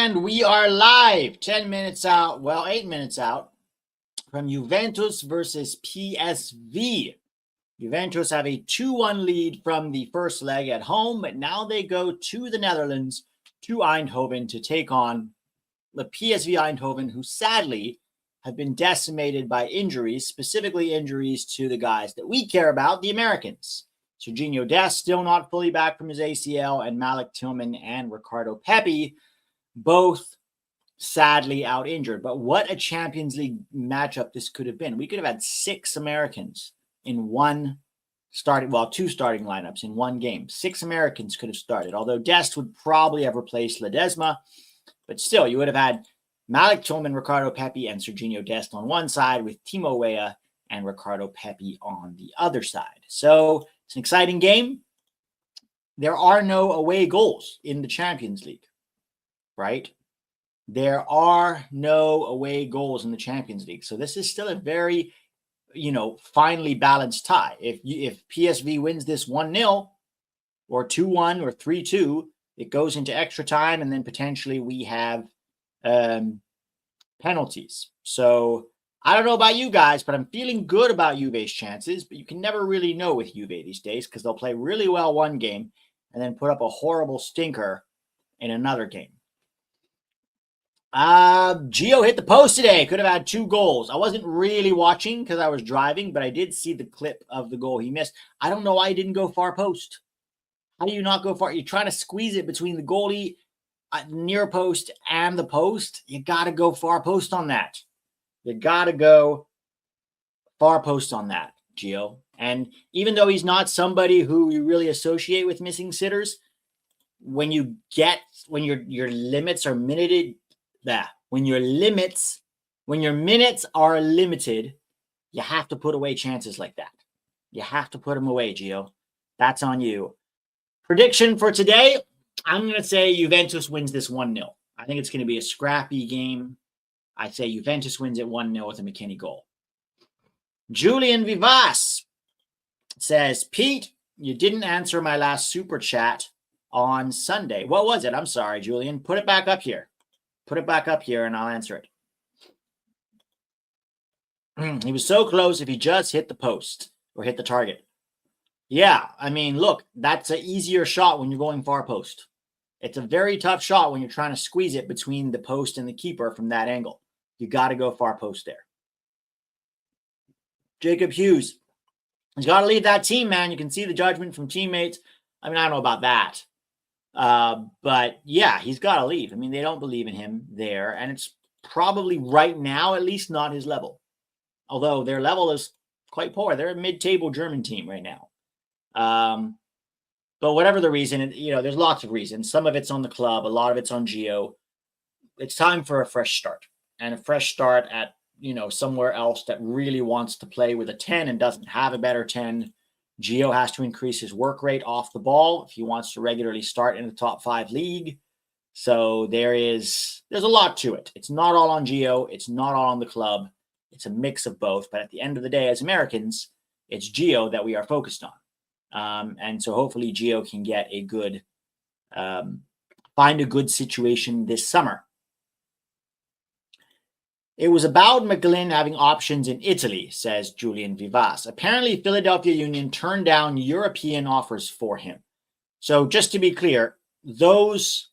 And we are live 10 minutes out, 8 minutes out from Juventus versus PSV. Juventus have a 2-1 lead from the first leg at home, but now they go to the Netherlands, to Eindhoven, to take on the PSV Eindhoven, who sadly have been decimated by injuries, specifically injuries to the guys that we care about, the Americans. Sergino Dest still not fully back from his ACL, and Malik, Tillman, and Ricardo Pepi both sadly out injured. But what a Champions League matchup this could have been. We could have had 6 Americans in two starting lineups in one game. 6 Americans could have started, although Dest would probably have replaced Ledezma. But still, you would have had Malik, Tillman, Ricardo Pepi, and Sergino Dest on one side, with Weah and Ricardo Pepi on the other side. So it's an exciting game. There are no away goals in the Champions League, right? There are no away goals in the Champions League. So this is still a very, finely balanced tie. If PSV wins this 1-0 or 2-1 or 3-2, it goes into extra time, and then potentially we have penalties. So I don't know about you guys, but I'm feeling good about Juve's chances, but you can never really know with Juve these days, because they'll play really well one game and then put up a horrible stinker in another game. Gio hit the post today. Could have had 2 goals. I wasn't really watching because I was driving, but I did see the clip of the goal he missed. I don't know why he didn't go far post. How do you not go far? You're trying to squeeze it between the goalie, near post, and the post. You got to go far post on that. You got to go far post on that, Gio. And even though he's not somebody who you really associate with missing sitters, when your limits are minuted, when your minutes are limited, you have to put away chances like that. You have to put them away, Gio. That's on you. Prediction for today, I'm going to say Juventus wins this 1-0. I think it's going to be a scrappy game. I say Juventus wins it 1-0 with a McKennie goal. Julian Vivas says, Pete, you didn't answer my last super chat on Sunday. What was it? I'm sorry, Julian. Put it back up here. Put it back up here and I'll answer it. He was so close if he just hit the post or hit the target. Yeah, I mean, look, that's an easier shot when you're going far post. It's a very tough shot when you're trying to squeeze it between the post and the keeper from that angle. You got to go far post there. Jacob Hughes. He's got to leave that team, man. You can see the judgment from teammates. I mean, I don't know about that. But yeah, he's got to leave. I mean, they don't believe in him there. And it's probably right now, at least not his level. Although their level is quite poor. They're a mid-table German team right now. But whatever the reason, there's lots of reasons. Some of it's on the club. A lot of it's on Gio. It's time for a fresh start. And a fresh start at, somewhere else that really wants to play with a 10 and doesn't have a better 10. Gio has to increase his work rate off the ball if he wants to regularly start in the top 5 league. So there's a lot to it. It's not all on Gio. It's not all on the club. It's a mix of both. But at the end of the day, as Americans, it's Gio that we are focused on. And so hopefully Gio can get a good, find a good situation this summer. It was about McKennie having options in Italy, says Julian Vivas. Apparently, Philadelphia Union turned down European offers for him. So just to be clear, those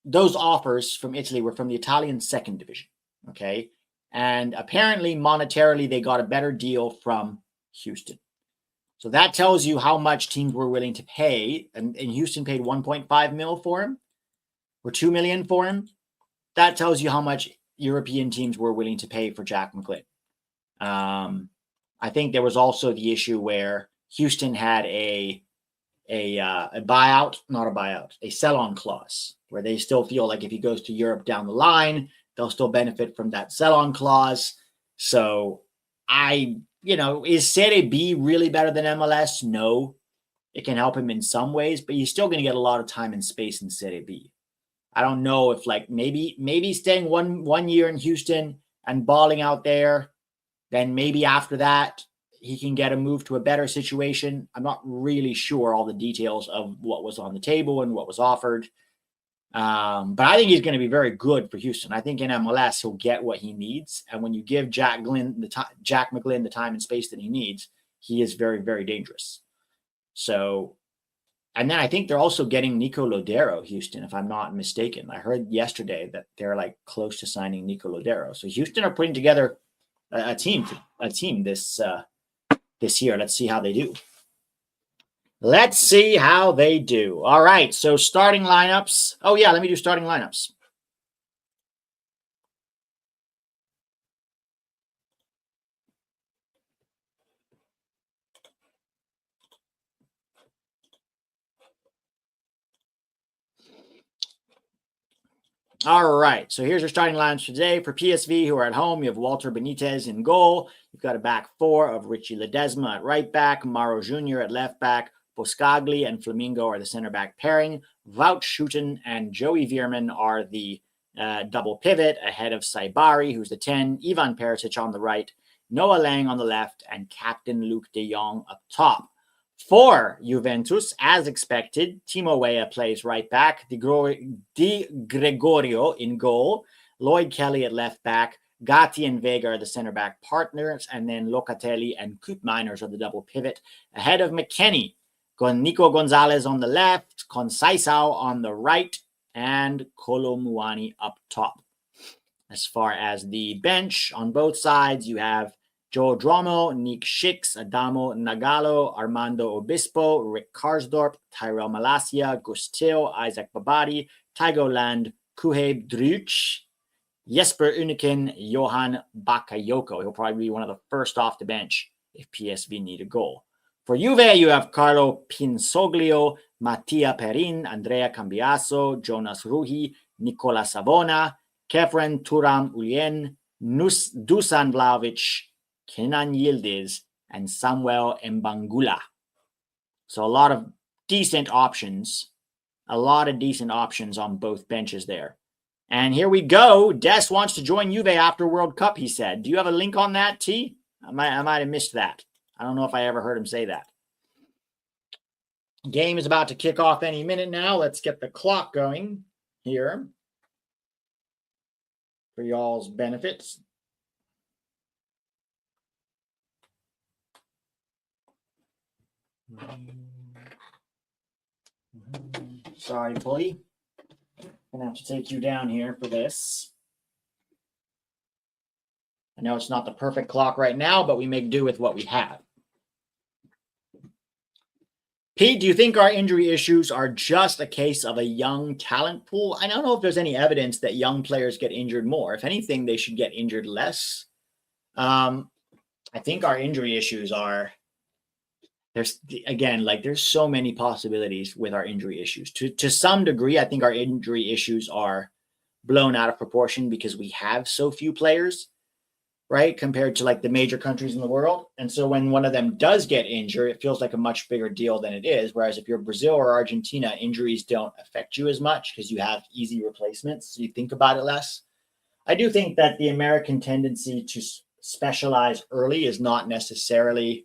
offers from Italy were from the Italian 2nd division, okay? And apparently, monetarily, they got a better deal from Houston. So that tells you how much teams were willing to pay. And Houston paid 1.5 mil for him, or 2 million for him. That tells you how much European teams were willing to pay for Jack McKennie. I think there was also the issue where Houston had a sell-on clause, where they still feel like if he goes to Europe down the line, they'll still benefit from that sell-on clause. So is Serie B really better than MLS? No. It can help him in some ways, but you're still going to get a lot of time and space in Serie B. I don't know if maybe staying one year in Houston and balling out there, then maybe after that he can get a move to a better situation. I'm not really sure all the details of what was on the table and what was offered. But I think he's going to be very good for Houston. I think in MLS he'll get what he needs, and when you give Jack McGlynn the time and space that he needs, he is very, very dangerous. So, and then I think they're also getting Nico Lodero, Houston, if I'm not mistaken. I heard yesterday that they're like close to signing Nico Lodero. So Houston are putting together a team this year. Let's see how they do. Let's see how they do. All right, so starting lineups. Oh, yeah, let me do starting lineups. All right, so here's your starting lineups for today. For PSV, who are at home, you have Walter Benitez in goal. You've got a back four of Richy Ledezma at right back, Mauro Jr. at left back, Boscagli and Flamingo are the center back pairing. Wout Schouten and Joey Veerman are the double pivot ahead of Saibari, who's the 10, Ivan Perisic on the right, Noah Lang on the left, and Captain Luke de Jong up top. For Juventus, as expected, Timo Weah plays right back, Di Gregorio in goal, Lloyd Kelly at left back, Gatti and Vega are the center back partners, and then Locatelli and Koopmeiners are the double pivot ahead of McKennie. Nico Gonzalez on the left, Conceição on the right, and Kolo Muani up top. As far as the bench on both sides, you have Joe Dromo, Nick Schicks, Adamo Nagalo, Armando Obispo, Rick Karsdorp, Tyrell Malacia, Gustil, Isaac Babadi, Tygo Land, Kuheb Druch, Jesper Uniken, Johan Bakayoko. He'll probably be one of the first off the bench if PSV need a goal. For Juve, you have Carlo Pinsoglio, Mattia Perin, Andrea Cambiaso, Jonas Ruhi, Nicola Savona, Kefren Turam Ulien, Dusan Vlahovic, Kenan Yildiz, and Samuel Mbangula. So a lot of decent options on both benches there. And here we go. Dest wants to join Juve after World Cup, he said. Do you have a link on that, T? I might have missed that. I don't know if I ever heard him say that. Game is about to kick off any minute now. Let's get the clock going here for y'all's benefits. Sorry, Pulley. Gonna have to take you down here for this. I know it's not the perfect clock right now, but we make do with what we have. Pete, do you think our injury issues are just a case of a young talent pool? I don't know if there's any evidence that young players get injured more. If anything, they should get injured less. I think our injury issues are, there's so many possibilities with our injury issues. To some degree, I think our injury issues are blown out of proportion because we have so few players, right, compared to like the major countries in the world. And so when one of them does get injured, it feels like a much bigger deal than it is. Whereas if you're Brazil or Argentina, injuries don't affect you as much because you have easy replacements. So you think about it less. I do think that the American tendency to specialize early is not necessarily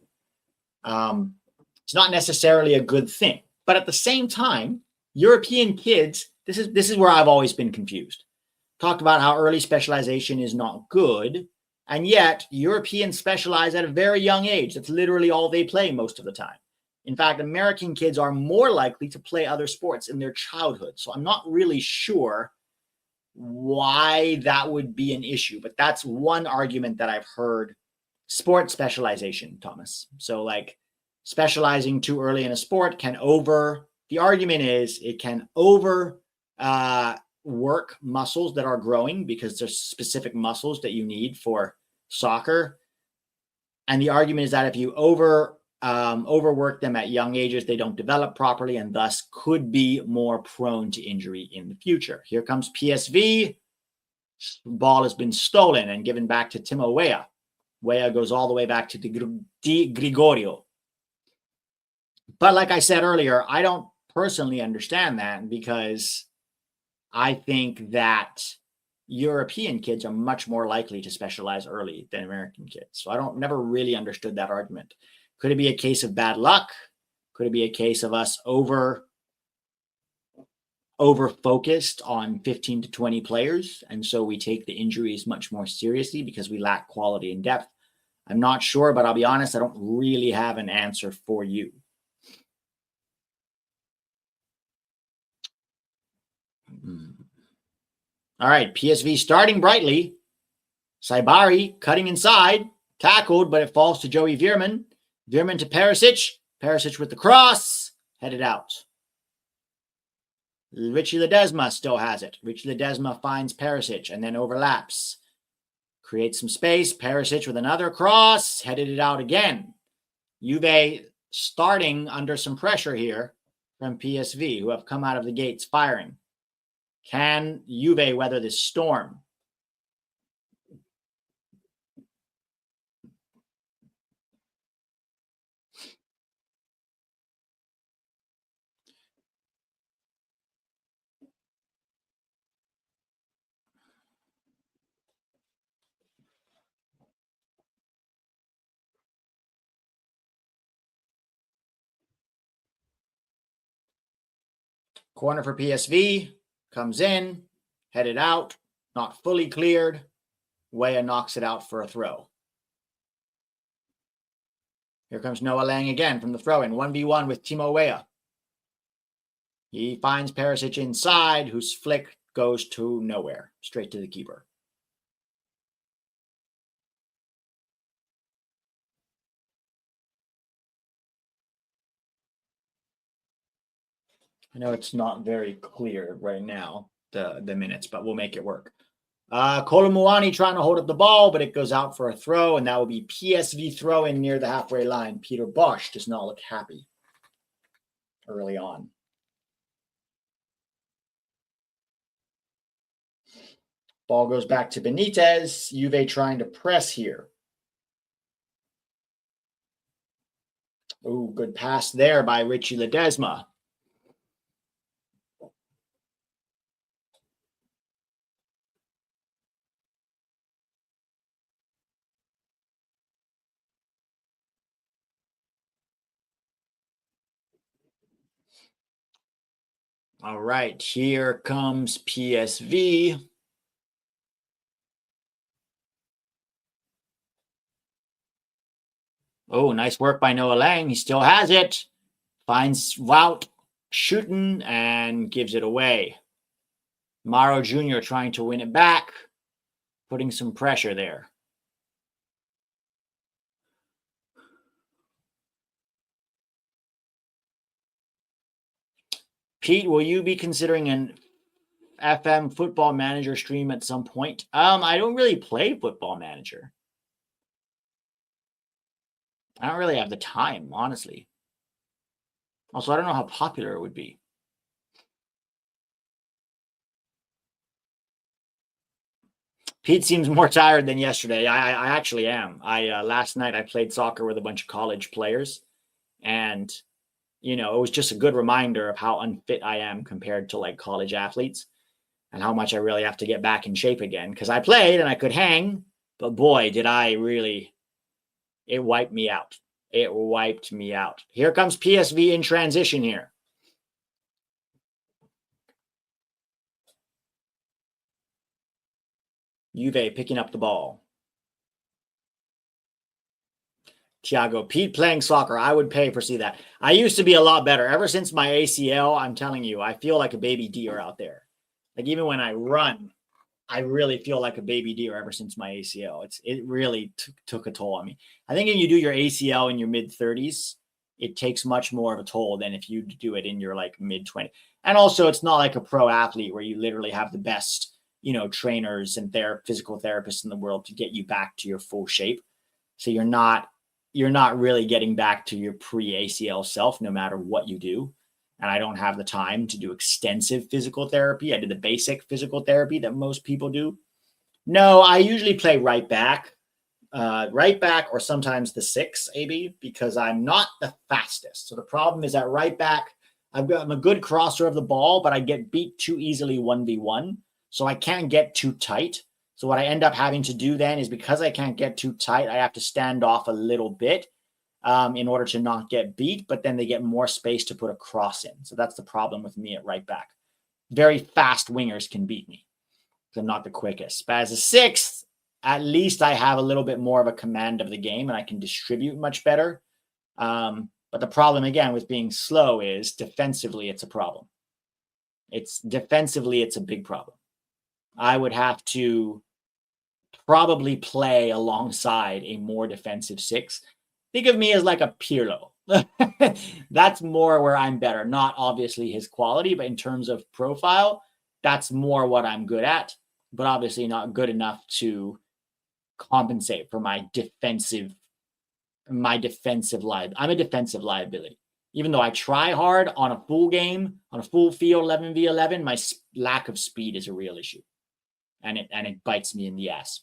a good thing. But at the same time, European kids, this is where I've always been confused. Talked about how early specialization is not good. And yet, Europeans specialize at a very young age. That's literally all they play most of the time. In fact, American kids are more likely to play other sports in their childhood. So I'm not really sure why that would be an issue. But that's one argument that I've heard. Sport specialization, Thomas. So like specializing too early in a sport the argument is it can work muscles that are growing because there's specific muscles that you need for soccer. And the argument is that if you overwork them at young ages, they don't develop properly and thus could be more prone to injury in the future. Here comes PSV. Ball has been stolen and given back to Timo Weah. Weah goes all the way back to Di Gregorio. But like I said earlier, I don't personally understand that because I think that European kids are much more likely to specialize early than American kids. So I never really understood that argument. Could it be a case of bad luck? Could it be a case of us over-focused on 15 to 20 players, and so we take the injuries much more seriously because we lack quality and depth. I'm not sure, but I'll be honest, I don't really have an answer for you. All right, PSV starting brightly. Saibari cutting inside, tackled, but it falls to Joey Veerman. Veerman to Perisic. Perisic with the cross, headed out. Richy Ledezma still has it. Richy Ledezma finds Perisic and then overlaps. Creates some space. Perisic with another cross, headed it out again. Juve starting under some pressure here from PSV, who have come out of the gates firing. Can Juve weather this storm? Corner for PSV, comes in, headed out, not fully cleared. Weah knocks it out for a throw. Here comes Noah Lang again from the throw-in, 1v1 with Timo Weah. He finds Perisic inside, whose flick goes to nowhere, straight to the keeper. I know it's not very clear right now, the minutes, but we'll make it work. Kolomuani trying to hold up the ball, but it goes out for a throw, and that will be PSV throw-in near the halfway line. Peter Bosch does not look happy early on. Ball goes back to Benitez. Juve trying to press here. Oh, good pass there by Richy Ledezma. All right, here comes PSV. Oh, nice work by Noah Lang. He still has it. Finds Wout shooting and gives it away. Mauro Jr. trying to win it back, putting some pressure there. Pete, will you be considering an FM Football Manager stream at some point? I don't really play Football Manager. I don't really have the time, honestly. Also, I don't know how popular it would be. Pete seems more tired than yesterday. I actually am. Last night I played soccer with a bunch of college players, and it was just a good reminder of how unfit I am compared to like college athletes, and how much I really have to get back in shape again. Because I played and I could hang, but boy, did I really! It wiped me out. It wiped me out. Here comes PSV in transition here. Juve picking up the ball. Thiago, Pete playing soccer. I would pay for see that. I used to be a lot better. Ever since my ACL, I'm telling you, I feel like a baby deer out there. Like even when I run, I really feel like a baby deer ever since my ACL. It really took a toll on me. I think if you do your ACL in your mid-30s, it takes much more of a toll than if you do it in your like mid-20s. And also, it's not like a pro athlete where you literally have the best, trainers and physical therapists in the world to get you back to your full shape. So you're not really getting back to your pre-ACL self, no matter what you do. And I don't have the time to do extensive physical therapy. I did the basic physical therapy that most people do. No, I usually play right back or sometimes the 6 AB, because I'm not the fastest. So the problem is at right back, I'm a good crosser of the ball, but I get beat too easily 1v1. So I can't get too tight. So what I end up having to do then is, because I can't get too tight, I have to stand off a little bit in order to not get beat, but then they get more space to put a cross in. So that's the problem with me at right back. very fast wingers can beat me. I'm not the quickest. But as a sixth, at least I have a little bit more of a command of the game and I can distribute much better. But the problem, again, with being slow is defensively, it's a problem. It's a big problem. I would have to probably play alongside a more defensive six. Think of me as like a Pirlo. That's more where I'm better. Not obviously his quality, but in terms of profile, that's more what I'm good at. But obviously not good enough to compensate for my defensive liability. I'm a defensive liability. Even though I try hard on a full game, on a full field 11v11, my lack of speed is a real issue. And it bites me in the ass.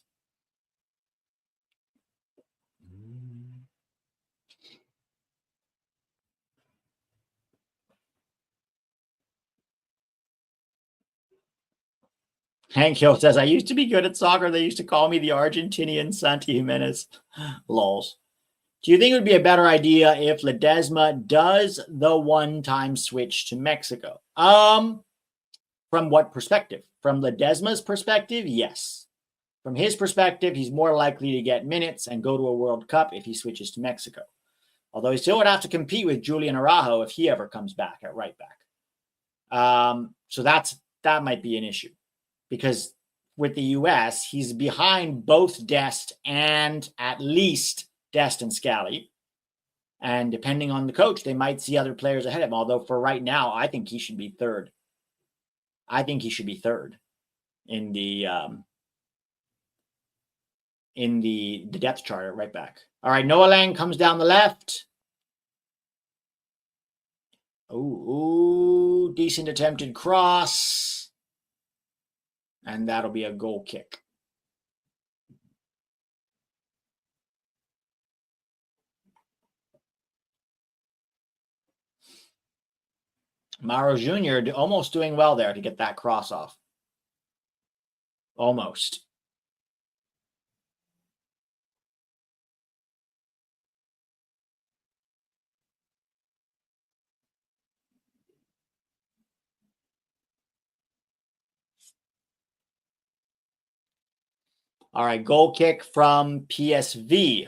Hank Hill says, I used to be good at soccer. They used to call me the Argentinian Santi Jimenez. Lols. Do you think it would be a better idea if Ledezma does the one-time switch to Mexico? From what perspective? From Ledezma's perspective, yes. From his perspective, he's more likely to get minutes and go to a World Cup if he switches to Mexico. Although he still would have to compete with Julian Araujo if he ever comes back at right back. So that might be an issue. Because with the U.S., he's behind both Dest and at least Dest and Scally. And depending on the coach, they might see other players ahead of him. Although for right now, I think he should be third. In the depth chart at right back. All right, Noah Lang comes down the left. Ooh, decent attempted cross. And that'll be a goal kick. Mauro Jr. almost doing well there to get that cross off. Almost. All right, goal kick from PSV.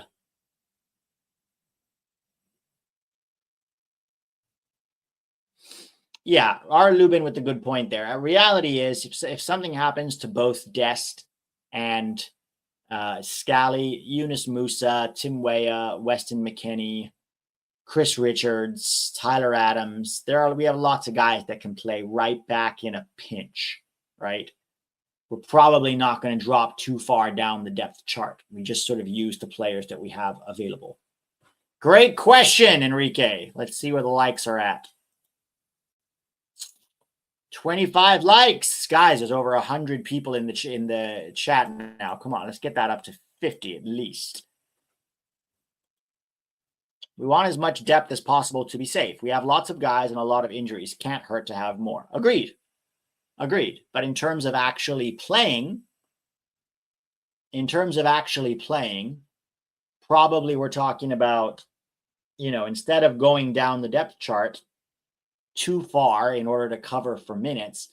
Yeah, R. Lubin with the good point there. Reality is, if something happens to both Dest and Scally, Yunus Musa, Tim Weah, Weston McKennie, Chris Richards, Tyler Adams, we have lots of guys that can play right back in a pinch, right? We're probably not going to drop too far down the depth chart. We just sort of use the players that we have available. Great question, Enrique. Let's see where the likes are at. 25 likes. Guys, there's over 100 people in the chat now. Come on, let's get that up to 50 at least. We want as much depth as possible to be safe. We have lots of guys and a lot of injuries. Can't hurt to have more. Agreed. But in terms of actually playing, probably we're talking about, instead of going down the depth chart too far in order to cover for minutes,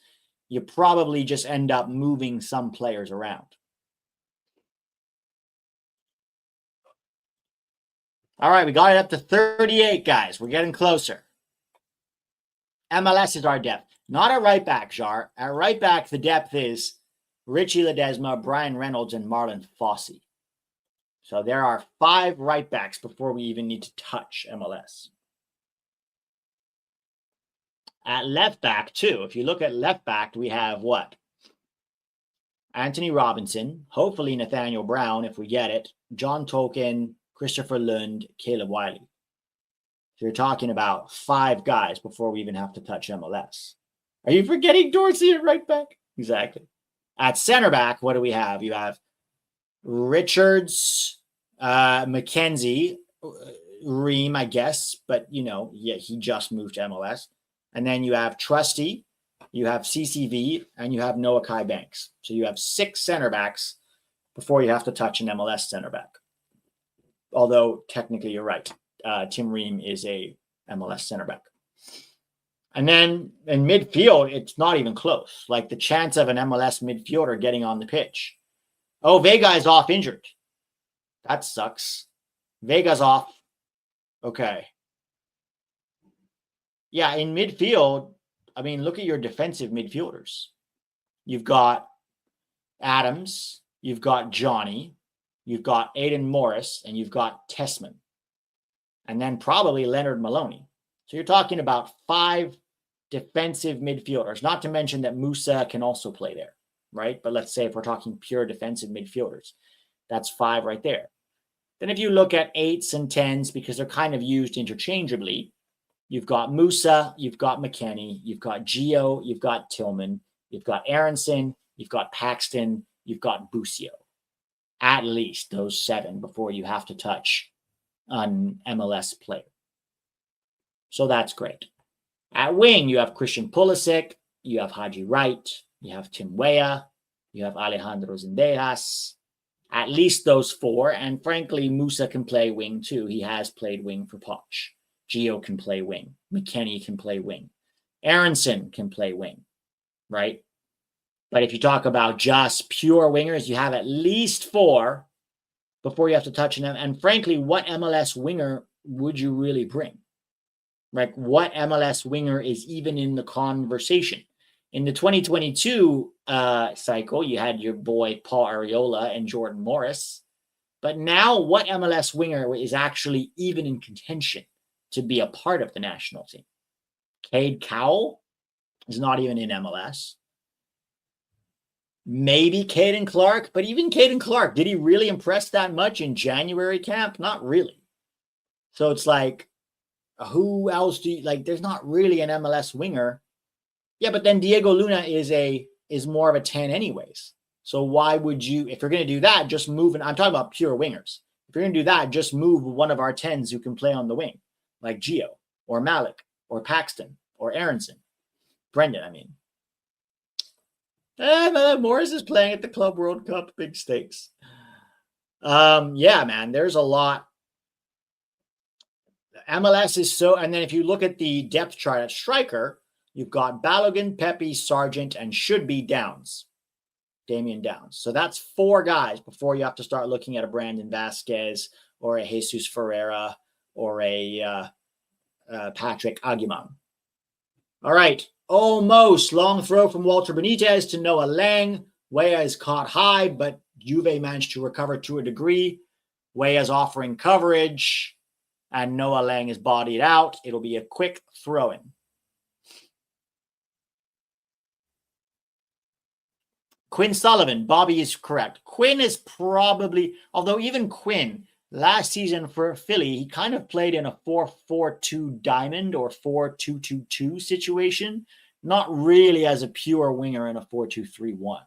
you probably just end up moving some players around. All right, we got it up to 38, guys. We're getting closer. MLS is our depth. Not at right back, Jar. At right back, the depth is Richy Ledezma, Brian Reynolds, and Marlon Fossey. So there are 5 right backs before we even need to touch MLS. At left back, too. If you look at left back, we have what? Anthony Robinson, hopefully Nathaniel Brown, if we get it, John Tolkien, Christopher Lund, Caleb Wiley. So you're talking about 5 guys before we even have to touch MLS. Are you forgetting Dorsey at right back? Exactly. At center back, what do we have? You have Richards, McKenzie, Ream, I guess, but he just moved to MLS. And then you have Trusty, you have CCV, and you have Noah Kai Banks. So you have 6 center backs before you have to touch an MLS center back. Although technically you're right. Tim Ream is a MLS center back. And then in midfield, it's not even close. Like the chance of an MLS midfielder getting on the pitch. Oh, Vega is off injured. That sucks. Vega's off. Okay. Yeah, in midfield, I mean, look at your defensive midfielders. You've got Adams, you've got Johnny, you've got Aiden Morris, and you've got Tessman. And then probably Leonard Maloney. So you're talking about 5 defensive midfielders, not to mention that Musa can also play there, right? But let's say if we're talking pure defensive midfielders, that's 5 right there. Then if you look at 8s and 10s, because they're kind of used interchangeably, you've got Musa, you've got McKennie, you've got Gio, you've got Tillman, you've got Aronson, you've got Paxton, you've got Busio. At least those 7 before you have to touch an MLS player. So that's great. At wing, you have Christian Pulisic, you have Haji Wright, you have Tim Weah, you have Alejandro Zendejas. At least those 4. And frankly, Musa can play wing too. He has played wing for Poch. Gio can play wing. McKennie can play wing. Aronson can play wing, right? But if you talk about just pure wingers, you have at least 4 before you have to touch them. And frankly, what MLS winger would you really bring? Like, what MLS winger is even in the conversation? In the 2022 cycle, you had your boy Paul Arriola and Jordan Morris. But now, what MLS winger is actually even in contention to be a part of the national team? Cade Cowell is not even in MLS. Maybe Caden Clark, but even Caden Clark, did he really impress that much in January camp? Not really. So it's like, who else do you like? There's not really an MLS winger. Yeah, but then Diego Luna is more of a 10 anyways. So why would you, if you're going to do that, just move? And I'm talking about pure wingers. If you're going to do that, just move one of our 10s who can play on the wing, like Gio or Malik or Paxton or Aronson. Brendan, I mean. Morris is playing at the Club World Cup, big stakes. Yeah, man, there's a lot. MLS is so, and then if you look at the depth chart at striker, you've got Balogun, Pepi, Sargent, and should be Downs, Damian Downs. So that's 4 guys before you have to start looking at a Brandon Vasquez or a Jesus Ferreira or a Patrick Aguiman. All right, almost long throw from Walter Benitez to Noah Lang. Weah is caught high, but Juve managed to recover to a degree. Weah's offering coverage. And Noah Lang is bodied out. It'll be a quick throw-in. Quinn Sullivan, Bobby is correct. Quinn is probably, although even Quinn, last season for Philly, he kind of played in a 4-4-2 diamond or 4-2-2-2 situation, not really as a pure winger in a 4-2-3-1.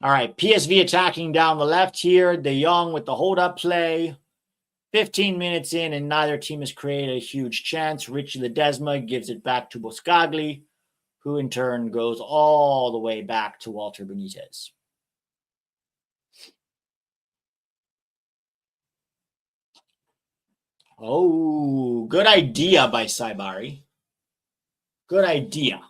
All right, PSV attacking down the left here. De Jong with the hold-up play. 15 minutes in, and neither team has created a huge chance. Richy Ledezma gives it back to Boscagli, who in turn goes all the way back to Walter Benitez. Oh, good idea by Saibari. Good idea.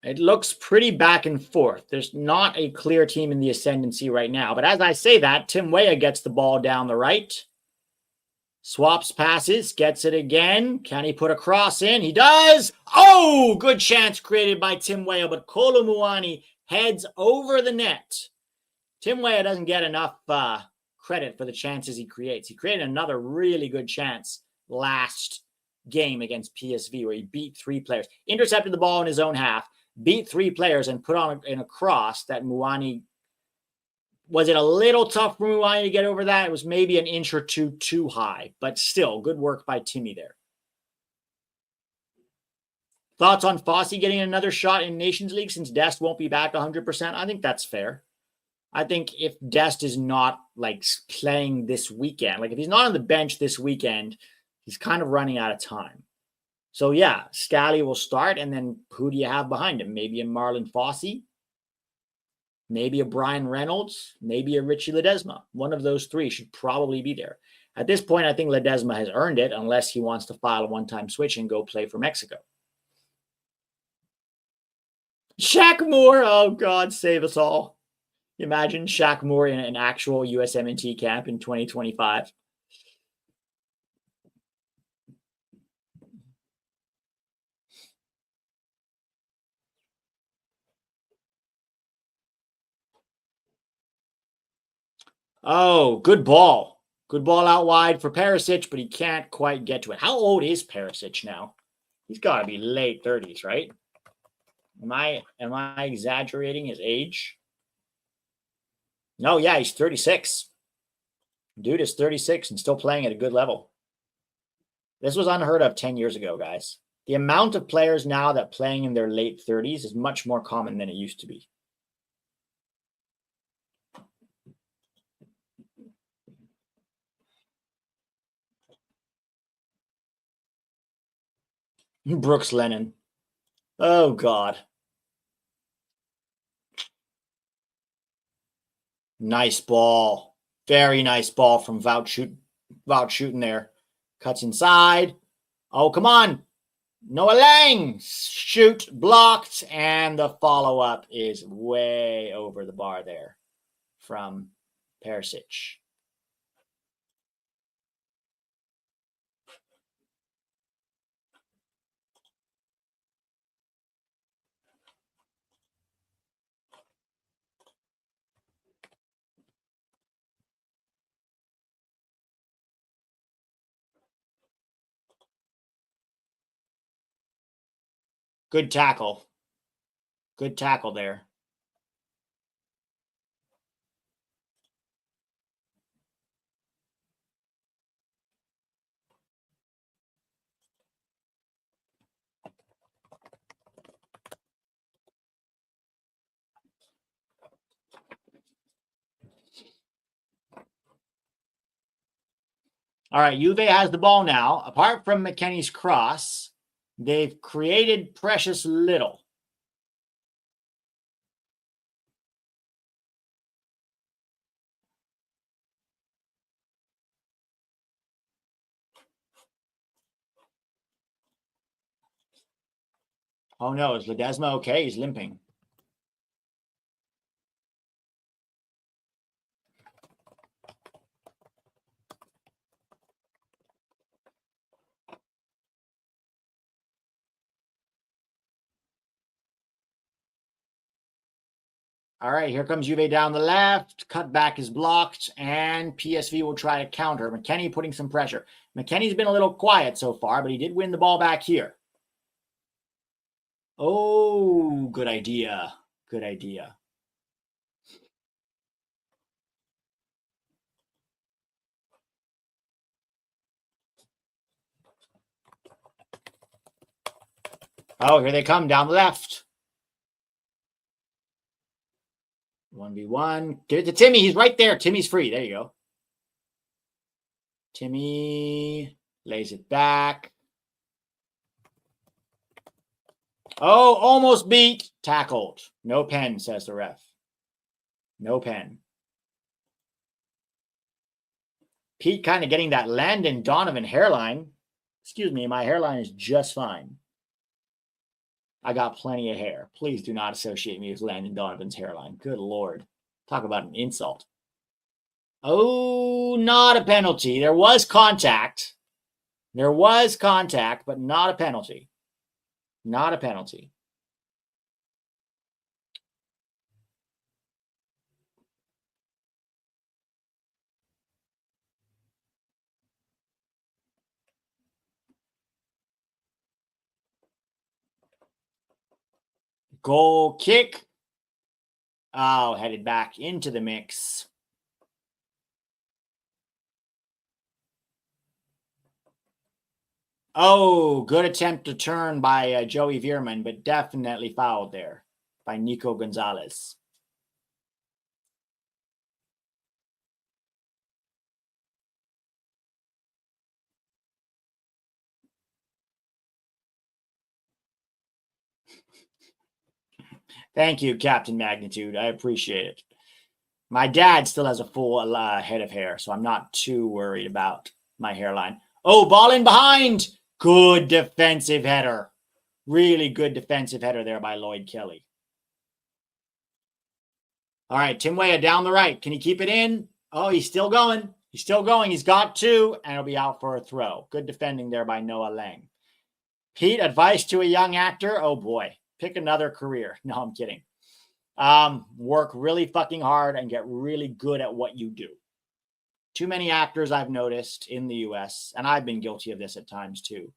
It looks pretty back and forth. There's not a clear team in the ascendancy right now. But as I say that, Tim Weah gets the ball down the right. Swaps passes, gets it again. Can he put a cross in? He does. Oh, good chance created by Tim Weah, but Kolo Muani heads over the net. Tim Weah doesn't get enough credit for the chances he creates. He created another really good chance last game against PSV where he beat 3 players, intercepted the ball in his own half, beat 3 players, and put on in a cross that Muani. Was it a little tough for Muani to get over that? It was maybe an inch or two too high, but still good work by Timmy there. Thoughts on Fossey getting another shot in Nations League since Dest won't be back 100%? I think that's fair. I think if Dest is not like playing this weekend, like if he's not on the bench this weekend, he's kind of running out of time. So yeah, Scally will start, and then who do you have behind him? Maybe a Marlon Fossey, maybe a Brian Reynolds, maybe a Richy Ledezma. One of those three should probably be there. At this point, I think Ledezma has earned it, unless he wants to file a one-time switch and go play for Mexico. Shaq Moore, oh God, save us all. Imagine Shaq Moore in an actual USMNT camp in 2025. Oh, good ball. Good ball out wide for Perisic, but he can't quite get to it. How old is Perisic now? He's got to be late 30s, right? Am I exaggerating his age? No, yeah, he's 36. Dude is 36 and still playing at a good level. This was unheard of 10 years ago, guys. The amount of players now that playing in their late 30s is much more common than it used to be. Brooks Lennon. Oh, God. Nice ball. Very nice ball from Wout shooting there. Cuts inside. Oh, come on. Noah Lang. Shoot. Blocked. And the follow-up is way over the bar there from Perisic. Good tackle. Good tackle there. All right, Juve has the ball now. Apart from McKennie's cross, they've created precious little. Oh no, is Ledezma okay? He's limping. All right, here comes Juve down the left. Cutback is blocked, and PSV will try to counter. McKennie putting some pressure. McKennie's been a little quiet so far, but he did win the ball back here. Oh, good idea. Good idea. Oh, here they come down the left. 1v1. Give it to Timmy. He's right there. Timmy's free. There you go. Timmy lays it back. Oh, almost beat. Tackled. No pen, says the ref. No pen. Pete kind of getting that Landon Donovan hairline. Excuse me, my hairline is just fine. I got plenty of hair. Please do not associate me with Landon Donovan's hairline. Good Lord. Talk about an insult. Oh, not a penalty. There was contact. There was contact, but not a penalty. Not a penalty. Goal kick. Oh, headed back into the mix. Oh, good attempt to turn by Joey Veerman, but definitely fouled there by Nico Gonzalez. Thank you, Captain Magnitude. I appreciate it. My dad still has a full head of hair, so I'm not too worried about my hairline. Oh, ball in behind. Good defensive header. Really good defensive header there by Lloyd Kelly. All right, Tim Weah down the right. Can he keep it in? Oh, he's still going. He's still going. He's got two, and he'll be out for a throw. Good defending there by Noah Lang. Pete, advice to a young actor? Oh, boy. Pick another career. No, I'm kidding. Work really fucking hard and get really good at what you do. Too many actors I've noticed in the US, and I've been guilty of this at times too,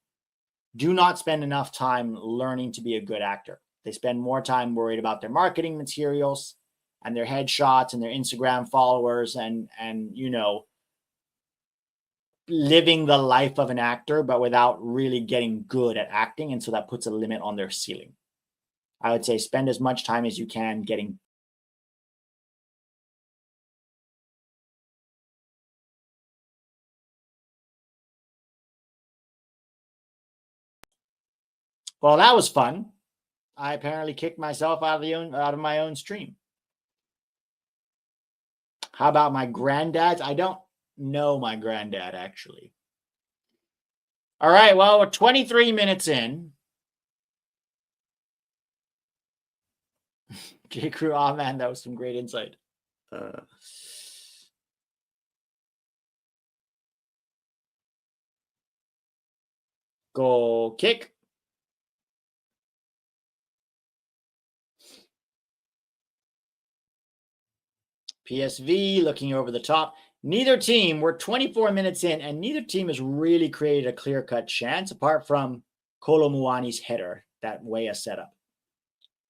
do not spend enough time learning to be a good actor. They spend more time worried about their marketing materials and their headshots and their Instagram followers and you know, living the life of an actor, but without really getting good at acting. And so that puts a limit on their ceiling. I would say spend as much time as you can getting. Well, that was fun. I apparently kicked myself out of my own stream. How about my granddad's? I don't know my granddad, actually. All right, well, we're 23 minutes in. J. Crew, oh man, that was some great insight. Goal kick. PSV looking over the top. Neither team, we're 24 minutes in, and neither team has really created a clear-cut chance apart from Kolo Muani's header, that Weah setup.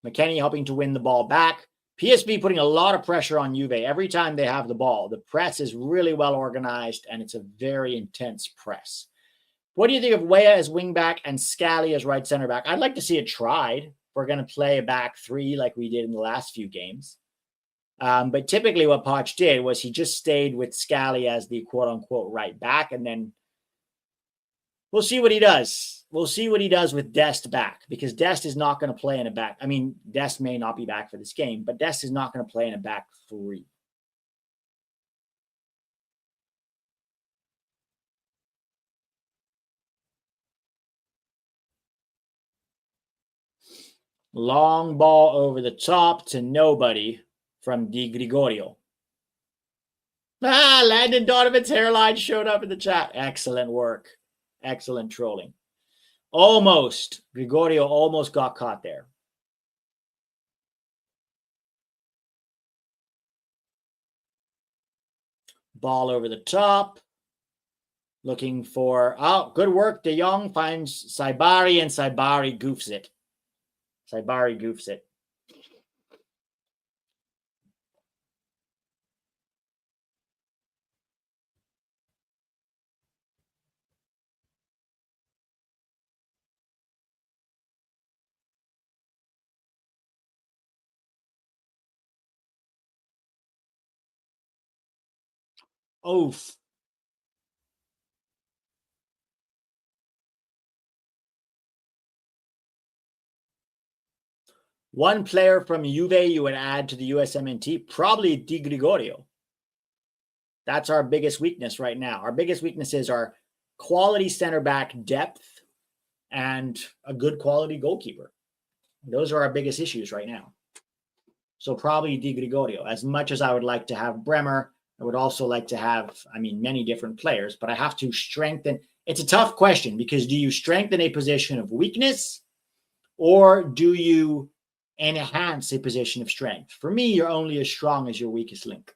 McKennie helping to win the ball back. PSV putting a lot of pressure on Juve every time they have the ball. The press is really well organized, and it's a very intense press. What do you think of Weah as wingback and Scally as right center back? I'd like to see it tried. If we're going to play a back three like we did in the last few games. But typically what Poch did was he just stayed with Scally as the quote-unquote right back, and then we'll see what he does. We'll see what he does with Dest back, because Dest is not going to play in a back. I mean, Dest may not be back for this game, but Dest is not going to play in a back three. Long ball over the top to nobody from Di Gregorio. Landon Donovan's hairline showed up in the chat. Excellent work. Excellent trolling. Almost. Gregorio almost got caught there. Ball over the top. Looking for, oh, good work. De Jong finds Saibari, and Saibari goofs it. Saibari goofs it. Oof. One player from Juve you would add to the USMNT, probably Di Gregorio. That's our biggest weakness right now. Our biggest weaknesses are quality center back depth and a good quality goalkeeper. Those are our biggest issues right now. So probably Di Gregorio. As much as I would like to have Bremer, I would also like to have, many different players, but I have to strengthen. It's a tough question, because do you strengthen a position of weakness, or do you enhance a position of strength? For me, you're only as strong as your weakest link.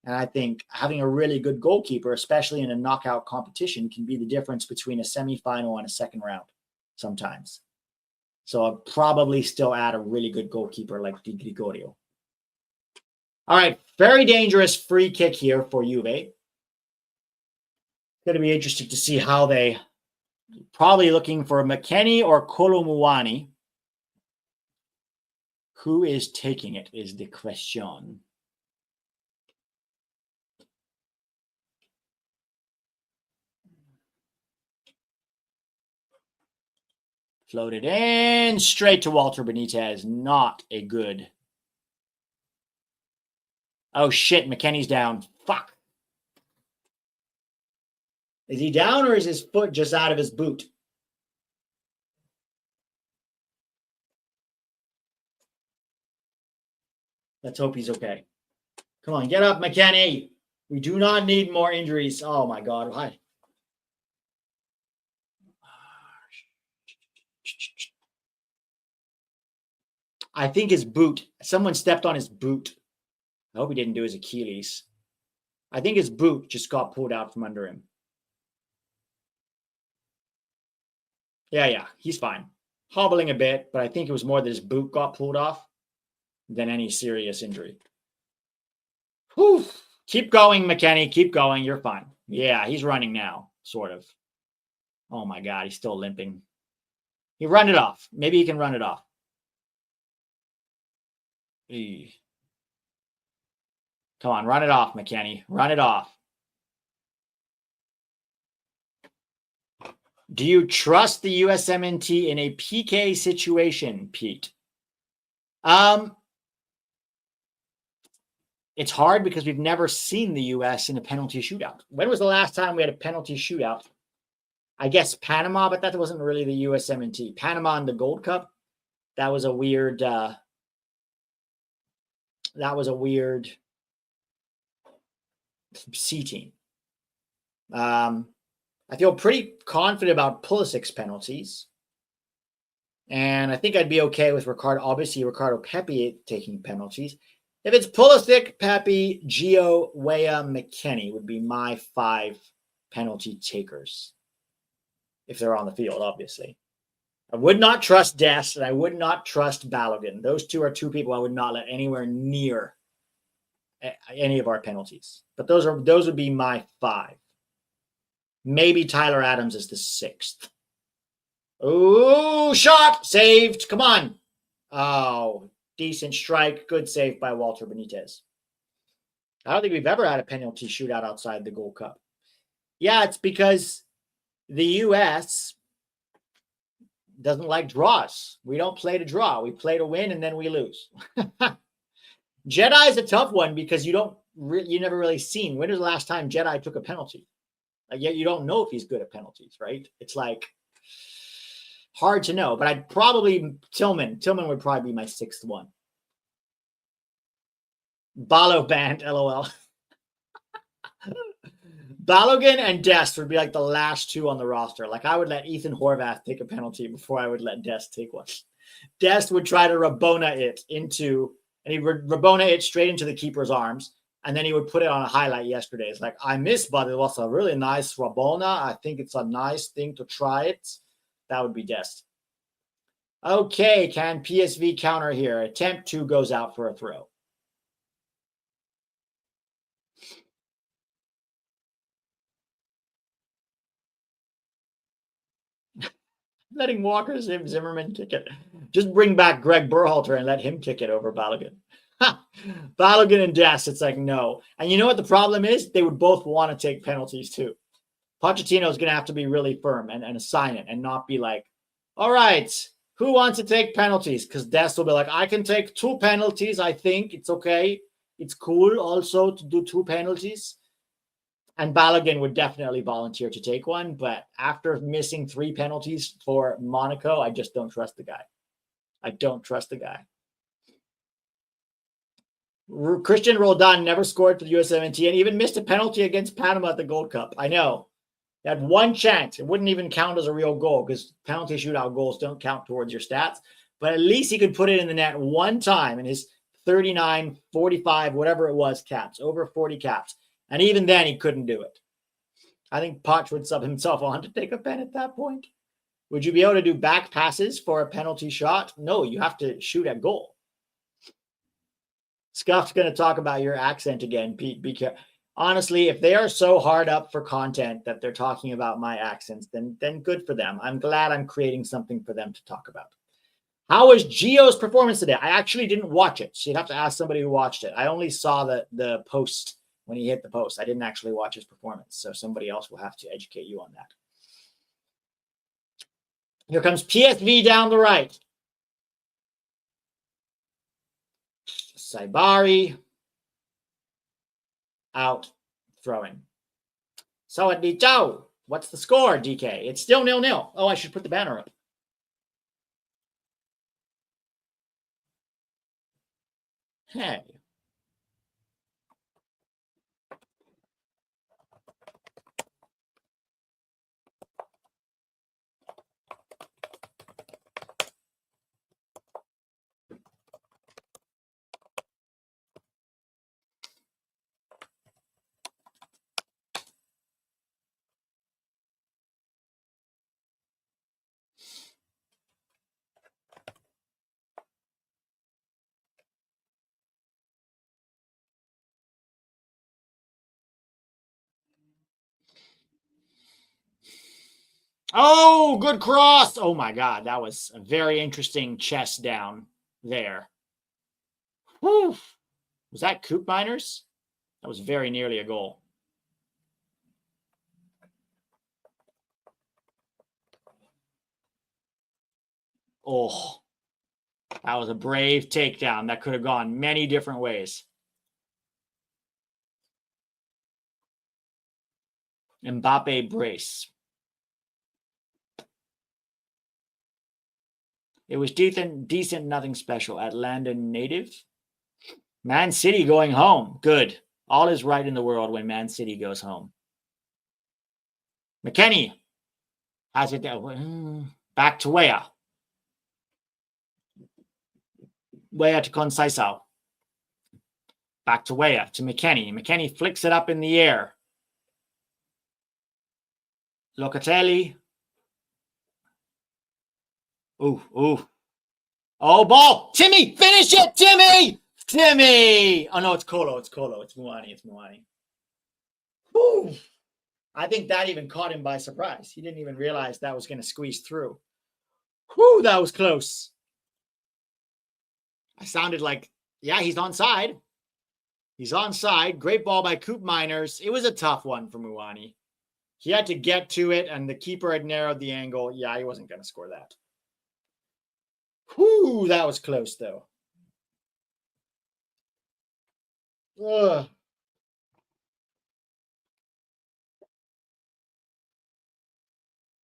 And I think having a really good goalkeeper, especially in a knockout competition, can be the difference between a semifinal and a second round sometimes. So I'll probably still add a really good goalkeeper like Di Gregorio. All right, very dangerous free kick here for Juve. It's going to be interesting to see how they, probably looking for McKennie or Kolo Muani. Who is taking it is the question. Floated in straight to Walter Benitez. Not a good. Oh, shit. McKennie's down. Fuck. Is he down or is his foot just out of his boot? Let's hope he's okay. Come on, get up, McKennie. We do not need more injuries. Oh, my God. Why? I think his boot. Someone stepped on his boot. I hope he didn't do his Achilles. I think his boot just got pulled out from under him. Yeah, he's fine. Hobbling a bit, but I think it was more that his boot got pulled off than any serious injury. Whew. Keep going, McKennie. Keep going. You're fine. Yeah, he's running now, sort of. Oh, my God. He's still limping. He run it off. Maybe he can run it off. Come on, run it off, McKennie. Run it off. Do you trust the USMNT in a PK situation, Pete? It's hard because we've never seen the US in a penalty shootout. When was the last time we had a penalty shootout? I guess Panama, but that wasn't really the USMNT. Panama in the Gold Cup. That was a weird. C team. I feel pretty confident about Pulisic's penalties. And I think I'd be okay with Ricardo Pepi taking penalties. If it's Pulisic, Pepi, Gio, Weah, McKennie would be my 5 penalty takers. If they're on the field, obviously. I would not trust Dest and I would not trust Balogun. Those two are 2 people I would not let anywhere near any of our penalties. But those would be my 5. Maybe Tyler Adams is the 6th. Oh, shot! Saved. Come on. Oh, decent strike. Good save by Walter Benitez. I don't think we've ever had a penalty shootout outside the Gold Cup. Yeah, it's because the U.S. doesn't like draws. We don't play to draw. We play to win, and then we lose. Jedi is a tough one because you never really seen. When was the last time Jedi took a penalty? Yet you don't know if he's good at penalties, right? It's like hard to know. But I'd probably Tillman. Tillman would probably be my 6th one. Balo band, LOL. Balogun and Dest would be like the last 2 on the roster. Like I would let Ethan Horvath take a penalty before I would let Dest take one. Dest would try to Rabona it into, and he would Rabona it straight into the keeper's arms. And then he would put it on a highlight yesterday. It's like, I missed, but it was a really nice Rabona. I think it's a nice thing to try it. That would be Dest. Okay, can PSV counter here? Attempt 2 goes out for a throw. Letting Walker Zimmerman kick it. Just bring back Greg Berhalter and let him kick it over Balogun. Balogun and Dest, it's like, no. And you know what the problem is? They would both want to take penalties too. Pochettino is going to have to be really firm and assign it and not be like, all right, who wants to take penalties? Because Dest will be like, I can take 2 penalties. I think it's okay. It's cool also to do 2 penalties. And Balogun would definitely volunteer to take one. But after missing 3 penalties for Monaco, I just don't trust the guy. I don't trust the guy. Christian Roldan never scored for the USMNT and even missed a penalty against Panama at the Gold Cup. I know. He had 1 chance. It wouldn't even count as a real goal because penalty shootout goals don't count towards your stats. But at least he could put it in the net 1 time in his 39, 45, whatever it was, caps, over 40 caps. And even then, he couldn't do it. I think Poch would sub himself on to take a pen at that point. Would you be able to do back passes for a penalty shot? No, you have to shoot at goal. Scuff's going to talk about your accent again, Pete. Be careful. Honestly, if they are so hard up for content that they're talking about my accents, then good for them. I'm glad I'm creating something for them to talk about. How was Gio's performance today? I actually didn't watch it. So you'd have to ask somebody who watched it. I only saw the post when he hit the post. I didn't actually watch his performance. So somebody else will have to educate you on that. Here comes PSV down the right. Saibari. Out. Throwing. So at Joe. What's the score, DK? It's still 0-0. Oh, I should put the banner up. Hey. Oh, good cross. Oh, my God. That was a very interesting chest down there. Whew. Was that Coop Miners? That was very nearly a goal. Oh, that was a brave takedown. That could have gone many different ways. Mbappe brace. It was decent, nothing special. Atlanta native. Man City going home. Good. All is right in the world when Man City goes home. McKennie has it down. Back to Weah. Weah to Conceição. Back to Weah to McKennie. McKennie flicks it up in the air. Locatelli. Ooh. Oh, ball. Timmy, finish it, Timmy. Timmy. Oh, no, it's Colo. It's Muani. Whew. I think that even caught him by surprise. He didn't even realize that was going to squeeze through. Whew, that was close. I sounded like, yeah, he's onside. He's onside. Great ball by Coop Miners. It was a tough one for Muani. He had to get to it, and the keeper had narrowed the angle. Yeah, he wasn't going to score that. Whew, that was close, though. Ugh.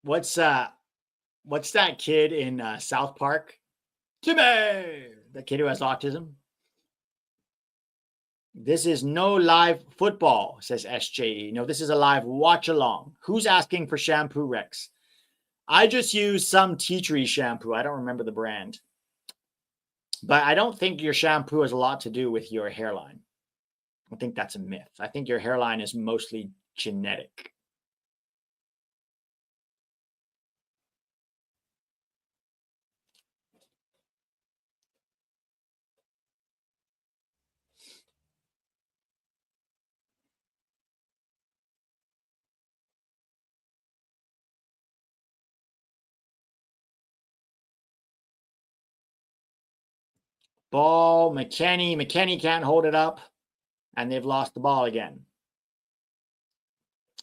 What's that kid in South Park? Timmy! The kid who has autism. This is no live football, says SJE. No, this is a live watch along. Who's asking for shampoo, Rex? I just use some tea tree shampoo. I don't remember the brand. But I don't think your shampoo has a lot to do with your hairline. I think that's a myth. I think your hairline is mostly genetic. Ball, McKennie. McKennie can't hold it up. And they've lost the ball again.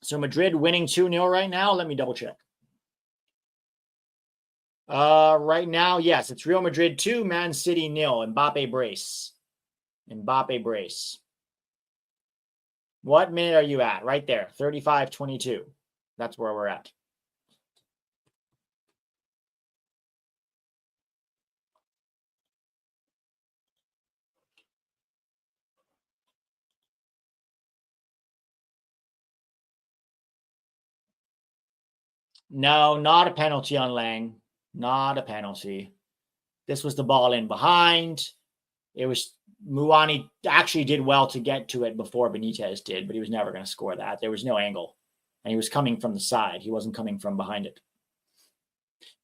So Madrid winning 2-0 right now. Let me double check. Right now, yes, it's Real Madrid 2, Man City 0. Mbappe brace. What minute are you at? Right there, 35-22. That's where we're at. No, not a penalty on Lang. Not a penalty. This was the ball in behind. It was Muani actually did well to get to it before Benitez did, but he was never going to score that. There was no angle. And he was coming from the side. He wasn't coming from behind it.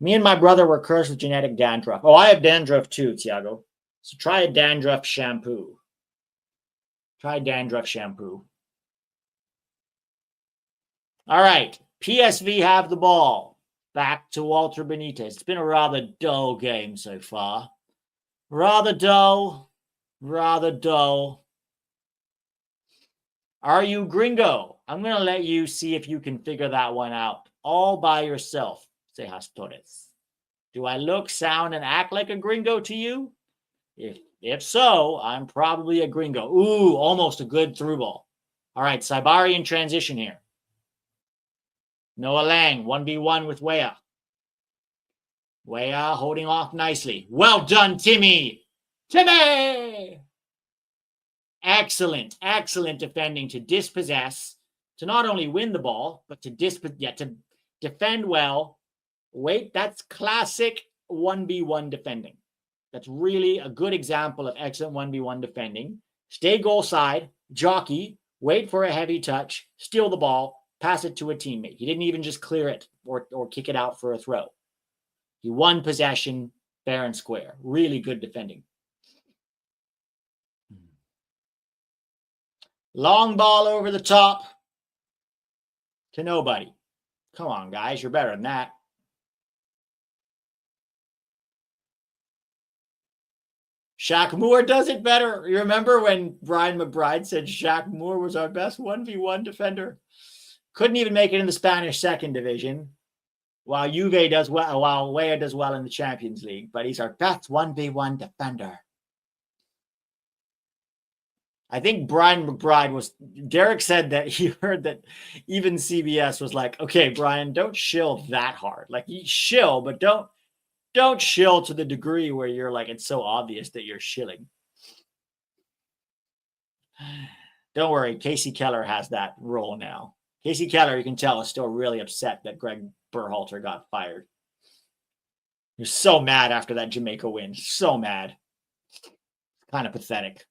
Me and my brother were cursed with genetic dandruff. Oh, I have dandruff too, Tiago. So try a dandruff shampoo. Try dandruff shampoo. All right. PSV have the ball. Back to Walter Benitez. It's been a rather dull game so far. Rather dull. Are you gringo? I'm going to let you see if you can figure that one out all by yourself. Cejas Torres. Do I look, sound, and act like a gringo to you? If so, I'm probably a gringo. Ooh, almost a good through ball. All right, Saibari in transition here. Noah Lang, 1v1 with Weah. Weah holding off nicely. Well done, Timmy. Timmy! Excellent, excellent defending to dispossess, to not only win the ball, but to defend well. Wait, that's classic 1v1 defending. That's really a good example of excellent 1v1 defending. Stay goal side, jockey, wait for a heavy touch, steal the ball, pass it to a teammate. He didn't even just clear it or kick it out for a throw. He won possession fair and square. Really good defending. Long ball over the top to nobody. Come on, guys. You're better than that. Shaq Moore does it better. You remember when Brian McBride said Shaq Moore was our best 1v1 defender? Couldn't even make it in the Spanish second division, while Juve does well, while Weah does well in the Champions League. But he's our best 1v1 defender. I think Brian McBride Derek said that he heard that even CBS was like, okay, Brian, don't shill that hard. Like, you shill, but don't shill to the degree where you're like, it's so obvious that you're shilling. Don't worry, Casey Keller has that role now. Casey Keller, you can tell, is still really upset that Greg Berhalter got fired. He was so mad after that Jamaica win. So mad. Kind of pathetic.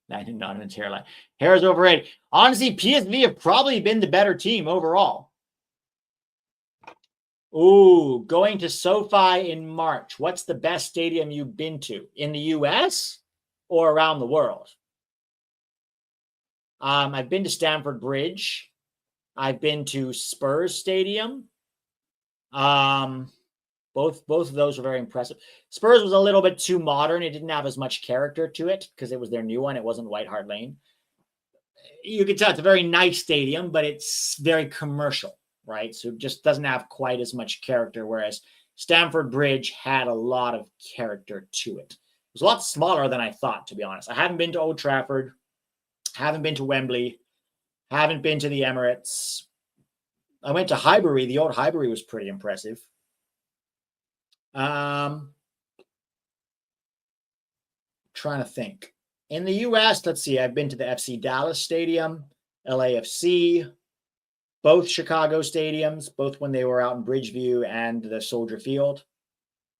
Donovan's hairline. Hair is overrated. Honestly, PSV have probably been the better team overall. Ooh, going to SoFi in March. What's the best stadium you've been to? In the U.S. or around the world? I've been to Stamford Bridge. I've been to Spurs Stadium. Both of those were very impressive. Spurs was a little bit too modern. It didn't have as much character to it because it was their new one. It wasn't White Hart Lane. You could tell it's a very nice stadium, but it's very commercial, right? So it just doesn't have quite as much character, whereas Stamford Bridge had a lot of character to it. It was a lot smaller than I thought, to be honest. I haven't been to Old Trafford, haven't been to Wembley, haven't been to the Emirates. I went to Highbury. The old Highbury was pretty impressive. Trying to think. In the U.S., let's see. I've been to the FC Dallas Stadium, LAFC, both Chicago stadiums, both when they were out in Bridgeview and the Soldier Field.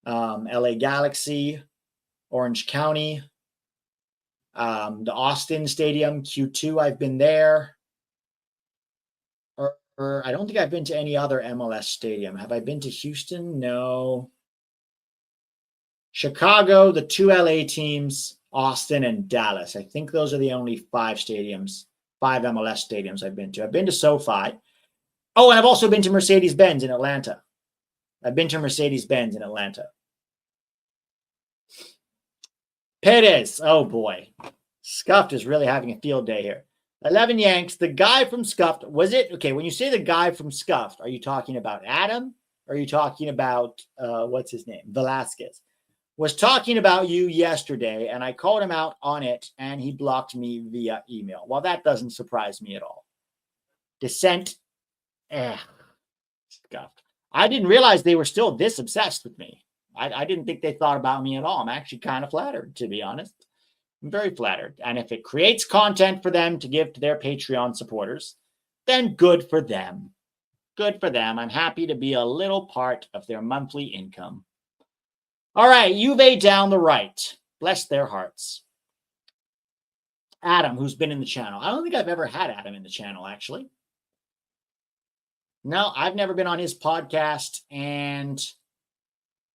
LA Galaxy, Orange County, the Austin Stadium, Q2. I've been there. Or I don't think I've been to any other MLS stadium. Have I been to Houston? No. Chicago, the two LA teams, Austin and Dallas. I think those are the only five MLS stadiums I've been to. I've been to SoFi. Oh, and I've also been to Mercedes-Benz in Atlanta. Perez. Oh, boy. Scuffed is really having a field day here. 11 Yanks. The guy from Scuffed. Was it? Okay, when you say the guy from Scuffed, are you talking about Adam? Or are you talking about, what's his name? Velasquez. Was talking about you yesterday, and I called him out on it, and he blocked me via email. Well, that doesn't surprise me at all. Dissent. Scuffed. I didn't realize they were still this obsessed with me. I didn't think they thought about me at all. I'm actually kind of flattered, to be honest. I'm very flattered. And if it creates content for them to give to their Patreon supporters, then good for them. Good for them. I'm happy to be a little part of their monthly income. All right, Juve down the right. Bless their hearts. Adam, who's been in the channel. I don't think I've ever had Adam in the channel, actually. No, I've never been on his podcast, and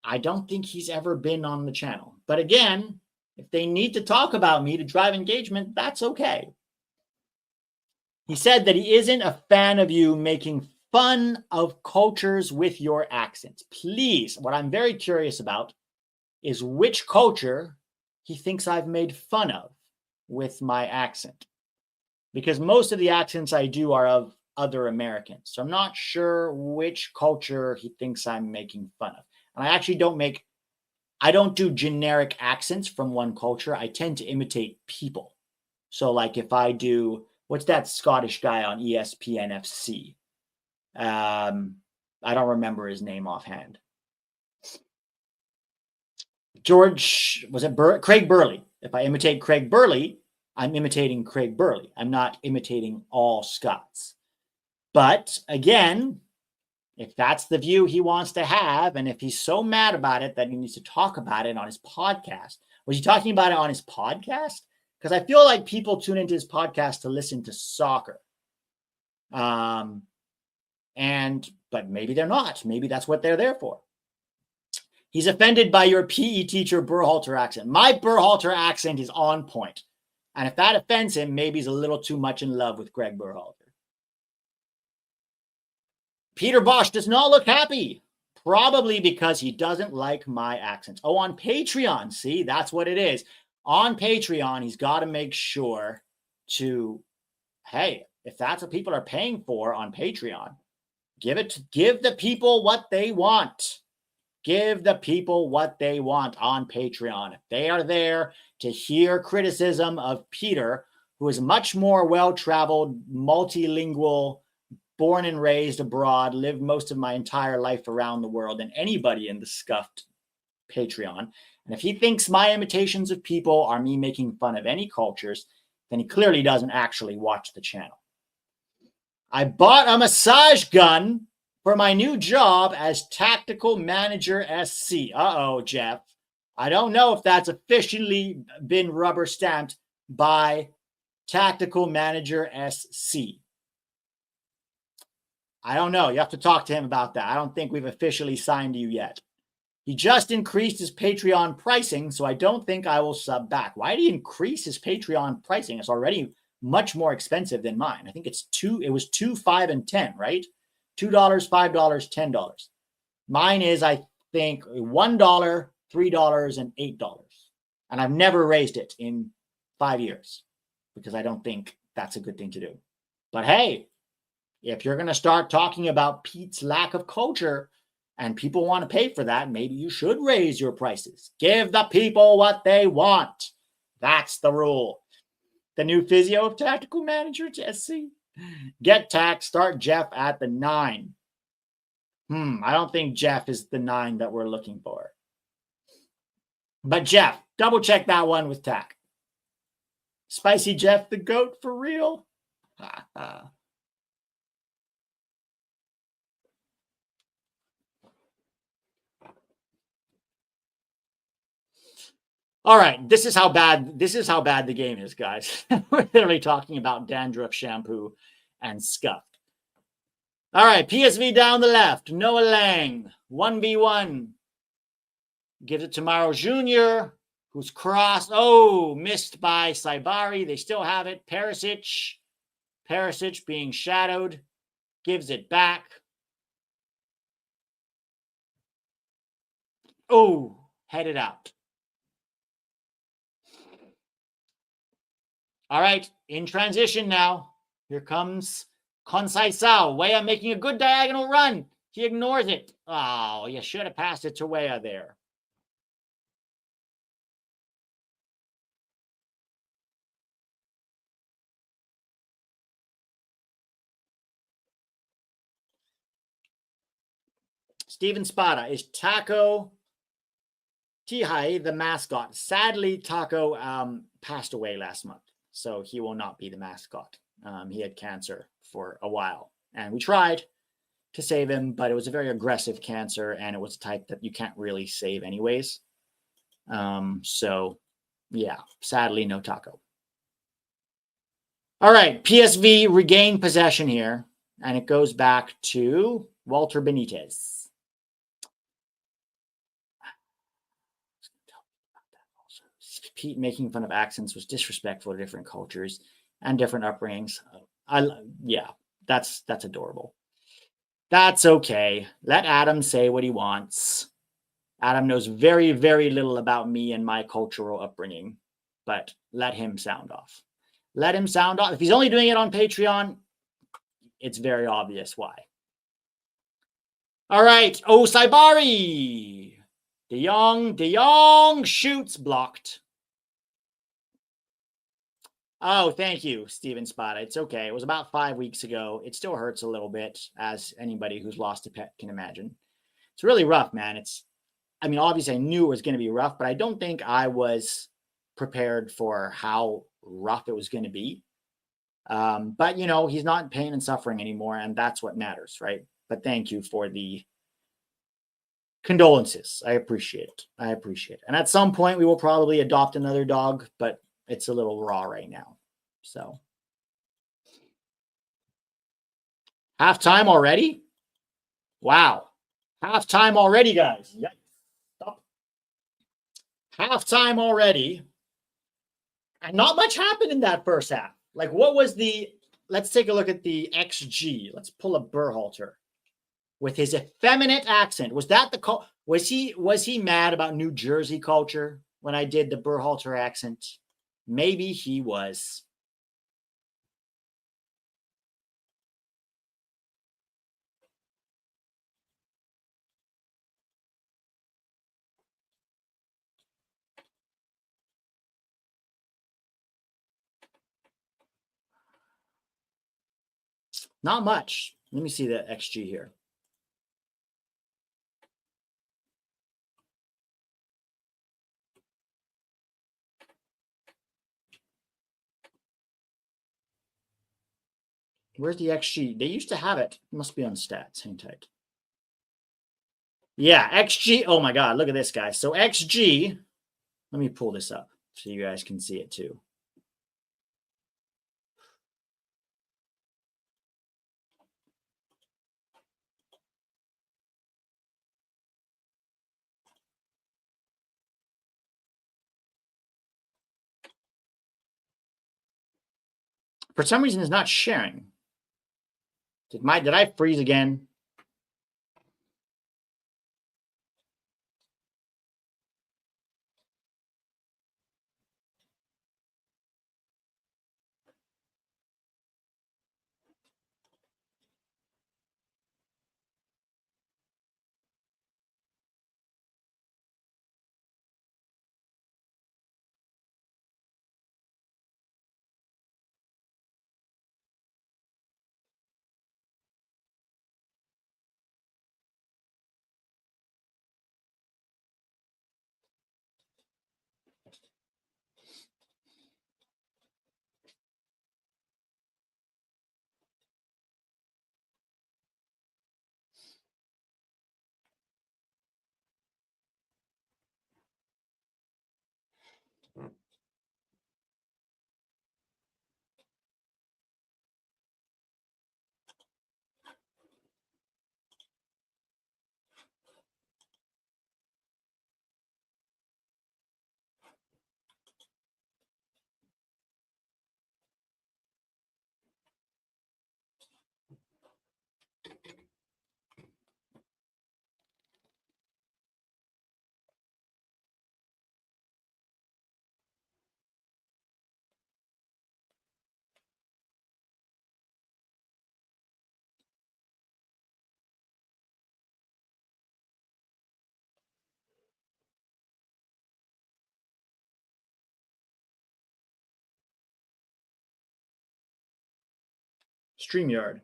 I don't think he's ever been on the channel. But again, if they need to talk about me to drive engagement, that's okay. He said that he isn't a fan of you making fun of cultures with your accents. Please, what I'm very curious about is which culture he thinks I've made fun of with my accent. because most of the accents I do are of other Americans. So I'm not sure which culture he thinks I'm making fun of. And I don't do generic accents from one culture. I tend to imitate people. So like if I do, what's that Scottish guy on ESPN FC? I don't remember his name offhand. Craig Burley. If I imitate Craig Burley, I'm imitating Craig Burley. I'm not imitating all Scots. But again, if that's the view he wants to have, and if he's so mad about it that he needs to talk about it on his podcast, was he talking about it on his podcast? Because I feel like people tune into his podcast to listen to soccer. But maybe they're not. Maybe that's what they're there for. He's offended by your PE teacher Berhalter accent. My Berhalter accent is on point. And if that offends him, maybe he's a little too much in love with Greg Berhalter. Peter Bosch does not look happy. Probably because he doesn't like my accent. Oh, on Patreon. See, that's what it is. On Patreon, he's got to make sure to, hey, if that's what people are paying for on Patreon, give the people what they want. Give the people what they want on Patreon. If they are there to hear criticism of Peter, who is much more well-traveled, multilingual, born and raised abroad, lived most of my entire life around the world than anybody in the scuffed Patreon. And if he thinks my imitations of people are me making fun of any cultures, then he clearly doesn't actually watch the channel. I bought a massage gun for my new job as tactical manager SC. Uh-oh, Jeff. I don't know if that's officially been rubber stamped by tactical manager SC. I don't know. You have to talk to him about that. I don't think we've officially signed you yet. He just increased his Patreon pricing, so I don't think I will sub back. Why did he increase his Patreon pricing? It's already much more expensive than mine. I think it was $2, $5, and $10, right? $2, $5, $10. Mine is, I think, $1, $3, and $8. And I've never raised it in 5 years because I don't think that's a good thing to do. But hey, if you're going to start talking about Pete's lack of culture and people want to pay for that, maybe you should raise your prices. Give the people what they want. That's the rule. The new physio of tactical manager, Jesse. Get tax, start Jeff at the 9. I don't think Jeff is the 9 that we're looking for. But Jeff, double check that one with tack. Spicy Jeff the goat for real? All right, this is how bad the game is, guys. We're literally talking about dandruff shampoo and scuff. All right, PSV down the left. Noah Lang, 1v1. Gives it to Mauro Jr., who's crossed. Oh, missed by Saibari. They still have it. Perisic being shadowed. Gives it back. Oh, headed out. All right, in transition now. Here comes Conceição. Weah making a good diagonal run. He ignores it. Oh, you should have passed it to Weah there. Steven Spada, is Taco Tihai the mascot? Sadly, Taco passed away last month, so he will not be the mascot. He had cancer for a while, and we tried to save him, but it was a very aggressive cancer, and it was a type that you can't really save anyways. So, yeah, sadly, no Taco. All right, PSV regain possession here, and it goes back to Walter Benitez. Pete making fun of accents was disrespectful to different cultures and different upbringings. That's adorable. That's okay. Let Adam say what he wants. Adam knows very, very little about me and my cultural upbringing, but let him sound off. Let him sound off. If he's only doing it on Patreon, it's very obvious why. All right. Oh, Saibari. De Jong shoots, blocked. Oh, thank you, Steven Spada. It's okay. It was about 5 weeks ago. It still hurts a little bit, as anybody who's lost a pet can imagine. It's really rough, man. Obviously I knew it was going to be rough, but I don't think I was prepared for how rough it was going to be. But, he's not in pain and suffering anymore, and that's what matters, right? But thank you for the condolences. I appreciate it. And at some point, we will probably adopt another dog, but it's a little raw right now. So, halftime already? Wow. Halftime already, guys. Yikes. Stop. Halftime already. And not much happened in that first half. Like, what was let's take a look at the XG. Let's pull up Berhalter with his effeminate accent. Was that was he mad about New Jersey culture when I did the Berhalter accent? Maybe he was. Not much. Let me see the XG here. Where's the XG? They used to have it. It must be on stats. Hang tight. Yeah, XG. Oh my God, look at this, guy. So XG, let me pull this up so you guys can see it too. For some reason, it's not sharing. Did I freeze again? StreamYard.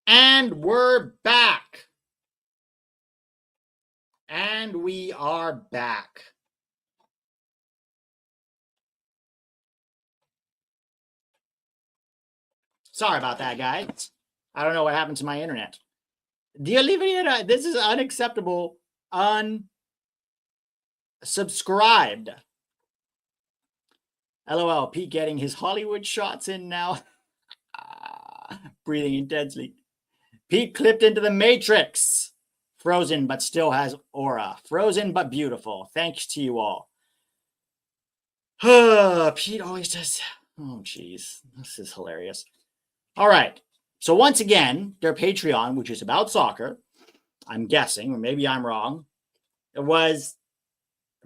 And we're back. And we are back. Sorry about that, guys. I don't know what happened to my internet. The Oliveira, this is unacceptable. subscribed. LOL, Pete getting his Hollywood shots in now. Breathing intensely. Pete clipped into the Matrix. Frozen, but still has aura. Frozen, but beautiful. Thanks to you all. Pete always does. Oh, geez. This is hilarious. All right. So once again, their Patreon, which is about soccer, I'm guessing, or maybe I'm wrong, it was,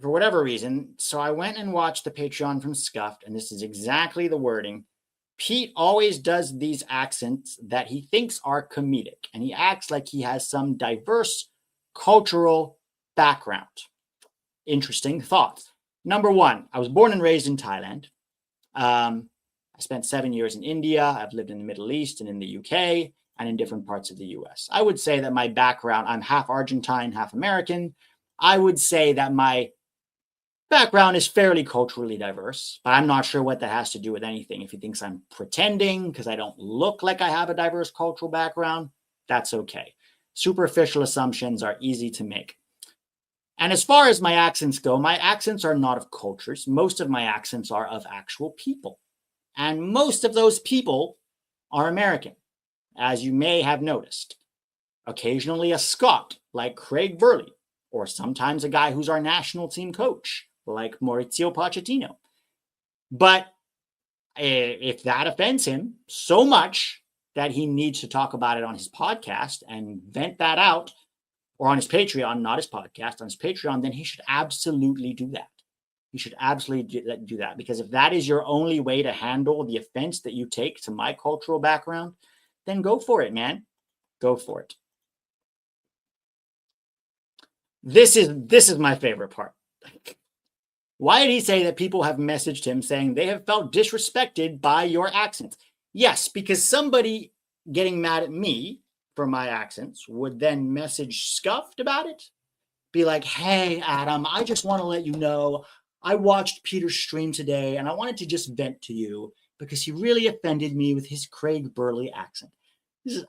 for whatever reason, so I went and watched the Patreon from Scuffed, and this is exactly the wording. Pete always does these accents that he thinks are comedic, and he acts like he has some diverse cultural background. Interesting thoughts. Number one, I was born and raised in Thailand. I spent 7 years in India. I've lived in the Middle East and in the UK and in different parts of the US. I would say that my background, I'm half Argentine, half American. I would say that my background is fairly culturally diverse, but I'm not sure what that has to do with anything. If he thinks I'm pretending because I don't look like I have a diverse cultural background, that's okay. Superficial assumptions are easy to make. And as far as my accents go, my accents are not of cultures. Most of my accents are of actual people. And most of those people are American, as you may have noticed. Occasionally a Scot, like Craig Burley, or sometimes a guy who's our national team coach, like Maurizio Pochettino. But if that offends him so much that he needs to talk about it on his podcast and vent that out, or on his Patreon, not his podcast, on his Patreon, then he should absolutely do that. You should absolutely do that, because if that is your only way to handle the offense that you take to my cultural background, then go for it, man. Go for it. This is my favorite part. Why did he say that people have messaged him saying they have felt disrespected by your accents? Yes, because somebody getting mad at me for my accents would then message Scuffed about it. Be like, hey, Adam, I just want to let you know I watched Peter's stream today and I wanted to just vent to you because he really offended me with his Craig Burley accent. This is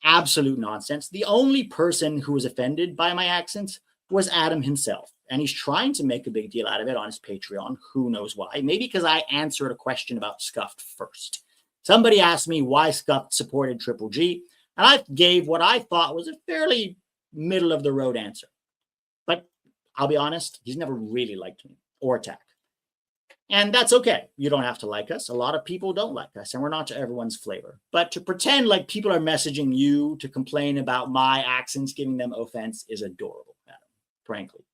absolute nonsense. The only person who was offended by my accents was Adam himself. And he's trying to make a big deal out of it on his Patreon. Who knows why? Maybe because I answered a question about Scuffed first. Somebody asked me why Scuffed supported Triple G, and I gave what I thought was a fairly middle-of-the-road answer. But I'll be honest, he's never really liked me or Attack. And that's okay. You don't have to like us. A lot of people don't like us, and we're not to everyone's flavor. But to pretend like people are messaging you to complain about my accents giving them offense is adorable, Adam, frankly.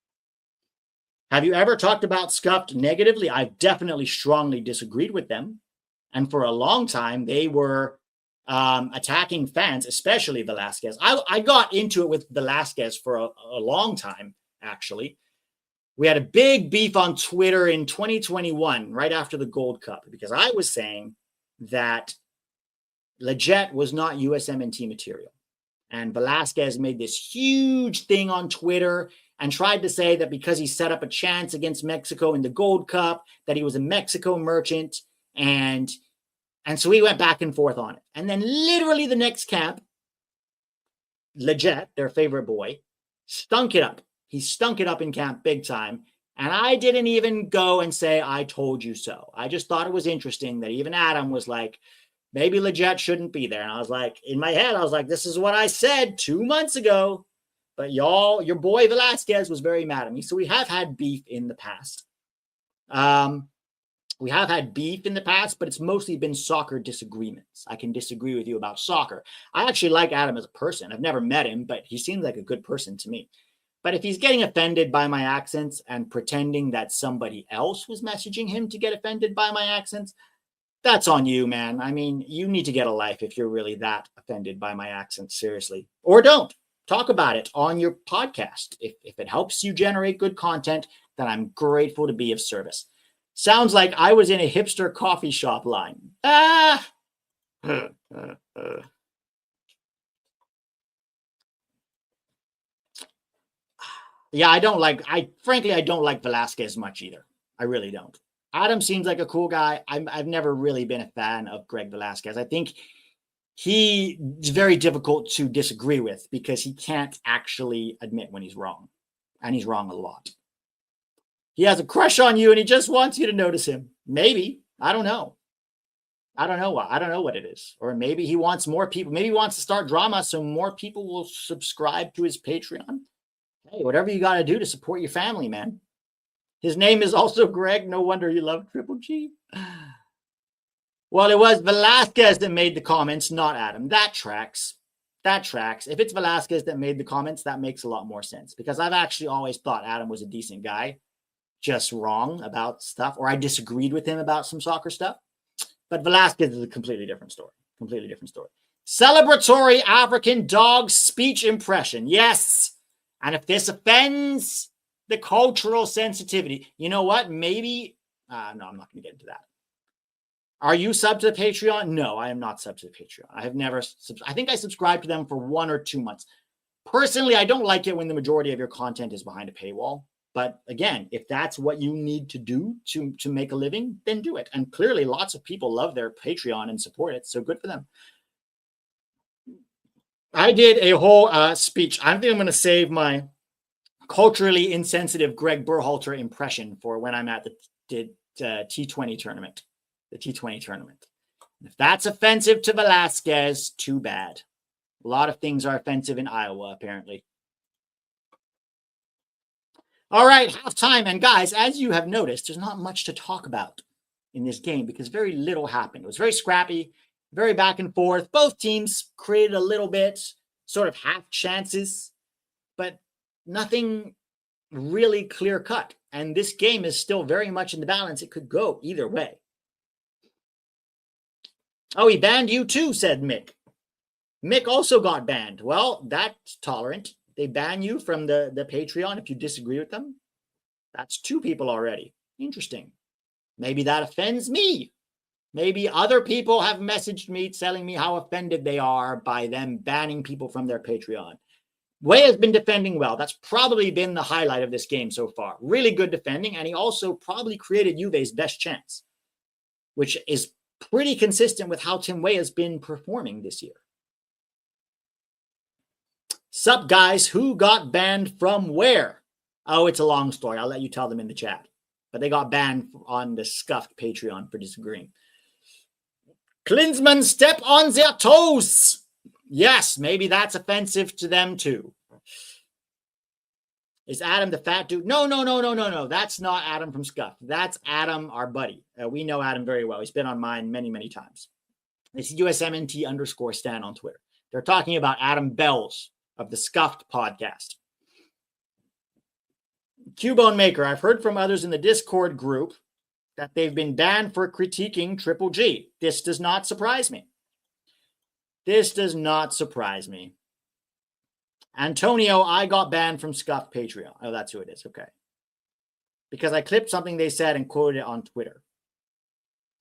Have you ever talked about Scuffed negatively? I've definitely strongly disagreed with them. And for a long time, they were attacking fans, especially Velasquez. I got into it with Velasquez for a long time, actually. We had a big beef on Twitter in 2021, right after the Gold Cup, because I was saying that Leggett was not USMNT material. And Velasquez made this huge thing on Twitter and tried to say that because he set up a chance against Mexico in the Gold Cup, that he was a Mexico merchant. And so we went back and forth on it. And then literally the next camp, Leggett, their favorite boy, stunk it up. He stunk it up in camp big time. And I didn't even go and say, I told you so. I just thought it was interesting that even Adam was like, maybe Leggett shouldn't be there. And I was like, in my head, I was like, this is what I said 2 months ago. But y'all, your boy Velasquez was very mad at me. So we have had beef in the past. We have had beef in the past, but it's mostly been soccer disagreements. I can disagree with you about soccer. I actually like Adam as a person. I've never met him, but he seems like a good person to me. But if he's getting offended by my accents and pretending that somebody else was messaging him to get offended by my accents, that's on you, man. I mean, you need to get a life if you're really that offended by my accents, seriously. Or don't. Talk about it on your podcast. If it helps you generate good content, then I'm grateful to be of service. Sounds like I was in a hipster coffee shop line. Yeah, I don't like Velasquez much either. I really don't. Adam seems like a cool guy. I've never really been a fan of Greg Velasquez. I think he is very difficult to disagree with because he can't actually admit when he's wrong. And he's wrong a lot. He has a crush on you and he just wants you to notice him. Maybe. I don't know. I don't know what it is. Or maybe he wants more people. Maybe he wants to start drama so more people will subscribe to his Patreon. Hey, whatever you got to do to support your family, man. His name is also Greg. No wonder you love Triple G. Well, it was Velasquez that made the comments, not Adam. That tracks. That tracks. If it's Velasquez that made the comments, that makes a lot more sense. Because I've actually always thought Adam was a decent guy. Just wrong about stuff. Or I disagreed with him about some soccer stuff. But Velasquez is a completely different story. Completely different story. Celebratory African dog speech impression. Yes. And if this offends the cultural sensitivity, you know what? Maybe, no, I'm not going to get into that. Are you sub to the Patreon? No, I am not sub to the Patreon. I have never, I think I subscribed to them for 1 or 2 months. Personally, I don't like it when the majority of your content is behind a paywall. But again, if that's what you need to do to make a living, then do it. And clearly lots of people love their Patreon and support it. So good for them. I did a whole speech. I think I'm going to save my culturally insensitive Greg Berhalter impression for when I'm at the T20 tournament. The T20 tournament. If that's offensive to Velasquez, too bad. A lot of things are offensive in Iowa, apparently. All right, halftime. And guys, as you have noticed, there's not much to talk about in this game because very little happened. It was very scrappy, very back and forth. Both teams created a little bit, sort of half chances, but nothing really clear cut. And this game is still very much in the balance. It could go either way. Oh, he banned you too, said Mick. Mick also got banned. Well, that's tolerant. They ban you from the Patreon if you disagree with them. That's 2 people already. Interesting. Maybe that offends me. Maybe other people have messaged me telling me how offended they are by them banning people from their Patreon. Weah has been defending well. That's probably been the highlight of this game so far. Really good defending, and he also probably created Juve's best chance, which is pretty consistent with how Tim Weah has been performing this year. Sup, guys? Who got banned from where? Oh, it's a long story. I'll let you tell them in the chat. But they got banned on the scuffed Patreon for disagreeing. Klinsmann step on their toes. Yes, maybe that's offensive to them too. Is Adam the fat dude? No. That's not Adam from Scuffed. That's Adam, our buddy. We know Adam very well. He's been on mine many, many times. It's USMNT_Stan on Twitter. They're talking about Adam Bells of the Scuffed podcast. Cubone Maker, I've heard from others in the Discord group that they've been banned for critiquing Triple G. This does not surprise me. This does not surprise me. Antonio, I got banned from Scuffed Patreon. Oh, that's who it is. Okay. Because I clipped something they said and quoted it on Twitter.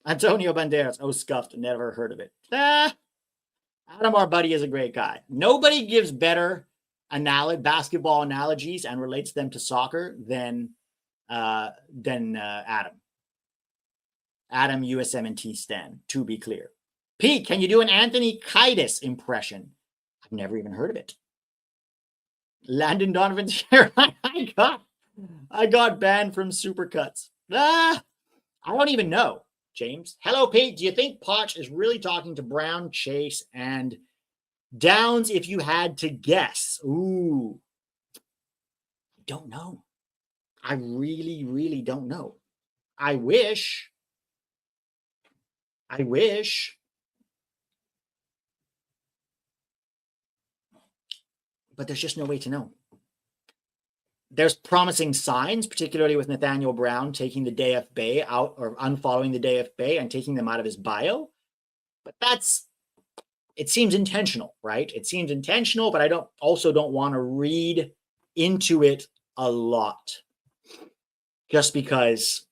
Antonio Banderas. Oh, Scuffed. Never heard of it. Adam, our buddy, is a great guy. Nobody gives better basketball analogies and relates them to soccer than Adam. Adam, USMNT Stan, to be clear. Pete, can you do an Anthony Kiedis impression? I've never even heard of it. Landon Donovan's here. I got banned from Supercuts. I don't even know, James. Hello, Pete. Do you think Poch is really talking to Brown, Chase, and Downs if you had to guess? Ooh. I don't know. I really, really don't know. I wish. But there's just no way to know. There's promising signs, particularly with Nathaniel Brown taking the DFB out or unfollowing the DFB and taking them out of his bio. But it seems intentional, right? It seems intentional, but I don't want to read into it a lot. Just because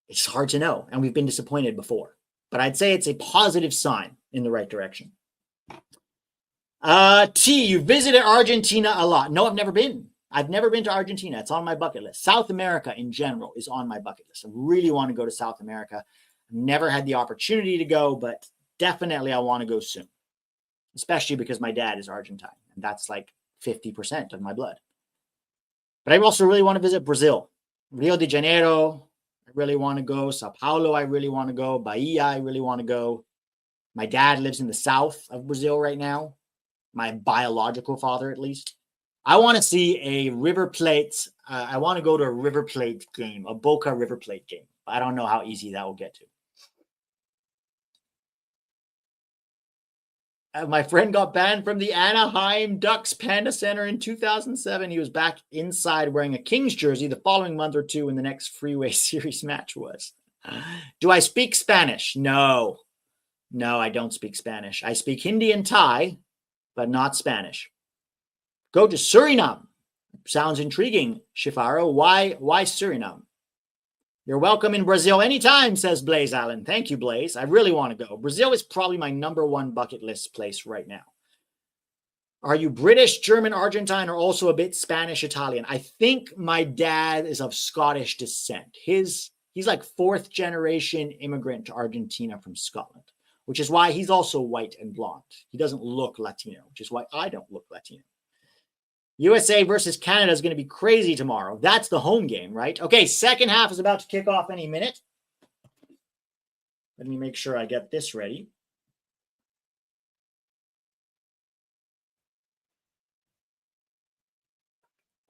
it's hard to know. And we've been disappointed before. But I'd say it's a positive sign in the right direction. T, you visited Argentina a lot. No, I've never been. I've never been to Argentina. It's on my bucket list. South America in general is on my bucket list. I really want to go to South America. I've never had the opportunity to go, but definitely I want to go soon. Especially because my dad is Argentine. And that's like 50% of my blood. But I also really want to visit Brazil. Rio de Janeiro, I really want to go. Sao Paulo, I really want to go. Bahia, I really want to go. My dad lives in the south of Brazil right now. My biological father, at least. I want to see a River Plate. I want to go to a River Plate game, a Boca River Plate game. I don't know how easy that will get to. My friend got banned from the Anaheim Ducks Panda Center in 2007. He was back inside wearing a Kings jersey the following month or two when the next Freeway Series match was. Do I speak Spanish? No. No, I don't speak Spanish. I speak Hindi and Thai, but not Spanish. Go to Suriname. Sounds intriguing, Shifaro. Why Suriname? You're welcome in Brazil anytime, says Blaze Allen. Thank you, Blaze. I really want to go. Brazil is probably my #1 bucket list place right now. Are you British, German, Argentine, or also a bit Spanish, Italian? I think my dad is of Scottish descent. He's like 4th generation immigrant to Argentina from Scotland, which is why he's also white and blonde. He doesn't look Latino, which is why I don't look Latino. USA versus Canada is going to be crazy tomorrow. That's the home game, right? Okay, second half is about to kick off any minute. Let me make sure I get this ready.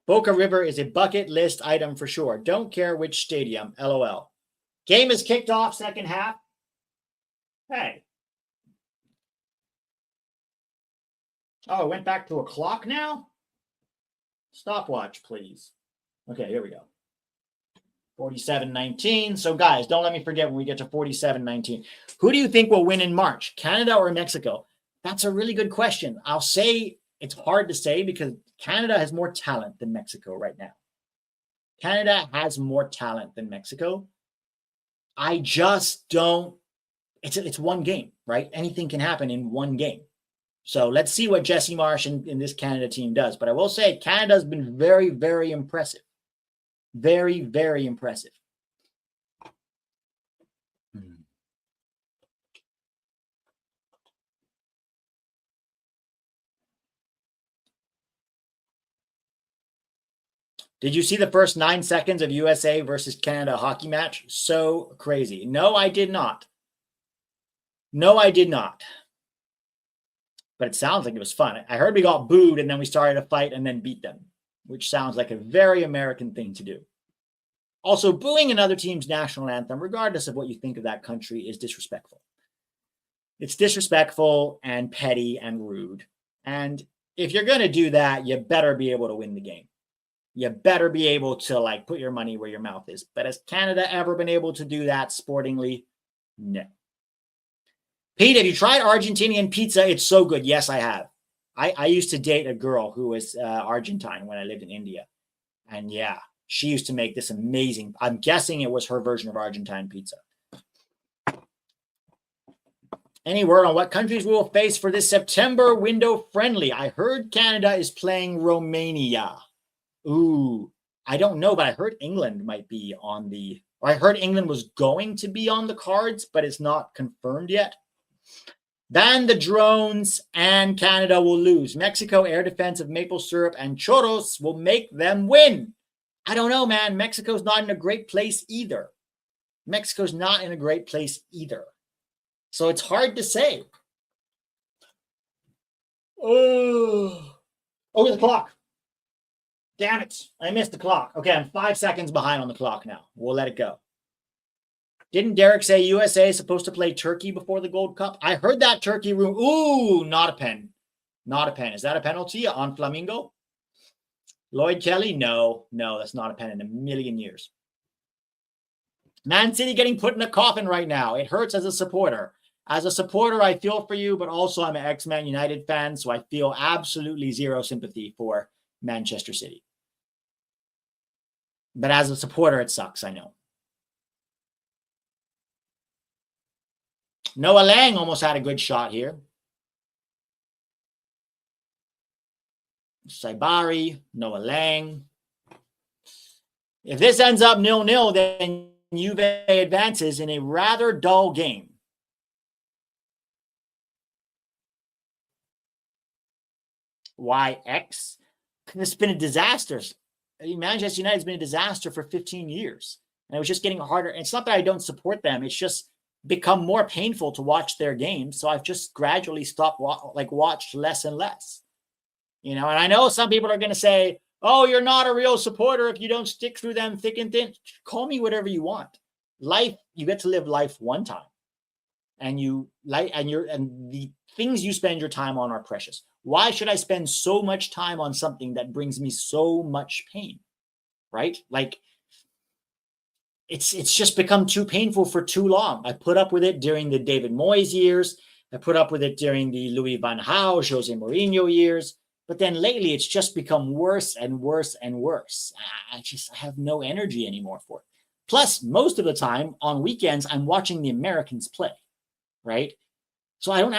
Boca River is a bucket list item for sure. Don't care which stadium, LOL. Game is kicked off, second half. Hey. Oh, it went back to a clock now? Stopwatch, please. Okay, here we go. 47-19. So, guys, don't let me forget when we get to 47-19. Who do you think will win in March, Canada or Mexico? That's a really good question. I'll say it's hard to say because Canada has more talent than Mexico right now. Canada has more talent than Mexico. I just don't. It's one game, right? Anything can happen in one game. So let's see what Jesse Marsh in this Canada team does. But I will say Canada's been very, very impressive. Very, very impressive. Did you see the first 9 seconds of USA versus Canada hockey match? So crazy. No, I did not. No, I did not. But it sounds like it was fun. I heard we got booed and then we started a fight and then beat them, which sounds like a very American thing to do. Also, booing another team's national anthem, regardless of what you think of that country, is disrespectful. It's disrespectful and petty and rude. And if you're going to do that, you better be able to win the game. You better be able to put your money where your mouth is. But has Canada ever been able to do that sportingly? No. Pete, have you tried Argentinian pizza? It's so good. Yes, I have. I used to date a girl who was Argentine when I lived in India. And yeah, she used to make this amazing. I'm guessing it was her version of Argentine pizza. Any word on what countries we will face for this September window friendly? I heard Canada is playing Romania. Ooh, I don't know, but I heard England might be on the, or I heard England was going to be on the cards, but it's not confirmed yet. Ban the drones and Canada will lose. Mexico air defense of maple syrup and churros will make them win. I don't know, man. Mexico's not in a great place either. Mexico's not in a great place either. So it's hard to say. Oh, the clock. Damn it. I missed the clock. Okay, I'm 5 seconds behind on the clock now. We'll let it go. Didn't Derek say USA is supposed to play Turkey before the Gold Cup? I heard that Turkey room. Ooh, not a pen. Not a pen. Is that a penalty on Flamingo? Lloyd Kelly? No, that's not a pen in a million years. Man City getting put in a coffin right now. It hurts as a supporter. As a supporter, I feel for you, but also I'm an ex-Man United fan, so I feel absolutely zero sympathy for Manchester City. But as a supporter, it sucks, I know. Noah Lang almost had a good shot here. Saibari, Noah Lang. If this ends up 0-0, then Juve advances in a rather dull game. YX. It's been a disaster. Manchester United's been a disaster for 15 years. And it was just getting harder. And it's not that I don't support them. It's just become more painful to watch their games. So I've just gradually stopped, watched less and less. And I know some people are going to say, oh, you're not a real supporter if you don't stick through them thick and thin. Call me whatever you want. Life, you get to live life one time. And the things you spend your time on are precious. Why should I spend so much time on something that brings me so much pain? Right? It's just become too painful for too long. I put up with it during the David Moyes years. I put up with it during the Louis van Gaal, Jose Mourinho years. But then lately, it's just become worse and worse and worse. I have no energy anymore for it. Plus, most of the time on weekends, I'm watching the Americans play, right? So I don't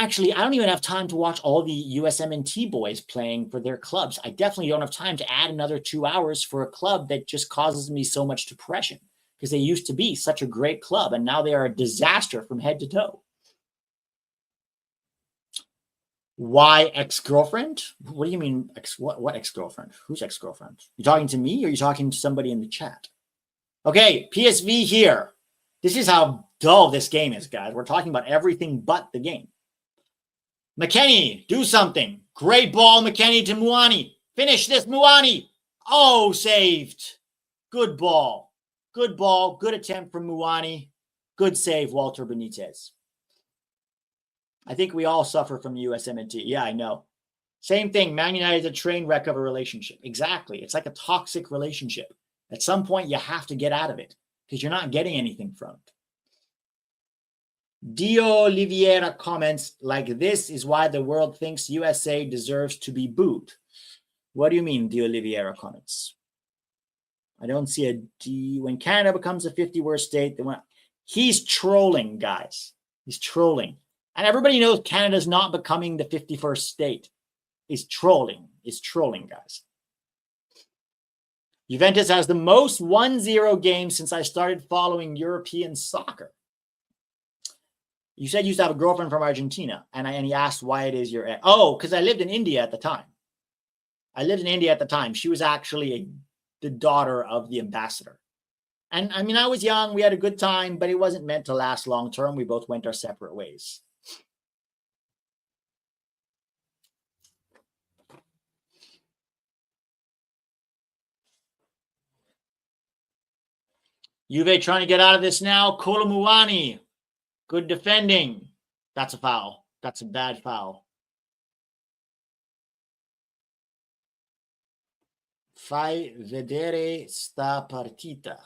even have time to watch all the USMNT boys playing for their clubs. I definitely don't have time to add another 2 hours for a club that just causes me so much depression because they used to be such a great club and now they are a disaster from head to toe. Why ex-girlfriend? What do you mean? What ex-girlfriend? Who's ex-girlfriend? You talking to me or you talking to somebody in the chat? Okay, PSV here. This is how dull this game is, guys. We're talking about everything but the game. McKennie, do something. Great ball, McKennie to Muani. Finish this, Muani. Oh, saved. Good ball. Good ball. Good attempt from Muani. Good save, Walter Benitez. I think we all suffer from USMNT. Yeah, I know. Same thing. Man United is a train wreck of a relationship. Exactly. It's like a toxic relationship. At some point, you have to get out of it because you're not getting anything from it. Dio Oliveira comments, like this is why the world thinks USA deserves to be booed. What do you mean, Dio Oliveira comments? I don't see a D. When Canada becomes a 50-worst state, he's trolling, guys. He's trolling. And everybody knows Canada's not becoming the 51st state. He's trolling. He's trolling, guys. Juventus has the most 1-0 games since I started following European soccer. You said you used to have a girlfriend from Argentina, and he asked why it is your ex. Oh, because I lived in India at the time. She was actually the daughter of the ambassador. And I mean, I was young. We had a good time, but it wasn't meant to last long term. We both went our separate ways. Juve trying to get out of this now. Kolomuani. Good defending. That's a foul. That's a bad foul. Fai vedere sta partita.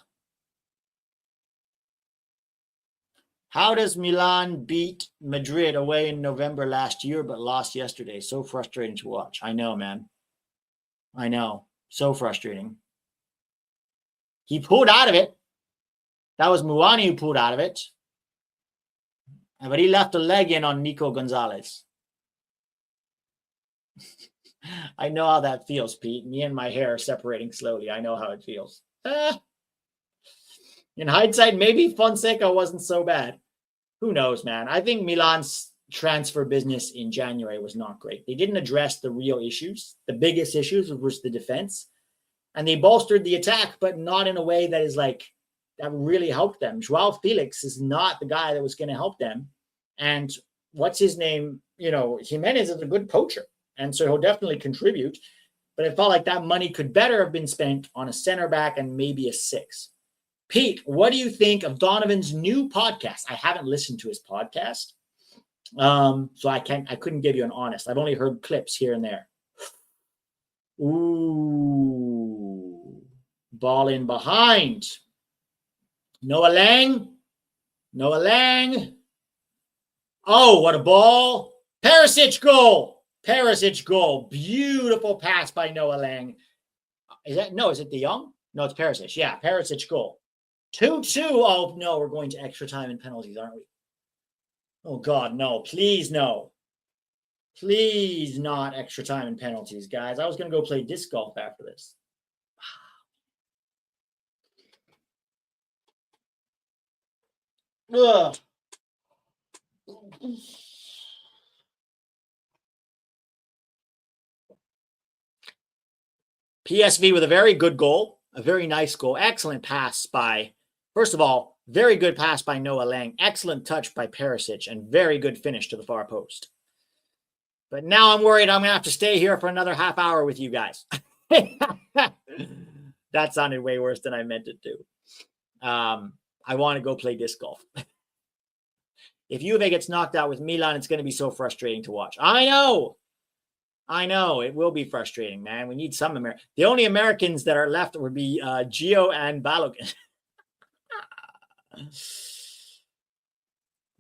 How does Milan beat Madrid away in November last year but lost yesterday? So frustrating to watch. I know, man. I know. So frustrating. He pulled out of it. That was Muani who pulled out of it. But he left a leg in on Nico Gonzalez. I know how that feels, Pete. Me and my hair are separating slowly. I know how it feels. In hindsight, maybe Fonseca wasn't so bad. Who knows, man? I think Milan's transfer business in January was not great. They didn't address the real issues. The biggest issues was the defense. And they bolstered the attack, but not in a way that is like, that really helped them. Joao Felix is not the guy that was going to help them. And what's his name? Jimenez is a good poacher. And so he'll definitely contribute. But it felt like that money could better have been spent on a center back and maybe a 6. Pete, what do you think of Donovan's new podcast? I haven't listened to his podcast. So I couldn't give you an honest. I've only heard clips here and there. Ooh. Ball in behind. Noah Lang. Oh, what a ball. Perisic goal. Beautiful pass by Noah Lang. Is it De Jong? No, it's Perisic. Yeah, Perisic goal. 2-2. Oh, no, we're going to extra time and penalties, aren't we? Oh, God, no. Please, no. Please not extra time and penalties, guys. I was going to go play disc golf after this. Ugh. PSV with a very good goal, a very nice goal. Excellent pass by, first of all, very good pass by Noah Lang. Excellent touch by Perisic and very good finish to the far post. But now I'm worried I'm going to have to stay here for another half hour with you guys. That sounded way worse than I meant it to. I want to go play disc golf. If Juve gets knocked out with Milan, it's going to be so frustrating to watch. I know. It will be frustrating, man. We need some Americans. The only Americans that are left would be Gio and Balogun.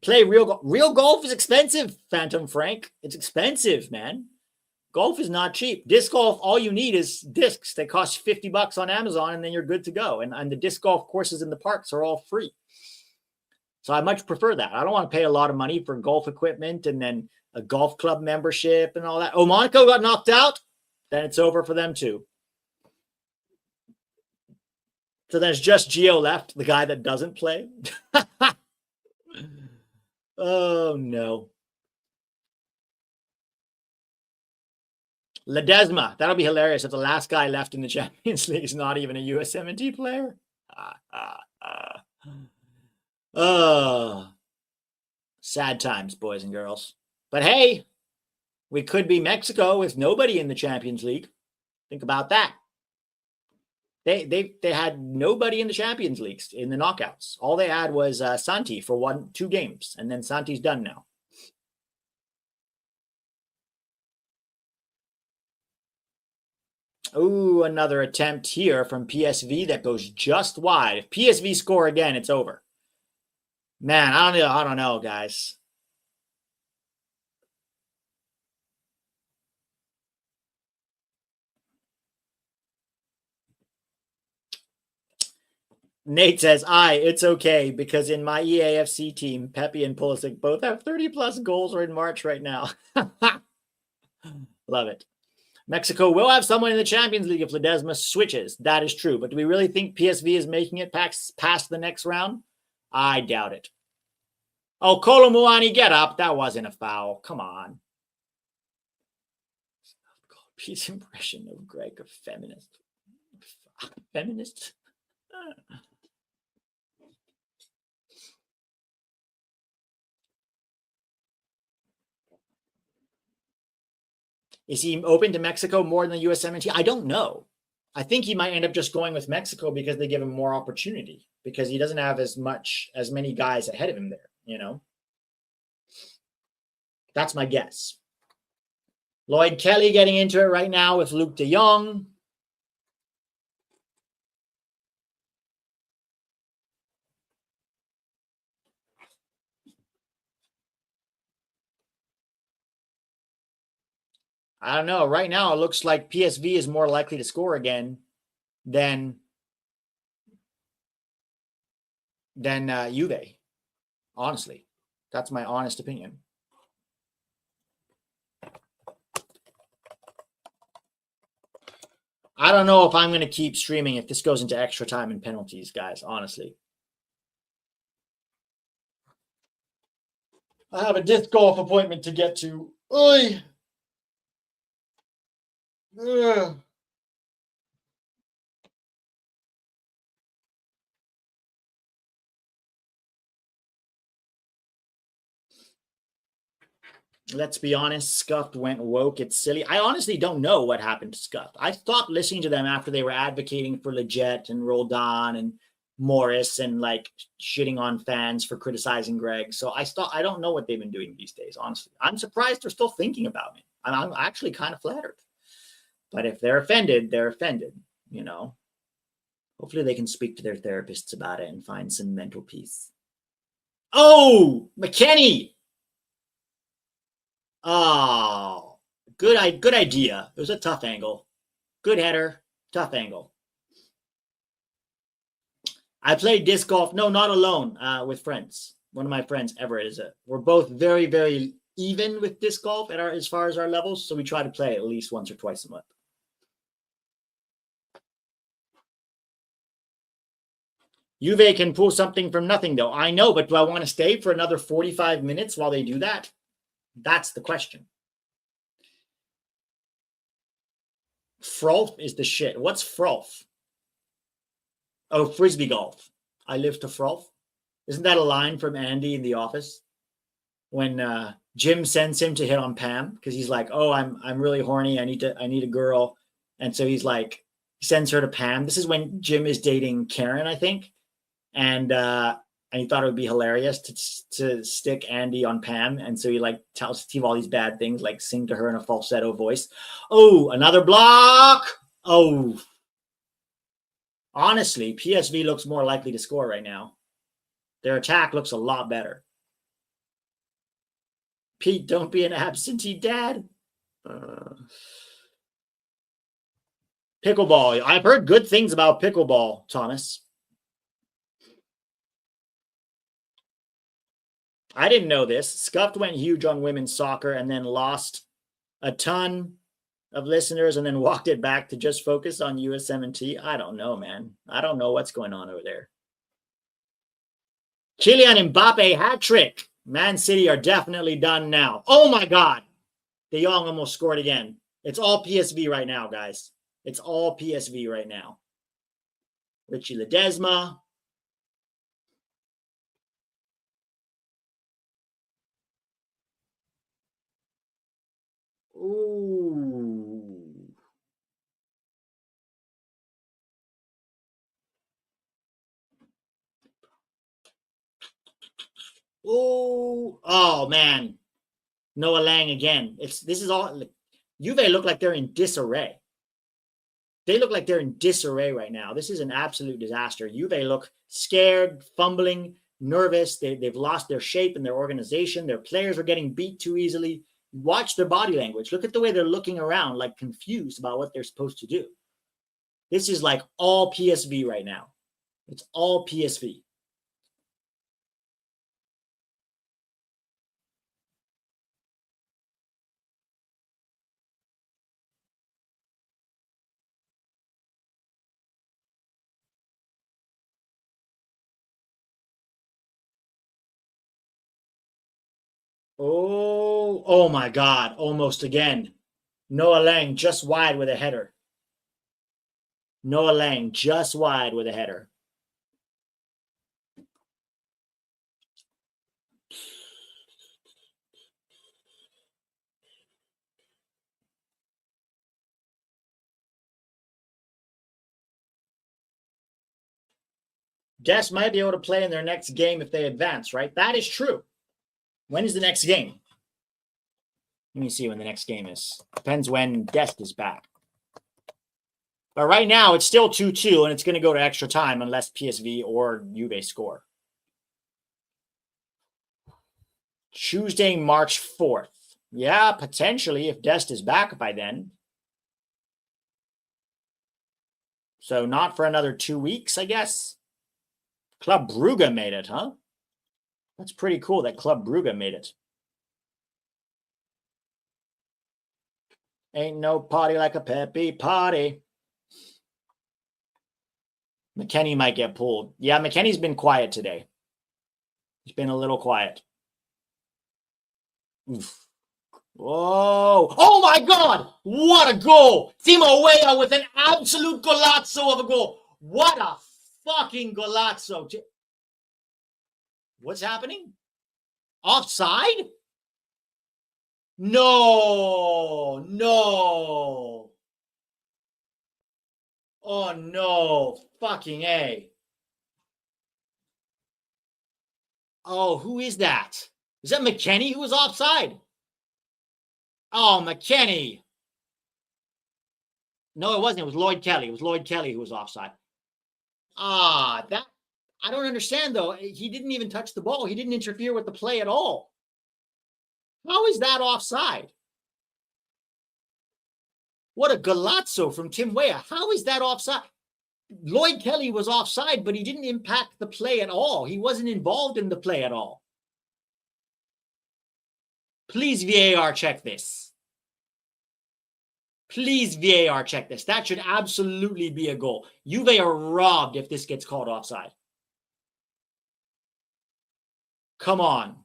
Play real golf. Real golf is expensive, Phantom Frank. It's expensive, man. Golf is not cheap. Disc golf, all you need is discs. They cost $50 on Amazon, and then you're good to go. And the disc golf courses in the parks are all free. So I much prefer that. I don't want to pay a lot of money for golf equipment and then a golf club membership and all that. Oh, Monaco got knocked out? Then it's over for them too. So there's just Gio left, the guy that doesn't play. Oh, no. Ledezma. That'll be hilarious if the last guy left in the Champions League is not even a US-17 player. Sad times, boys and girls. But hey, we could be Mexico with nobody in the Champions League. Think about that. They had nobody in the Champions League in the knockouts. All they had was Santi for 2 games, and then Santi's done now. Ooh, another attempt here from PSV that goes just wide. If PSV score again, it's over. Man, I don't know, guys. Nate says, it's okay because in my EAFC team, Pepi and Pulisic both have 30-plus goals or in March right now. Love it. Mexico will have someone in the Champions League if Ledezma switches. That is true. But do we really think PSV is making it past the next round? I doubt it. Oh, Kolo Muani, get up. That wasn't a foul. Come on. Pete's impression of Greg, a feminist. Feminist? Is he open to Mexico more than the US-17? I don't know. I think he might end up just going with Mexico because they give him more opportunity because he doesn't have as many guys ahead of him there, you know? That's my guess. Lloyd Kelly getting into it right now with Luke de Jong. I don't know. Right now, it looks like PSV is more likely to score again than Juve. Honestly, that's my honest opinion. I don't know if I'm going to keep streaming if this goes into extra time and penalties, guys, honestly. I have a disc golf appointment to get to. Oy! Ugh. Let's be honest, Scuffed went woke. It's silly. I honestly don't know what happened to Scuffed. I stopped listening to them after they were advocating for Leggett and Roldan and Morris and like shitting on fans for criticizing Greg. So I don't know what they've been doing these days, honestly. I'm surprised they're still thinking about me. I'm actually kind of flattered. But if they're offended, you know. Hopefully they can speak to their therapists about it and find some mental peace. Oh, McKennie. Oh, good idea. It was a tough angle. Good header, tough angle. I played disc golf. No, not alone, with friends. One of my friends, Everett, we're both very, very even with disc golf as far as our levels. So we try to play at least once or twice a month. Juve can pull something from nothing, though. I know, but do I want to stay for another 45 minutes while they do that? That's the question. Frolf is the shit. What's Frolf? Oh, frisbee golf. I live to Frolf. Isn't that a line from Andy in The Office? When Jim sends him to hit on Pam because he's like, "Oh, I'm really horny. I need a girl," and so he's like, he sends her to Pam. This is when Jim is dating Karen, I think, and he thought it would be hilarious to stick Andy on Pam, and so he like tells Steve all these bad things, like sing to her in a falsetto voice. Oh, another block. Oh, honestly, PSV looks more likely to score right now. Their attack looks a lot better. Pete, don't be an absentee dad. Pickleball. I've heard good things about pickleball, Thomas. I didn't know this. Scuffed went huge on women's soccer and then lost a ton of listeners and then walked it back to just focus on USMNT. I don't know, man. I don't know what's going on over there. Kylian Mbappe hat trick. Man City are definitely done now. Oh my God. De Jong almost scored again. It's all PSV right now, guys. It's all PSV right now. Richy Ledezma. Ooh. Ooh. Oh, man. Noah Lang again. This is all. Juve look like they're in disarray. They look like they're in disarray right now. This is an absolute disaster. Juve look scared, fumbling, nervous. They've lost their shape and their organization. Their players are getting beat too easily. Watch their body language. Look at the way they're looking around, like confused about what they're supposed to do. This is like all PSV right now. It's all PSV. Oh my God. Almost again. Noah Lang just wide with a header. Noah Lang just wide with a header. Dest might be able to play in their next game if they advance, right? That is true. When is the next game? Let me see when the next game is. Depends when Dest is back. But right now, it's still 2-2, and it's going to go to extra time unless PSV or Juve score. Tuesday, March 4th. Yeah, potentially, if Dest is back by then. So not for another 2 weeks, I guess. Club Brugge made it, huh? That's pretty cool that Club Brugge made it. Ain't no party like a Pepi party. McKennie might get pulled. Yeah, McKennie's been quiet today. He's been a little quiet. Oof. Whoa. Oh my God. What a goal. Timo Weah with an absolute golazzo of a goal. What a fucking golazzo. What's happening? Offside? No. Oh no. Fucking A. Oh, who is that? Is that McKennie who was offside? Oh, McKennie. No, it wasn't. It was Lloyd Kelly. It was Lloyd Kelly who was offside. That I don't understand, though. He didn't even touch the ball. He didn't interfere with the play at all. How is that offside? What a golazzo from Tim Weah. How is that offside? Lloyd Kelly was offside, but he didn't impact the play at all. He wasn't involved in the play at all. Please VAR check this. Please VAR check this. That should absolutely be a goal. Juve are robbed if this gets called offside. Come on.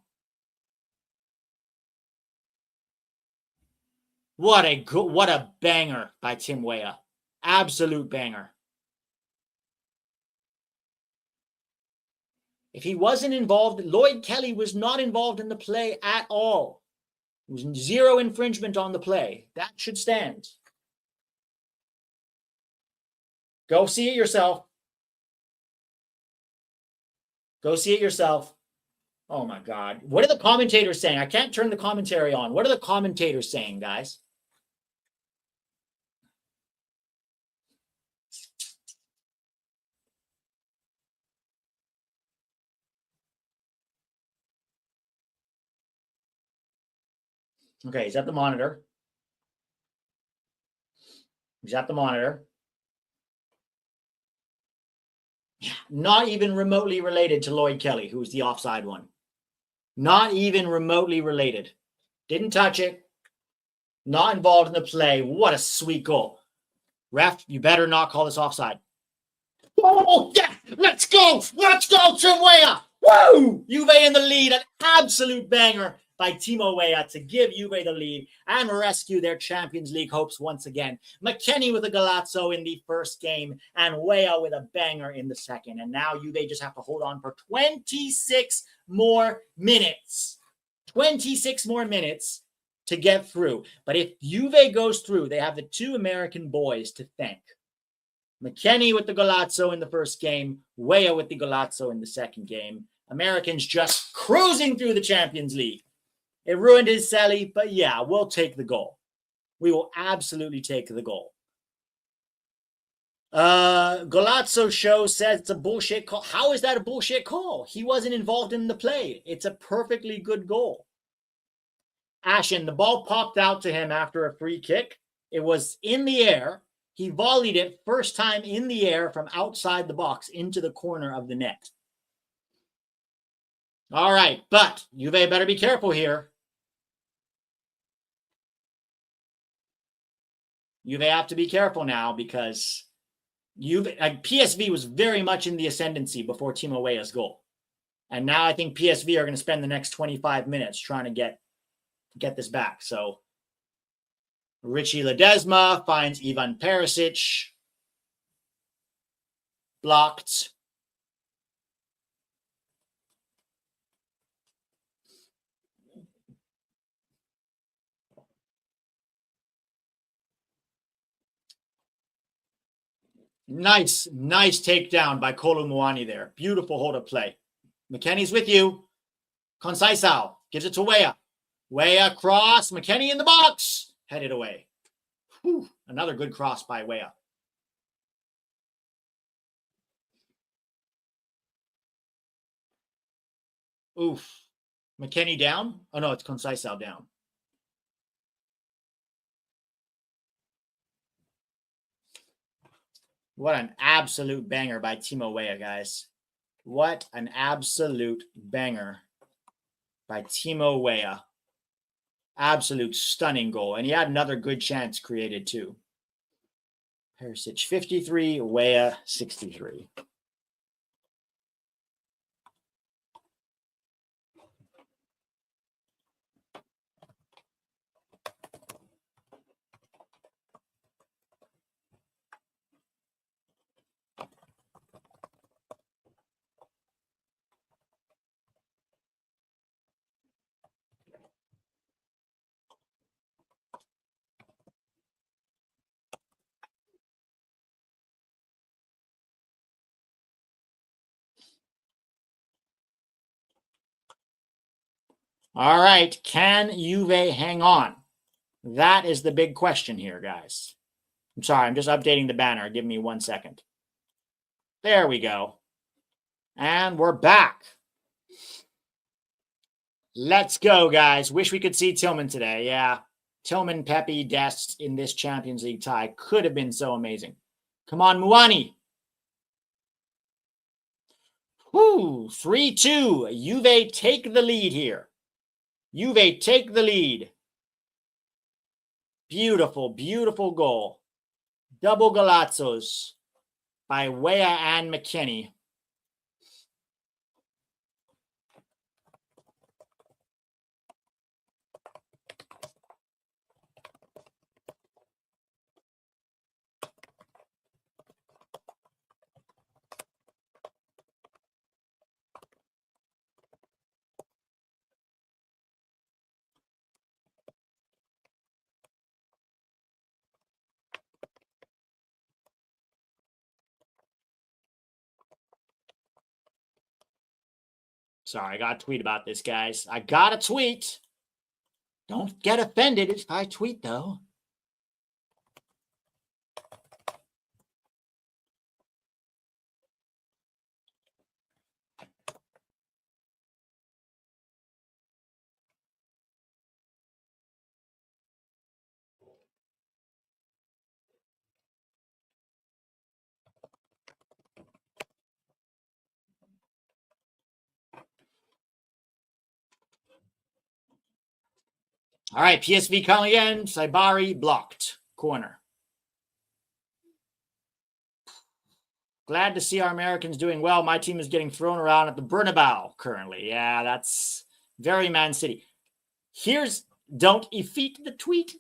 What a banger by Tim Weah. Absolute banger. If he wasn't involved, Lloyd Kelly was not involved in the play at all. There was zero infringement on the play. That should stand. Go see it yourself. Go see it yourself. Oh my God. What are the commentators saying? I can't turn the commentary on. What are the commentators saying, guys? Okay, he's at the monitor. He's at the monitor. Not even remotely related to Lloyd Kelly, who was the offside one. Not even remotely related. Didn't touch it. Not involved in the play. What a sweet goal. Ref, you better not call this offside. Oh, yeah. Let's go. Let's go, Tim Weah. Woo! Juve in the lead. An absolute banger by Timo Weah to give Juve the lead and rescue their Champions League hopes once again. McKennie with a golazo in the first game and Weah with a banger in the second. And now Juve just have to hold on for 26 more minutes. 26 more minutes to get through. But if Juve goes through, they have the two American boys to thank. McKennie with the golazo in the first game, Weah with the golazo in the second game. Americans just cruising through the Champions League. It ruined his celly, but yeah, we'll take the goal. We will absolutely take the goal. Golazzo Show says it's a bullshit call. How is that a bullshit call? He wasn't involved in the play. It's a perfectly good goal. Ashen, the ball popped out to him after a free kick. It was in the air. He volleyed it first time in the air from outside the box into the corner of the net. All right, but Juve better be careful here. Juve have to be careful now because PSV was very much in the ascendancy before Timo Weah's goal. And now I think PSV are going to spend the next 25 minutes trying to get this back. So Richy Ledezma finds Ivan Perisic. Blocked. Nice takedown by Kolo Muani there. Beautiful hold-up play. McKennie's with you. Conceição gives it to Weah. Weah cross. McKennie in the box. Headed away. Whew. Another good cross by Weah. Oof. McKennie down? Oh, no, it's Conceição down. What an absolute banger by Timo Weah, guys. What an absolute banger by Timo Weah. Absolute stunning goal. And he had another good chance created too. Perisic 53, Weah 63. All right, can Juve hang on? That is the big question here, guys. I'm sorry, I'm just updating the banner. Give me 1 second. There we go. And we're back. Let's go, guys. Wish we could see Tillman today. Yeah, Tillman, Pepi, Dest in this Champions League tie could have been so amazing. Come on, Muani. Whoo, 3-2. Juve take the lead here. Juve take the lead. Beautiful, beautiful goal. Double golazzos by Weah and McKennie. Sorry, I got to tweet about this, guys. I got to tweet. Don't get offended if I tweet, though. All right, PSV calling again. Saibari blocked. Corner. Glad to see our Americans doing well. My team is getting thrown around at the Bernabeu currently. Yeah, that's very Man City. Don't defeat the tweet.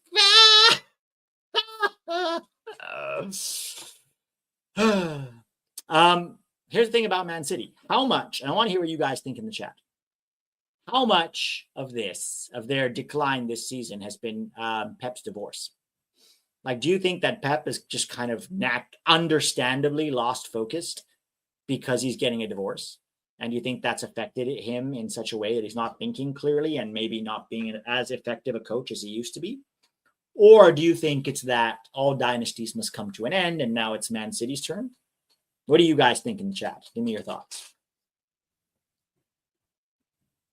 Here's the thing about Man City. How much, and I want to hear what you guys think in the chat. How much of their decline this season has been Pep's divorce? Like, do you think that Pep is just kind of understandably lost focused because he's getting a divorce? And do you think that's affected him in such a way that he's not thinking clearly and maybe not being as effective a coach as he used to be? Or do you think it's that all dynasties must come to an end and now it's Man City's turn? What do you guys think in the chat? Give me your thoughts.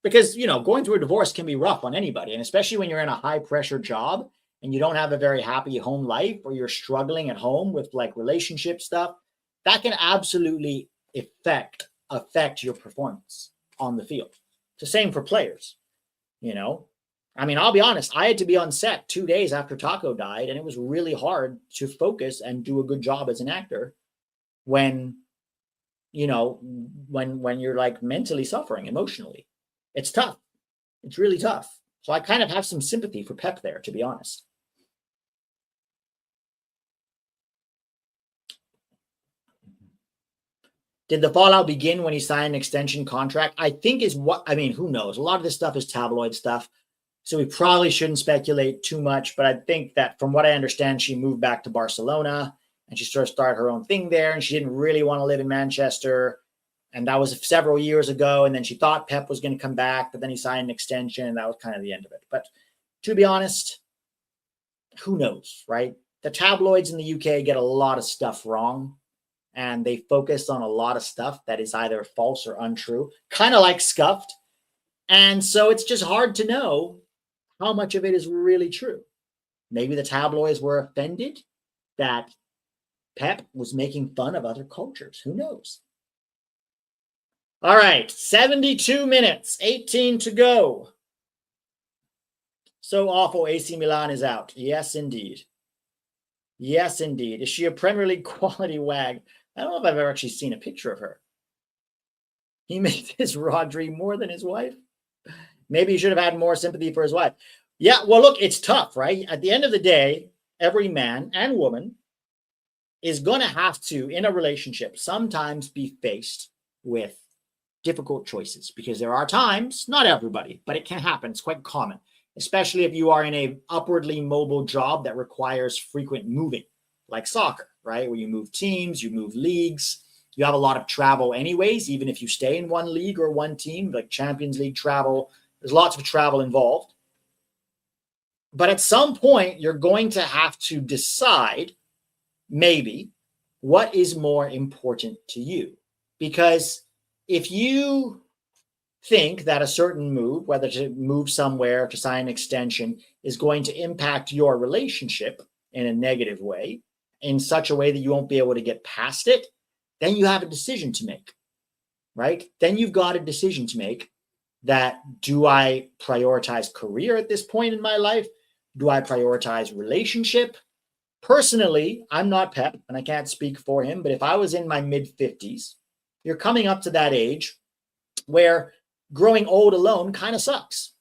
Because, going through a divorce can be rough on anybody, and especially when you're in a high-pressure job and you don't have a very happy home life, or you're struggling at home with like relationship stuff, that can absolutely affect your performance on the field. It's the same for players, I mean, I'll be honest, I had to be on set 2 days after Taco died, and it was really hard to focus and do a good job as an actor when you're like mentally suffering emotionally. It's tough. It's really tough. So I kind of have some sympathy for Pep there, to be honest. Did the fallout begin when he signed an extension contract? I think who knows? A lot of this stuff is tabloid stuff, so we probably shouldn't speculate too much, but I think that from what I understand, she moved back to Barcelona and she sort of started her own thing there, and she didn't really want to live in Manchester. And that was several years ago. And then she thought Pep was going to come back, but then he signed an extension, and that was kind of the end of it. But to be honest, who knows, right? The tabloids in the UK get a lot of stuff wrong, and they focus on a lot of stuff that is either false or untrue, kind of like Scuffed. And so it's just hard to know how much of it is really true. Maybe the tabloids were offended that Pep was making fun of other cultures. Who knows? All right, 72 minutes, 18 to go. So awful, AC Milan is out. Yes, indeed. Yes, indeed. Is she a Premier League quality wag? I don't know if I've ever actually seen a picture of her. He made this Rodri more than his wife. Maybe he should have had more sympathy for his wife. Yeah, well, look, it's tough, right? At the end of the day, every man and woman is going to have to, in a relationship, sometimes be faced with difficult choices, because there are times, not everybody, but it can happen. It's quite common, especially if you are in a upwardly mobile job that requires frequent moving, like soccer, right? Where you move teams, you move leagues, you have a lot of travel anyways, even if you stay in one league or one team, like Champions League travel, there's lots of travel involved. But at some point, you're going to have to decide maybe what is more important to you. Because if you think that a certain move, whether to move somewhere, to sign an extension, is going to impact your relationship in a negative way, in such a way that you won't be able to get past it, then you have a decision to make, right? Then you've got a decision to make that, do I prioritize career at this point in my life? Do I prioritize relationship? Personally, I'm not Pep, and I can't speak for him, but if I was in my mid-50s, you're coming up to that age where growing old alone kind of sucks.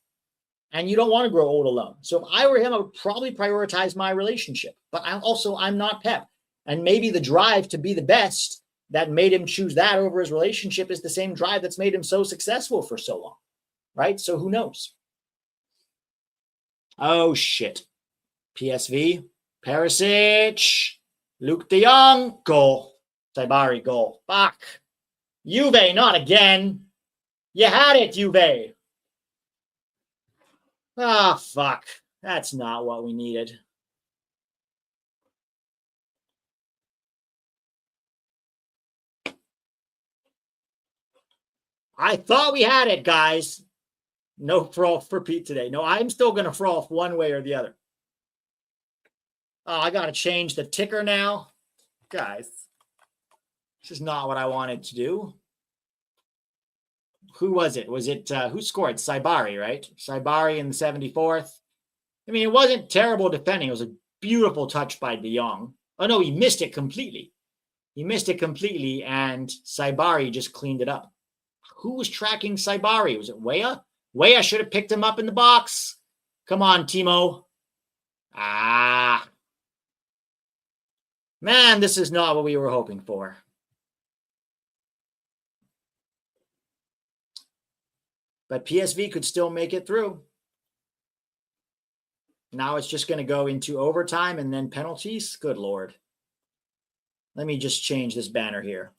And you don't want to grow old alone. So if I were him, I would probably prioritize my relationship. But I'm not Pep. And maybe the drive to be the best that made him choose that over his relationship is the same drive that's made him so successful for so long. Right? So who knows? Oh, shit. PSV, Perisic, Luke de Jong, goal. Saibari, goal. Fuck. Juve, not again. You had it, Juve. Ah, fuck. That's not what we needed. I thought we had it, guys. No froth for Pete today. No, I'm still going to froth one way or the other. Oh, I got to change the ticker now. Guys, this is not what I wanted to do. Who was it? Was it, who scored? Saibari, right? Saibari in the 74th. I mean, it wasn't terrible defending. It was a beautiful touch by De Jong. Oh, no, he missed it completely. He missed it completely, and Saibari just cleaned it up. Who was tracking Saibari? Was it Weah? Weah should have picked him up in the box. Come on, Timo. Ah. Man, this is not what we were hoping for. But PSV could still make it through. Now it's just going to go into overtime and then penalties. Good Lord. Let me just change this banner here.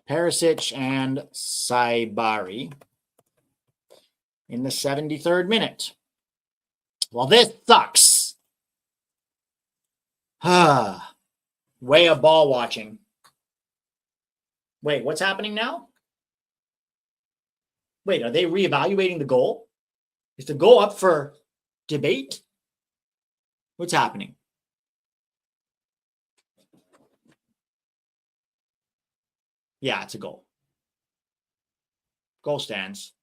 Perisic and Saibari in the 73rd minute. Well, this sucks. Way of ball watching. Wait, what's happening now? Wait, are they reevaluating the goal? Is the goal up for debate? What's happening? Yeah, it's a goal. Goal stands.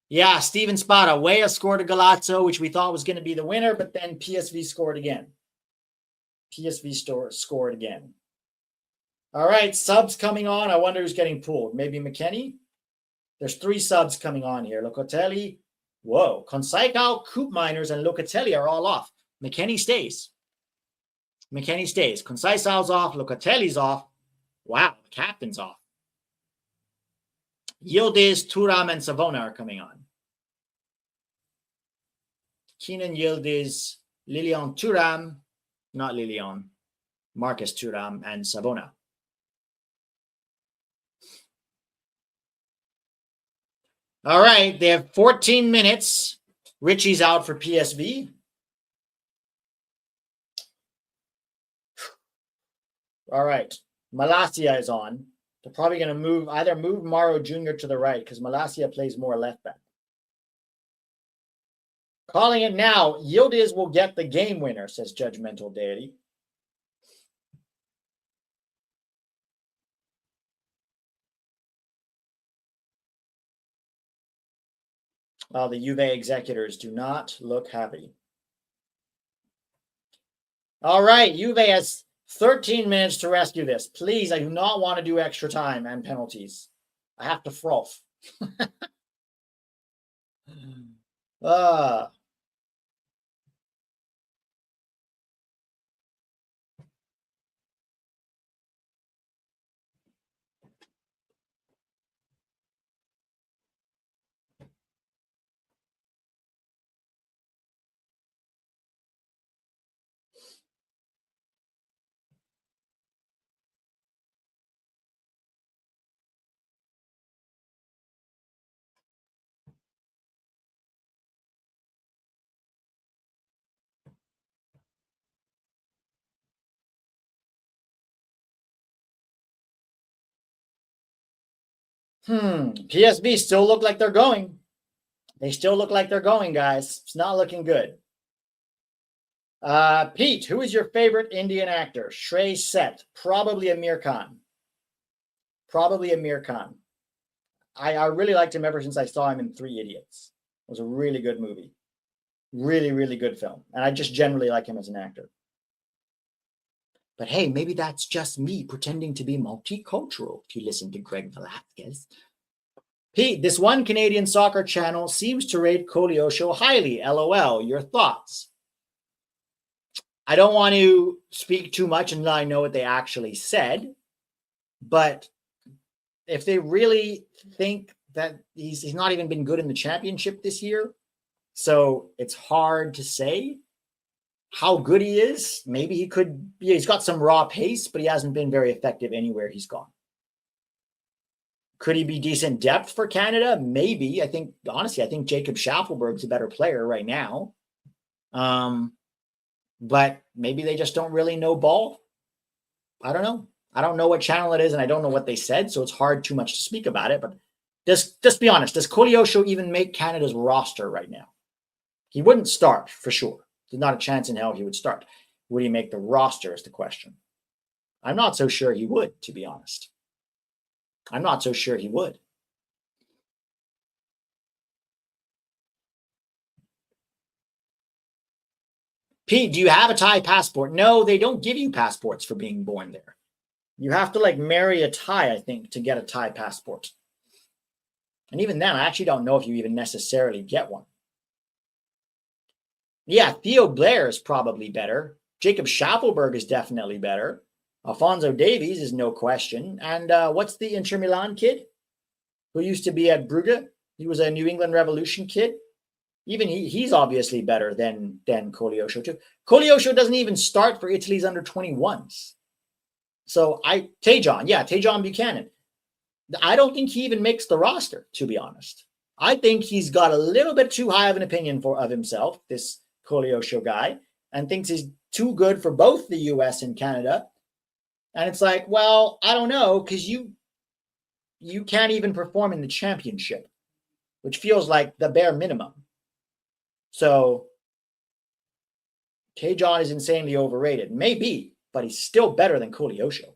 Yeah, Steven Spada. Weah scored a Galazzo, which we thought was going to be the winner, but then PSV scored again. PSV scored again. All right, subs coming on. I wonder who's getting pulled. Maybe McKennie? There's 3 subs coming on here. Locatelli. Whoa. Conseicao, Coop Miners, and Locatelli are all off. McKennie stays. McKennie stays. Conceicao's off. Locatelli's off. Wow, the captain's off. Yildiz, Thuram, and Savona are coming on. Kenan Yildiz, Lilian Thuram, not Lilian, Marcus Thuram, and Savona. All right, they have 14 minutes. Richie's out for PSV. All right, Malacia is on. They're probably going to either move Mauro Jr. to the right because Malacia plays more left back. Calling it now, Yildiz will get the game winner, says Judgmental Deity. Well, the Juve executors do not look happy. All right, Juve has 13 minutes to rescue this. Please, I do not want to do extra time and penalties. I have to froth. PSV still look like they're going. They still look like they're going, guys. It's not looking good. Pete, who is your favorite Indian actor? Shrey Seth. Probably Amir Khan. Probably Amir Khan. I really liked him ever since I saw him in 3 Idiots. It was a really good movie. Really, really good film. And I just generally like him as an actor. But hey, maybe that's just me pretending to be multicultural, if you listen to Greg Velasquez. Pete, this one Canadian soccer channel seems to rate Koleosho highly. LOL. Your thoughts? I don't want to speak too much until I know what they actually said. But if they really think that he's not even been good in the championship this year, so it's hard to say how good he is. Maybe he could, he's got some raw pace, but he hasn't been very effective anywhere he's gone. Could he be decent depth for Canada? Maybe. I think Jacob Schaffelberg's a better player right now. But maybe they just don't really know ball. I don't know. I don't know what channel it is, and I don't know what they said, so it's hard too much to speak about it. But just be honest. Does Koleosho even make Canada's roster right now? He wouldn't start, for sure. There's not a chance in hell he would start. Would he make the roster is the question. I'm not so sure he would, to be honest. I'm not so sure he would. Pete, do you have a Thai passport? No, they don't give you passports for being born there. You have to like marry a Thai, I think, to get a Thai passport. And even then, I actually don't know if you even necessarily get one. Yeah, Theo Blair is probably better. Jacob Schaffelberg is definitely better. Alphonso Davies is no question. And what's the Inter Milan kid who used to be at Brugge? He was a New England Revolution kid. Even he's obviously better than Koleosho too. Koleosho doesn't even start for Italy's under 21s. So Tejan Buchanan. I don't think he even makes the roster, to be honest. I think he's got a little bit too high of an opinion of himself, this Koleosho guy, and thinks he's too good for both the US and Canada. And it's like, well, I don't know, because you can't even perform in the championship, which feels like the bare minimum. So Tejan is insanely overrated. Maybe, but he's still better than Koleosho.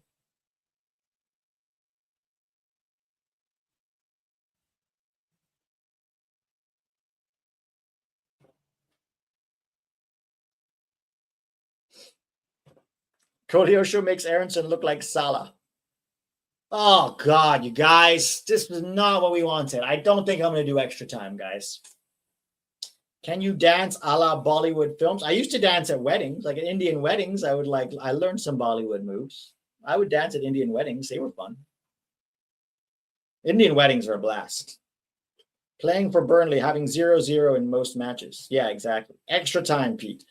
Koleosho makes Aronson look like Salah. Oh, God, you guys. This was not what we wanted. I don't think I'm going to do extra time, guys. Can you dance a la Bollywood films? I used to dance at weddings. Like at Indian weddings, I learned some Bollywood moves. I would dance at Indian weddings. They were fun. Indian weddings are a blast. Playing for Burnley, having 0-0 in most matches. Yeah, exactly. Extra time, Pete.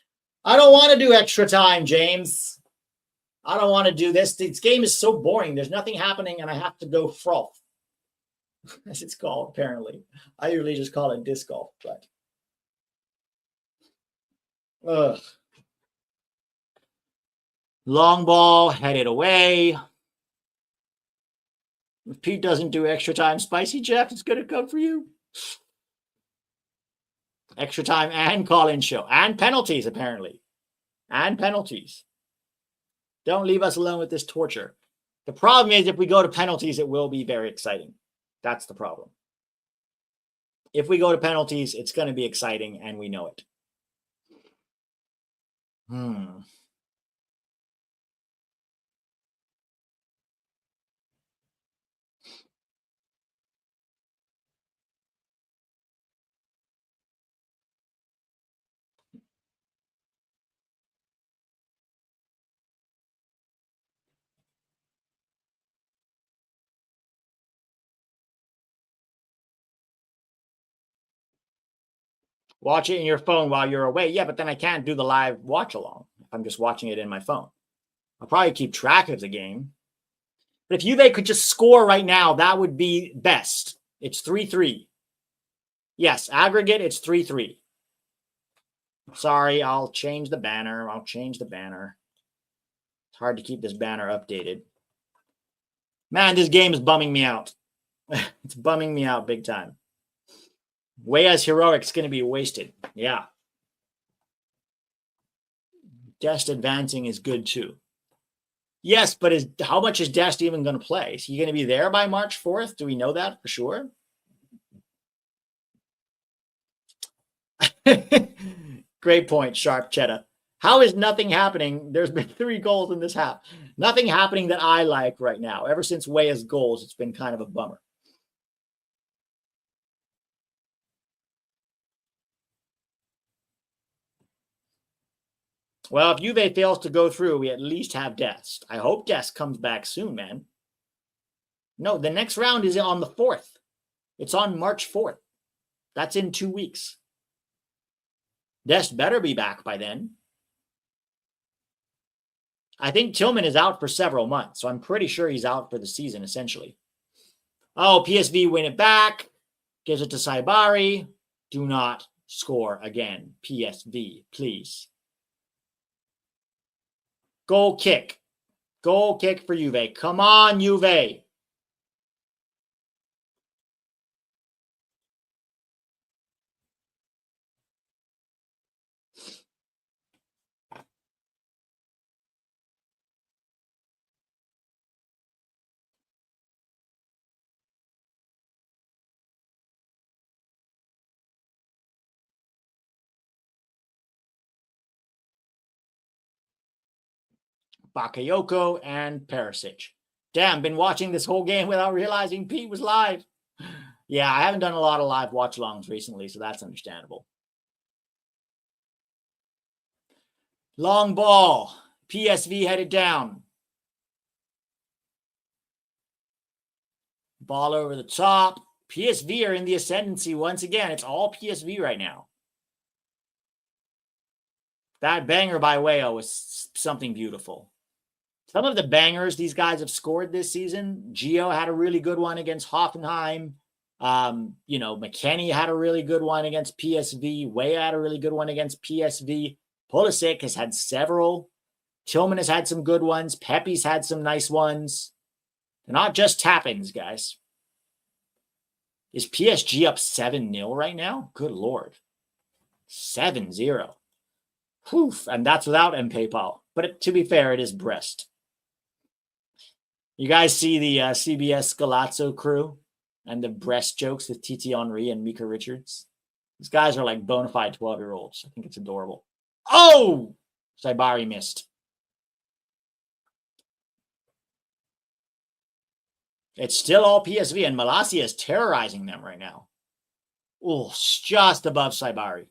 I don't want to do extra time, James. I don't want to do this. This game is so boring. There's nothing happening, and I have to go froth, as it's called, apparently. I usually just call it disc golf, but... Ugh. Long ball, headed away. If Pete doesn't do extra time, Spicy Jeff is going to come for you. Extra time and call-in show. And penalties, apparently. And penalties. Don't leave us alone with this torture. The problem is if we go to penalties, it will be very exciting. That's the problem. If we go to penalties, it's going to be exciting, and we know it. Watch it in your phone while you're away. Yeah, but then I can't do the live watch along if I'm just watching it in my phone. I'll probably keep track of the game. But if Juve could just score right now, that would be best. It's 3-3. Yes, aggregate, it's 3-3. Sorry, I'll change the banner. It's hard to keep this banner updated. Man, this game is bumming me out. It's bumming me out big time. Weah's heroic's going to be wasted. Yeah. Dest advancing is good too. Yes, but how much is Dest even going to play? Is he going to be there by March 4th? Do we know that for sure? Great point, Sharp Cheddar. How is nothing happening? There's been 3 goals in this half. Nothing happening that I like right now. Ever since Weah's goals, it's been kind of a bummer. Well, if Juve fails to go through, we at least have Dest. I hope Dest comes back soon, man. No, the next round is on the 4th. It's on March 4th. That's in 2 weeks. Dest better be back by then. I think Tillman is out for several months, so I'm pretty sure he's out for the season, essentially. Oh, PSV win it back. Gives it to Saibari. Do not score again, PSV, please. Goal kick. Goal kick for Juve. Come on, Juve. Bakayoko and Perisic. Damn, been watching this whole game without realizing Pete was live. Yeah, I haven't done a lot of live watch-alongs recently, so that's understandable. Long ball. PSV headed down. Ball over the top. PSV are in the ascendancy once again. It's all PSV right now. That banger by Weah was something beautiful. Some of the bangers these guys have scored this season, Gio had a really good one against Hoffenheim. McKennie had a really good one against PSV. Weah had a really good one against PSV. Pulisic has had several. Tillman has had some good ones. Pepi's had some nice ones. They're not just tap-ins, guys. Is PSG up 7-0 right now? Good Lord. 7-0. Poof. And that's without MPayPal. But to be fair, it is Brest. You guys see the CBS Scalazzo crew and the Brest jokes with Titi Henry and Mika Richards? These guys are like bona fide 12-year-olds. I think it's adorable. Oh! Saibari missed. It's still all PSV, and Malacia is terrorizing them right now. Oh, just above Saibari.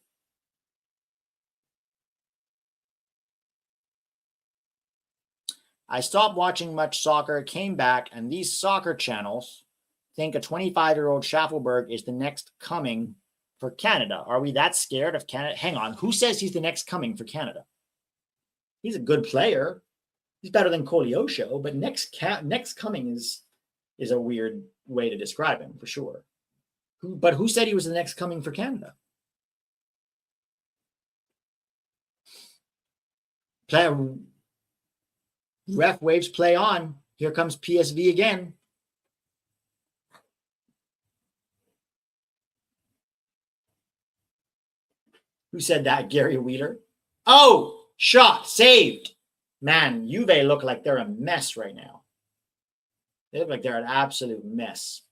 I stopped watching much soccer, came back, and these soccer channels think a 25-year-old Schaffelberg is the next coming for Canada. Are we that scared of Canada? Hang on. Who says he's the next coming for Canada? He's a good player. He's better than Koleosho, but next coming is a weird way to describe him, for sure. But who said he was the next coming for Canada? Ref waves play on. Here comes PSV again. Who said that? Gary Wheeler? Oh, shot, saved. Man, Juve look like they're a mess right now. They look like they're an absolute mess.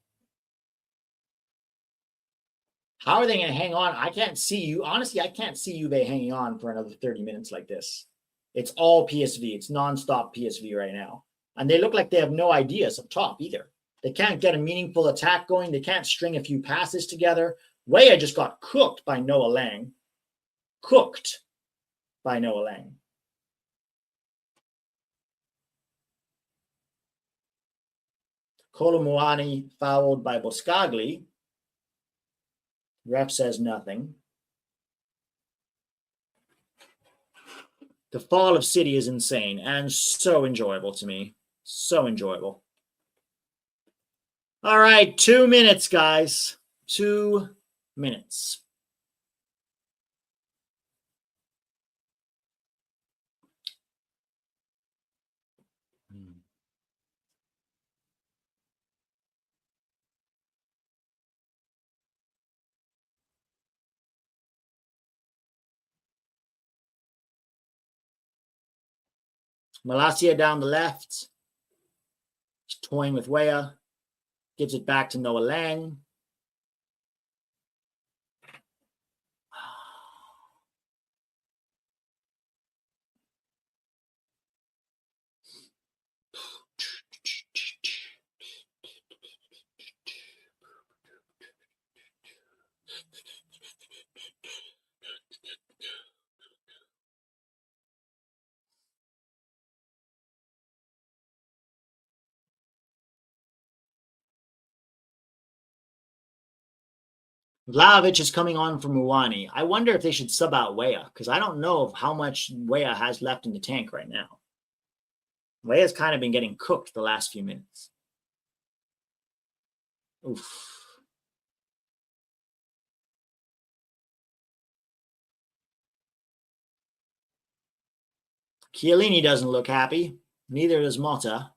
How are they going to hang on? I can't see you. Honestly, I can't see Juve hanging on for another 30 minutes like this. It's all PSV. It's nonstop PSV right now. And they look like they have no ideas up top either. They can't get a meaningful attack going. They can't string a few passes together. Weah just got cooked by Noah Lang. Cooked by Noah Lang. Colomuani fouled by Boscagli. Ref says nothing. The fall of City is insane and so enjoyable to me. So enjoyable. All right, 2 minutes, guys. 2 minutes. Malacia down the left. He's toying with Weah. Gives it back to Noah Lang. Vlahovic is coming on for Muani. I wonder if they should sub out Weah, because I don't know of how much Weah has left in the tank right now. Weah's kind of been getting cooked the last few minutes. Oof. Chiellini doesn't look happy. Neither does Motta.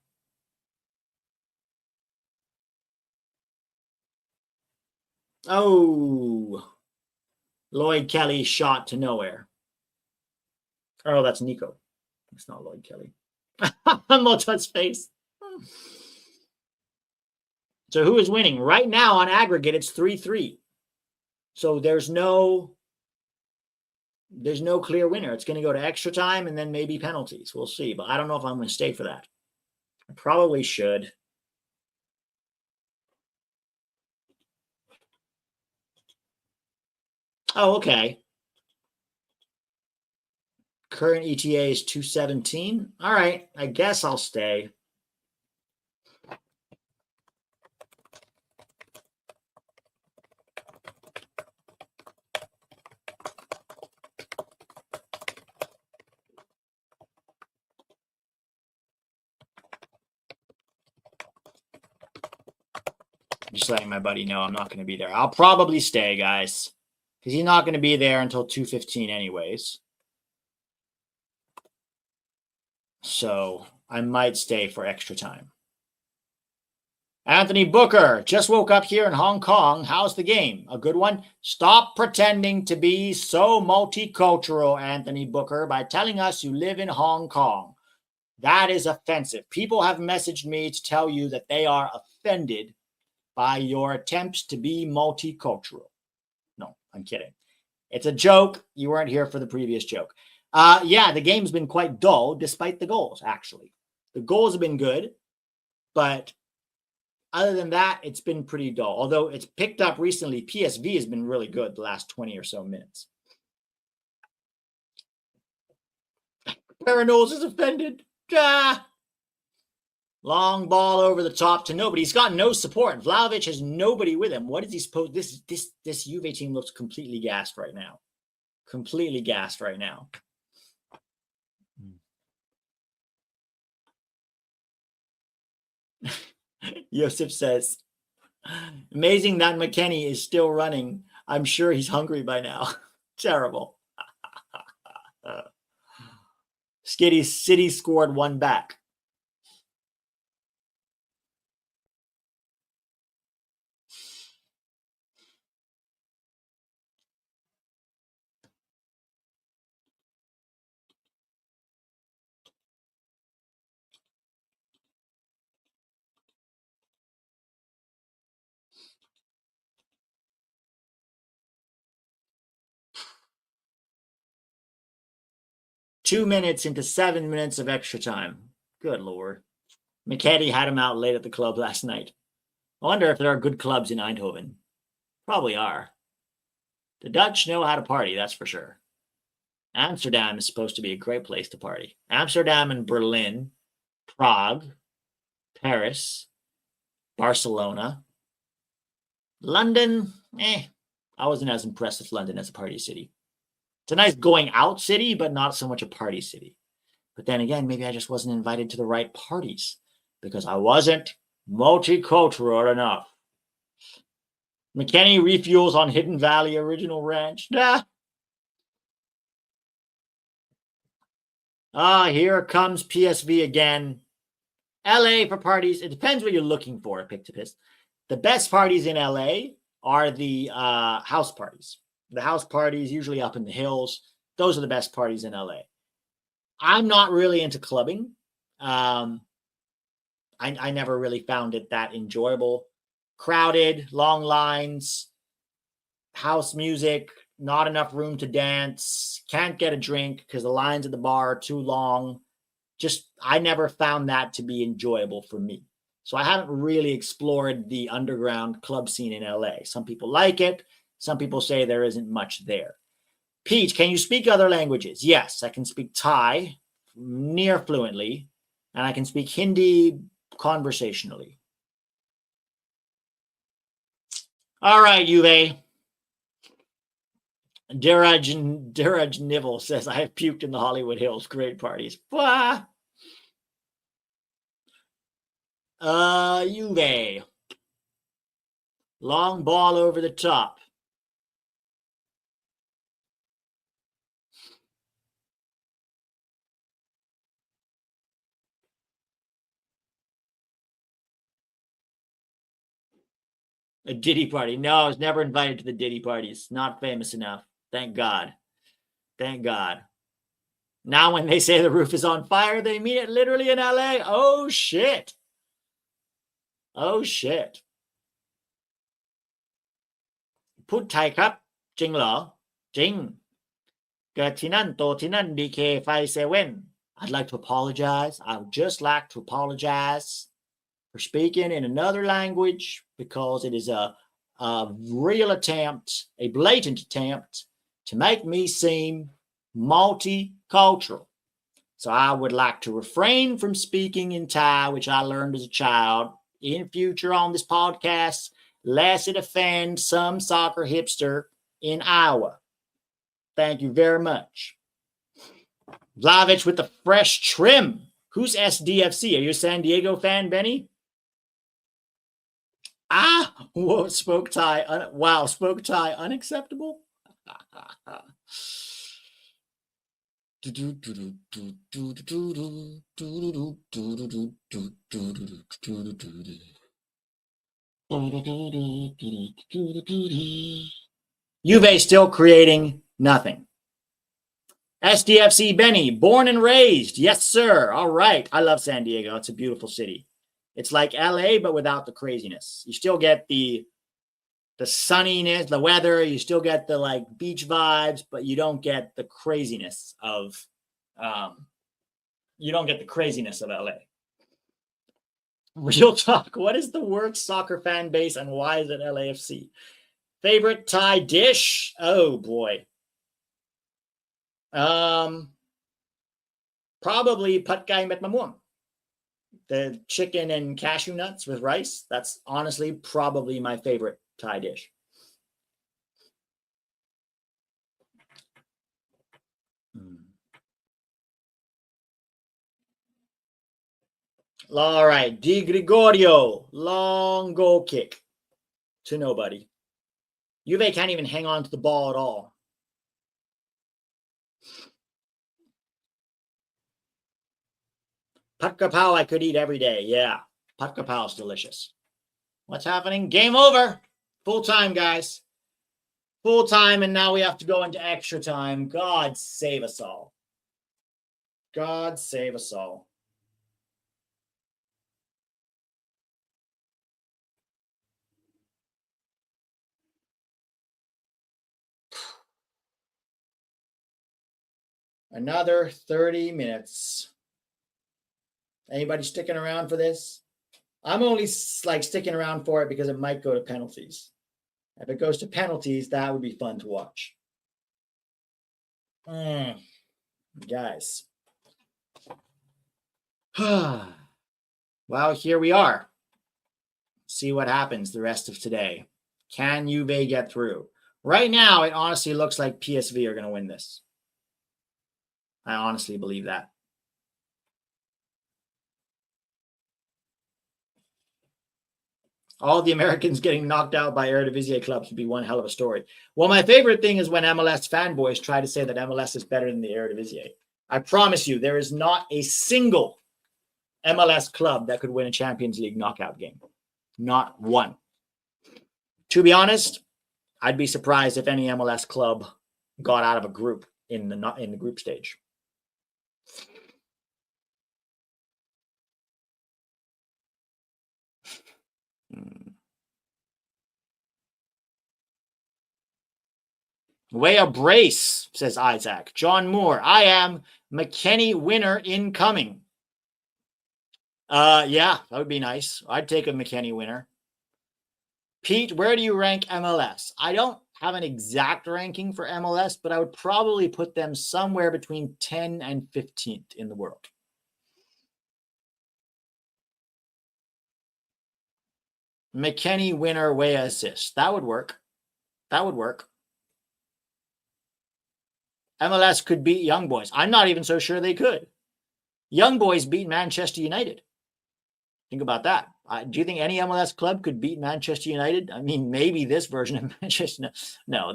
Oh, Lloyd Kelly shot to nowhere. Oh, that's Nico. It's not Lloyd Kelly. Motta's face. So who is winning? Right now on aggregate, it's 3-3. So there's no clear winner. It's going to go to extra time and then maybe penalties. We'll see. But I don't know if I'm going to stay for that. I probably should. Oh, okay. Current ETA is 217. All right. I guess I'll stay. Just letting my buddy know I'm not going to be there. I'll probably stay, guys, because he's not going to be there until 2:15 anyways. So I might stay for extra time. Anthony Booker just woke up here in Hong Kong. How's the game? A good one? Stop pretending to be so multicultural, Anthony Booker, by telling us you live in Hong Kong. That is offensive. People have messaged me to tell you that they are offended by your attempts to be multicultural. No, I'm kidding. It's a joke. You weren't here for the previous joke. Yeah, the game's been quite dull despite the goals, actually. The goals have been good, but other than that, it's been pretty dull. Although it's picked up recently, PSV has been really good the last 20 or so minutes. Paranos is offended. Long ball over the top to nobody. He's got no support. Vlahovic has nobody with him. What is he supposed? This Juve team looks completely gassed right now. Completely gassed right now. Yosef says, amazing that McKennie is still running. I'm sure he's hungry by now. Terrible. Skitty City scored one back. Two minutes into 7 minutes of extra time. Good Lord. McKennie had him out late at the club last night. I wonder if there are good clubs in Eindhoven. Probably are. The Dutch know how to party, that's for sure. Amsterdam is supposed to be a great place to party. Amsterdam and Berlin, Prague, Paris, Barcelona. London, I wasn't as impressed with London as a party city. It's a nice going out city, but not so much a party city. But then again, maybe I just wasn't invited to the right parties because I wasn't multicultural enough. McKennie refuels on Hidden Valley Original Ranch. Here comes PSV again. LA for parties. It depends what you're looking for, Pictopus. The best parties in LA are the house parties. The house parties, usually up in the hills. Those are the best parties in LA. I'm not really into clubbing. I never really found it that enjoyable. Crowded, long lines, house music, not enough room to dance, can't get a drink because the lines at the bar are too long. Just, I never found that to be enjoyable for me. So I haven't really explored the underground club scene in LA. Some people like it. Some people say there isn't much there. Pete, can you speak other languages? Yes, I can speak Thai near fluently, and I can speak Hindi conversationally. All right, Juve. Diraj Nivell says, I have puked in the Hollywood Hills. Great parties. Blah. Juve. Long ball over the top. A Diddy party. No, I was never invited to the Diddy parties. Not famous enough. Thank God. Thank God. Now when they say the roof is on fire, they mean it literally in LA. Oh, shit. Oh, shit. พูดไทยครับจริงเหรอจริงเกิดที่นั่นโตที่นั่น DK ไฟเซเว่น I'd like to apologize. I would just like to apologize for speaking in another language because it is a real attempt, a blatant attempt to make me seem multicultural. So I would like to refrain from speaking in Thai, which I learned as a child, in future on this podcast, lest it offend some soccer hipster in Iowa. Thank you very much. Vlahovic with the fresh trim. Who's SDFC? Are you a San Diego fan, Benny? Whoa, spoke Thai. Wow, spoke Thai. Unacceptable. Juve still creating nothing. SDFC Benny, born and raised. Yes, sir. All right. I love San Diego. It's a beautiful city. It's like LA, but without the craziness. You still get the sunniness, the weather. You still get the like beach vibes, but you don't get the craziness of LA. Real talk. What is the worst soccer fan base and why is it LAFC? Favorite Thai dish? Oh boy. Probably Pad Kai Met Mamuang. The chicken and cashew nuts with rice. That's honestly probably my favorite Thai dish. All right. Di Gregorio. Long goal kick to nobody. Juve can't even hang on to the ball at all. Pad Kapao I could eat every day. Yeah. Pad Kapao is delicious. What's happening? Game over. Full time, guys. Full time, and now we have to go into extra time. God save us all. God save us all. Another 30 minutes. Anybody sticking around for this? I'm only like sticking around for it because it might go to penalties. If it goes to penalties, that would be fun to watch. Guys. Well, here we are. See what happens the rest of today. Can Juve get through? Right now, it honestly looks like PSV are going to win this. I honestly believe that. All the Americans getting knocked out by Eredivisie clubs would be one hell of a story. Well, my favorite thing is when MLS fanboys try to say that MLS is better than the Eredivisie. I promise you, there is not a single MLS club that could win a Champions League knockout game. Not one. To be honest, I'd be surprised if any MLS club got out of a group in the group stage. Weah brace, says Isaac. John Moore, I am McKennie winner incoming. Yeah, that would be nice. I'd take a McKennie winner. Pete, where do you rank MLS? I don't have an exact ranking for MLS, but I would probably put them somewhere between 10 and 15th in the world. McKennie winner, Weah assist. That would work. That would work. MLS could beat Young Boys. I'm not even so sure they could. Young Boys beat Manchester United. Think about that. Do you think any MLS club could beat Manchester United? I mean, maybe this version of Manchester. No,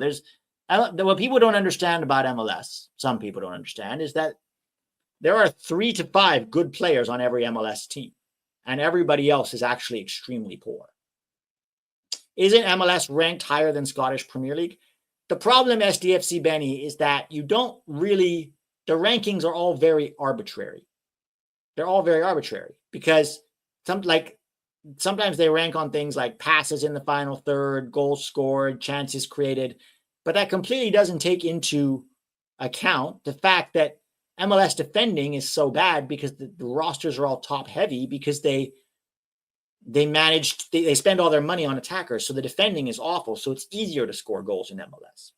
what people don't understand about MLS, some people don't understand, is that there are 3 to 5 good players on every MLS team, and everybody else is actually extremely poor. Isn't MLS ranked higher than Scottish Premier League? The problem, SDFC Benny, is that you don't really, the rankings are all very arbitrary. They're all very arbitrary because sometimes they rank on things like passes in the final third, goals scored, chances created, but that completely doesn't take into account the fact that MLS defending is so bad because the rosters are all top heavy because they spend all their money on attackers. So the defending is awful. So it's easier to score goals in MLS.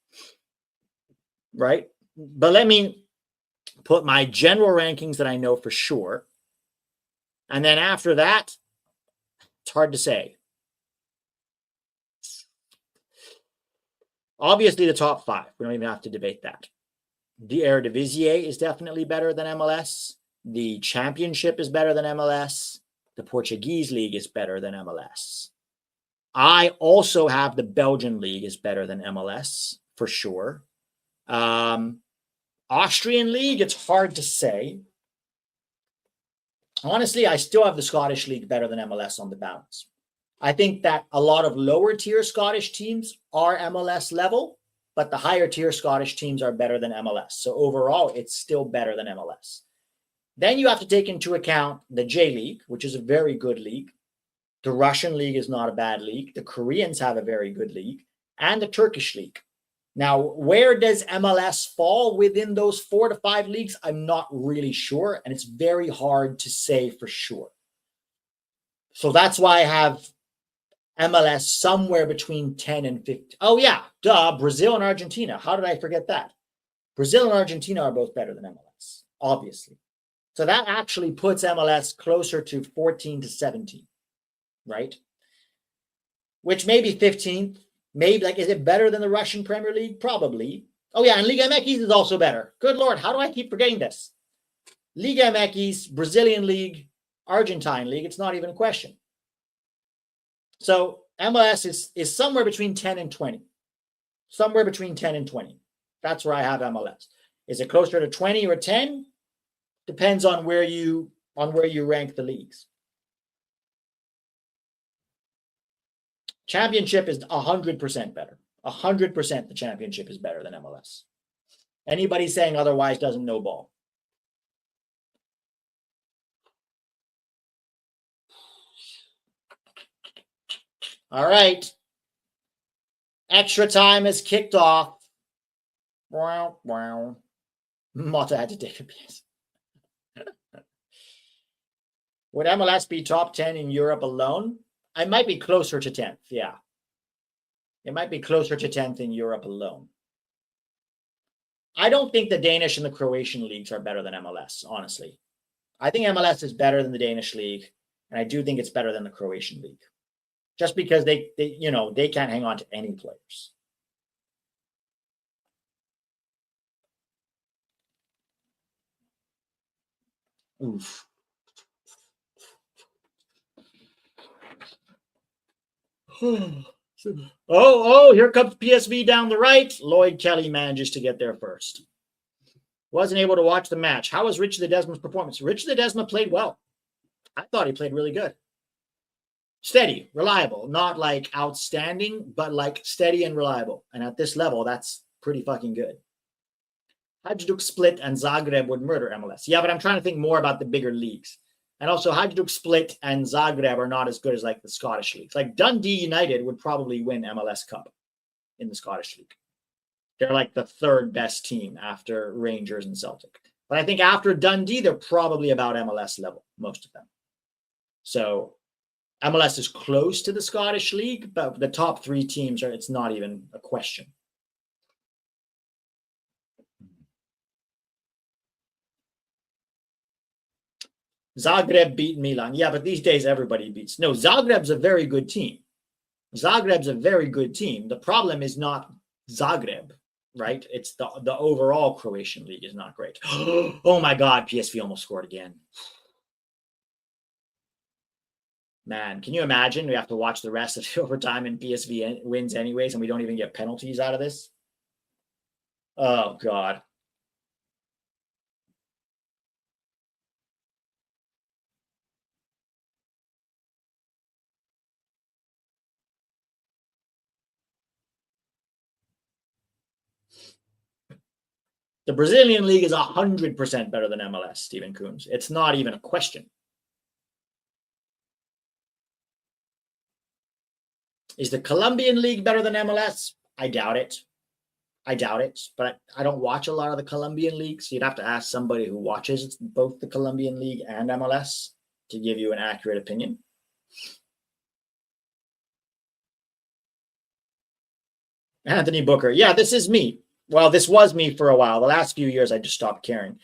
Right? But let me put my general rankings that I know for sure. And then after that, it's hard to say. Obviously, the top 5. We don't even have to debate that. The Eredivisie is definitely better than MLS. The Championship is better than MLS. The Portuguese League is better than MLS. I also have the Belgian League is better than MLS, for sure. Austrian League, it's hard to say. Honestly, I still have the Scottish League better than MLS on the balance. I think that a lot of lower tier Scottish teams are MLS level, but the higher tier Scottish teams are better than MLS. So overall, it's still better than MLS. Then you have to take into account the J League, which is a very good league. The Russian league is not a bad league. The Koreans have a very good league. And the Turkish league. Now, where does MLS fall within those 4 to 5 leagues? I'm not really sure. And it's very hard to say for sure. So that's why I have MLS somewhere between 10 and 15. Oh, yeah. Duh. Brazil and Argentina. How did I forget that? Brazil and Argentina are both better than MLS, obviously. So that actually puts MLS closer to 14 to 17, right? Which may be 15th. Maybe, is it better than the Russian Premier League? Probably. Oh, yeah, and Liga MX is also better. Good Lord, how do I keep forgetting this? Liga MX, Brazilian League, Argentine League, it's not even a question. So MLS is somewhere between 10 and 20. Somewhere between 10 and 20. That's where I have MLS. Is it closer to 20 or 10? Depends on where you rank the leagues. Championship is 100% better. 100% the Championship is better than MLS. Anybody saying otherwise doesn't know ball. All right. Extra time is kicked off. Wow, wow. Mata had to take a piss. Would MLS be top 10 in Europe alone? I might be closer to 10th, yeah. It might be closer to 10th in Europe alone. I don't think the Danish and the Croatian leagues are better than MLS, honestly. I think MLS is better than the Danish league, and I do think it's better than the Croatian league. Just because they can't hang on to any players. Oof. Here comes PSV down the right. Lloyd Kelly manages to get there first. Wasn't able to watch the match. How was Richy Ledezma's performance? Richy Ledezma played well. I thought he played really good. Steady, reliable, not like outstanding, but like steady and reliable. And at this level, that's pretty fucking good. Hajduk Split and Zagreb would murder MLS. Yeah, but I'm trying to think more about the bigger leagues. And also, Hajduk Split and Zagreb are not as good as like the Scottish leagues. Like Dundee United would probably win MLS Cup in the Scottish league. They're like the third best team after Rangers and Celtic. But I think after Dundee, they're probably about MLS level, most of them. So MLS is close to the Scottish league, but the top 3 teams it's not even a question. Zagreb beat Milan. Yeah, but these days everybody beats. No, Zagreb's a very good team. Zagreb's a very good team. The problem is not Zagreb. right? It's the overall Croatian league is not great. Oh my God, PSV almost scored again. Man, can you imagine? We have to watch the rest of the overtime and PSV wins anyways, and we don't even get penalties out of this. Oh God. The Brazilian league is 100% better than MLS, Stephen Coons. It's not even a question. Is the Colombian league better than MLS? I doubt it. I doubt it, but I don't watch a lot of the Colombian leagues. You'd have to ask somebody who watches both the Colombian league and MLS to give you an accurate opinion. Anthony Booker. Yeah, this is me. Well, this was me for a while. The last few years, I just stopped caring.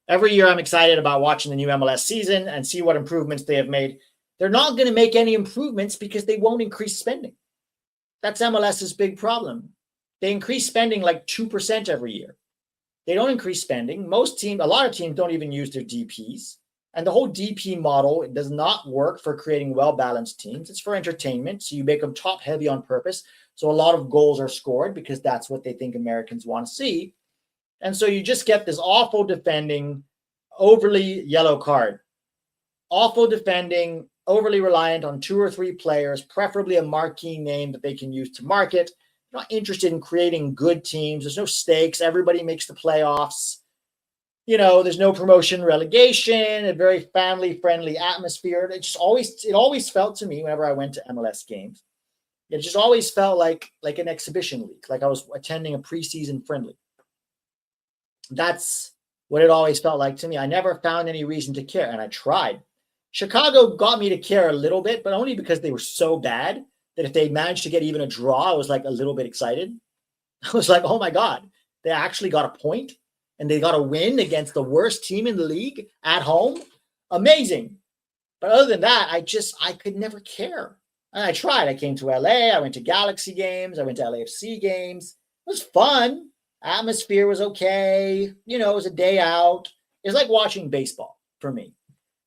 Every year, I'm excited about watching the new MLS season and see what improvements they have made. They're not going to make any improvements because they won't increase spending. That's MLS's big problem. They increase spending like 2% every year. They don't increase spending. A lot of teams don't even use their DPs. And the whole DP model, it does not work for creating well-balanced teams. It's for entertainment. So you make them top heavy on purpose. So a lot of goals are scored because that's what they think Americans want to see. And so you just get this awful defending, overly yellow card. Awful defending, overly reliant on 2 or 3 players, preferably a marquee name that they can use to market. Not interested in creating good teams. There's no stakes. Everybody makes the playoffs. There's no promotion, relegation, a very family-friendly atmosphere. It always felt to me whenever I went to MLS games, it just always felt like an exhibition league, like I was attending a preseason friendly. That's what it always felt like to me. I never found any reason to care, and I tried. Chicago got me to care a little bit, but only because they were so bad that if they managed to get even a draw, I was like a little bit excited. I was like, oh my God, they actually got a point and they got a win against the worst team in the league at home. Amazing. But other than that, I could never care. And I tried. I came to LA. I went to Galaxy games. I went to LAFC games. It was fun. Atmosphere was okay. It was a day out. It's like watching baseball for me,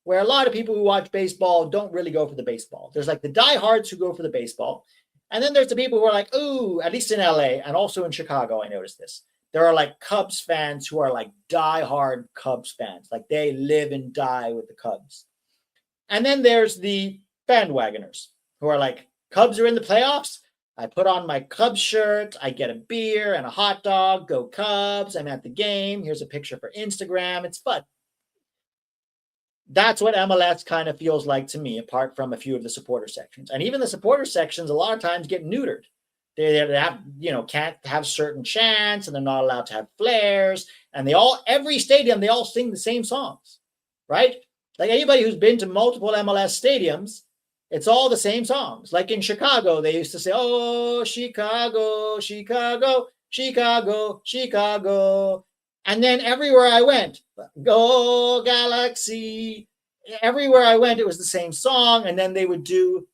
where a lot of people who watch baseball don't really go for the baseball. There's like the diehards who go for the baseball. And then there's the people who are like, ooh, at least in LA and also in Chicago, I noticed this. There are like Cubs fans who are like diehard Cubs fans. Like they live and die with the Cubs. And then there's the bandwagoners who are like, Cubs are in the playoffs. I put on my Cubs shirt. I get a beer and a hot dog. Go Cubs. I'm at the game. Here's a picture for Instagram. It's fun. That's what MLS kind of feels like to me, apart from a few of the supporter sections. And even the supporter sections a lot of times get neutered. They have, can't have certain chants, and they're not allowed to have flares. And every stadium, they all sing the same songs, right? Like anybody who's been to multiple MLS stadiums, it's all the same songs. Like in Chicago, they used to say, oh, Chicago, Chicago, Chicago, Chicago. And then everywhere I went, go Galaxy. Everywhere I went, it was the same song. And then they would do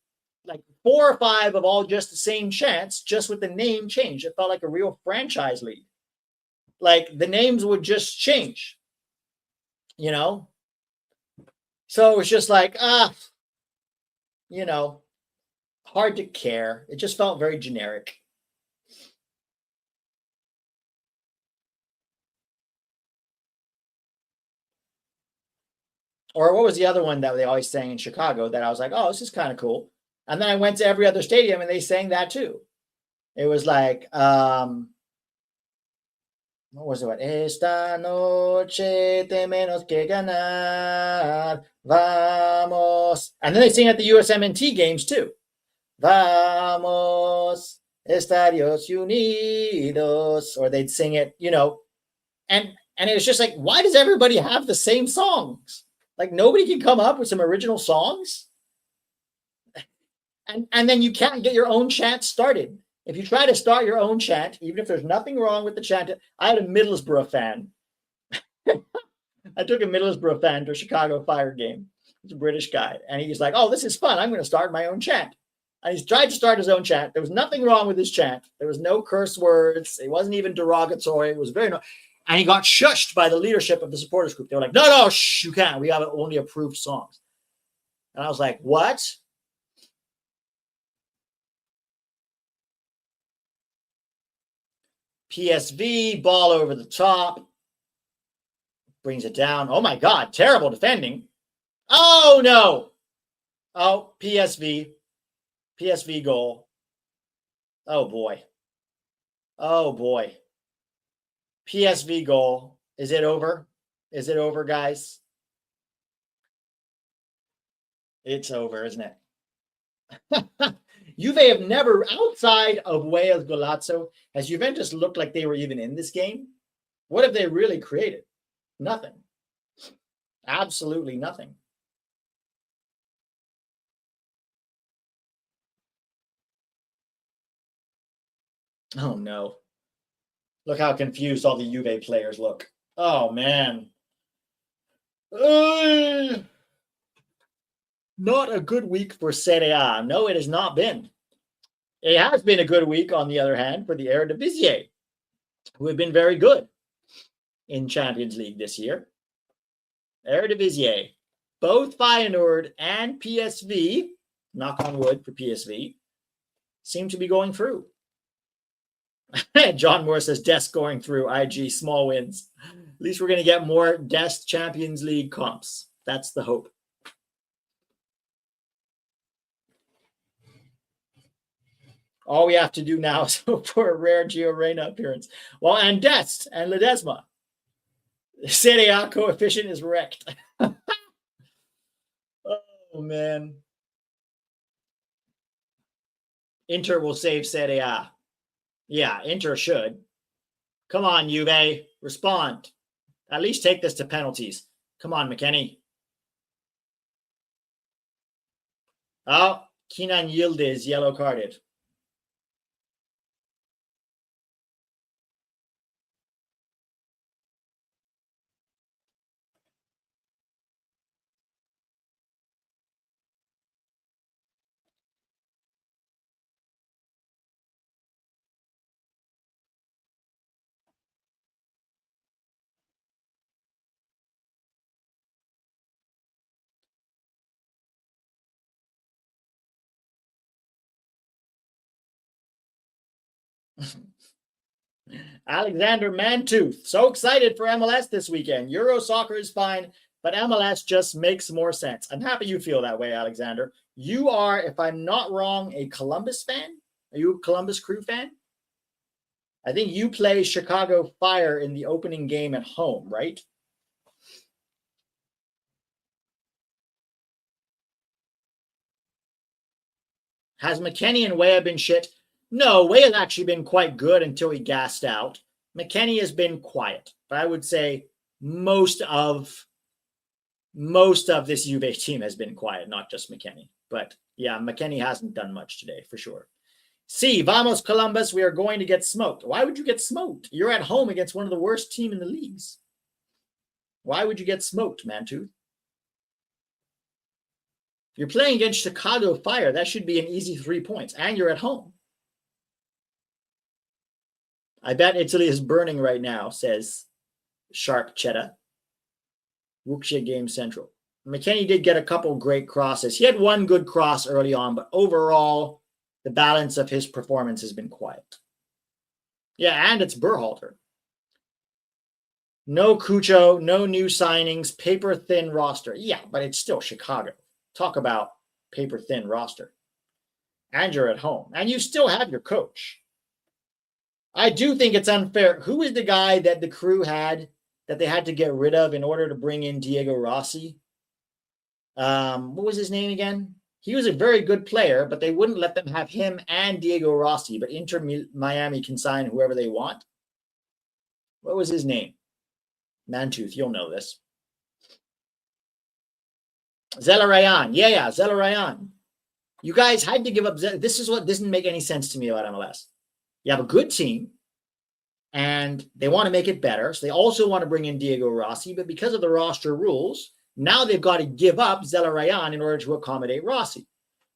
like 4 or 5 of all just the same chants, just with the name change. It felt like a real franchise league. Like the names would just change, So it was just like, hard to care. It just felt very generic. Or what was the other one that they always sang in Chicago that I was like, oh, this is kind of cool. And then I went to every other stadium and they sang that too. It was like, what was it? Esta noche tenemos que ganar, vamos. And then they sing at the USMNT games too. Vamos, Estadios Unidos. Or they'd sing it, and it was just like, why does everybody have the same songs? Like nobody can come up with some original songs? And then you can't get your own chant started. If you try to start your own chant, even if there's nothing wrong with the chant, I had a Middlesbrough fan. I took a Middlesbrough fan to a Chicago Fire game. He's a British guy. And he's like, oh, this is fun. I'm going to start my own chant. And he's tried to start his own chant. There was nothing wrong with his chant. There was no curse words. It wasn't even derogatory. It was very and he got shushed by the leadership of the supporters group. They were like, no, shh, you can't. We have only approved songs. And I was like, what? PSV, ball over the top. Brings it down. Oh, my God. Terrible defending. Oh, no. Oh, PSV. PSV goal. Oh, boy. Oh, boy. PSV goal. Is it over? Is it over, guys? It's over, isn't it? Juve have never, outside of Weah's Golazzo, has Juventus looked like they were even in this game? What have they really created? Nothing. Absolutely nothing. Oh, no. Look how confused all the Juve players look. Oh, man. Not a good week for Serie A. No, it has not been. It has been a good week, on the other hand, for the Eredivisie, who have been very good in Champions League this year. Eredivisie, both Feyenoord and PSV, knock on wood for PSV, seem to be going through. John Moore says Dest going through. IG, small wins. At least we're going to get more Dest Champions League comps. That's the hope. All we have to do now is hope for a rare Gio Reyna appearance. Well, and Dest and Ledezma. Serie A coefficient is wrecked. Oh, man. Inter will save Serie A. Yeah, Inter should. Come on, Juve. Respond. At least take this to penalties. Come on, McKennie. Oh, Kenan Yildiz yellow carded. Alexander Mantooth. So excited for MLS this weekend. Euro soccer is fine, but MLS just makes more sense. I'm happy you feel that way, Alexander. You are, if I'm not wrong, a Columbus fan? Are you a Columbus Crew fan? I think you play Chicago Fire in the opening game at home, right? Has McKennie and Weah been shit? No, Weah's actually been quite good until he gassed out. McKennie has been quiet, but I would say most of this Juve team has been quiet, not just McKennie. But yeah, McKennie hasn't done much today, for sure. See, vamos Columbus, we are going to get smoked. Why would you get smoked? You're at home against one of the worst teams in the leagues. Why would you get smoked, Mantooth? You're playing against Chicago Fire. That should be an easy 3 points, and you're at home. I bet Italy is burning right now, says Shark Cheddar. Wuxia Game Central. McKennie did get a couple great crosses. He had one good cross early on, but overall, the balance of his performance has been quiet. Yeah, and it's Berhalter. No Cucho, no new signings, paper-thin roster. Yeah, but it's still Chicago. Talk about paper-thin roster. And you're at home. And you still have your coach. I do think it's unfair. Who is the guy that the Crew had that they had to get rid of in order to bring in Diego Rossi? What was his name again? He was a very good player, but they wouldn't let them have him and Diego Rossi, but Inter Miami can sign whoever they want. What was his name? Mantooth, you'll know this. Zelarayan. Yeah, Zelarayan. You guys had to give up. This is what doesn't make any sense to me about MLS. You have a good team, and they want to make it better. So they also want to bring in Diego Rossi, but because of the roster rules, now they've got to give up Zelarayan in order to accommodate Rossi.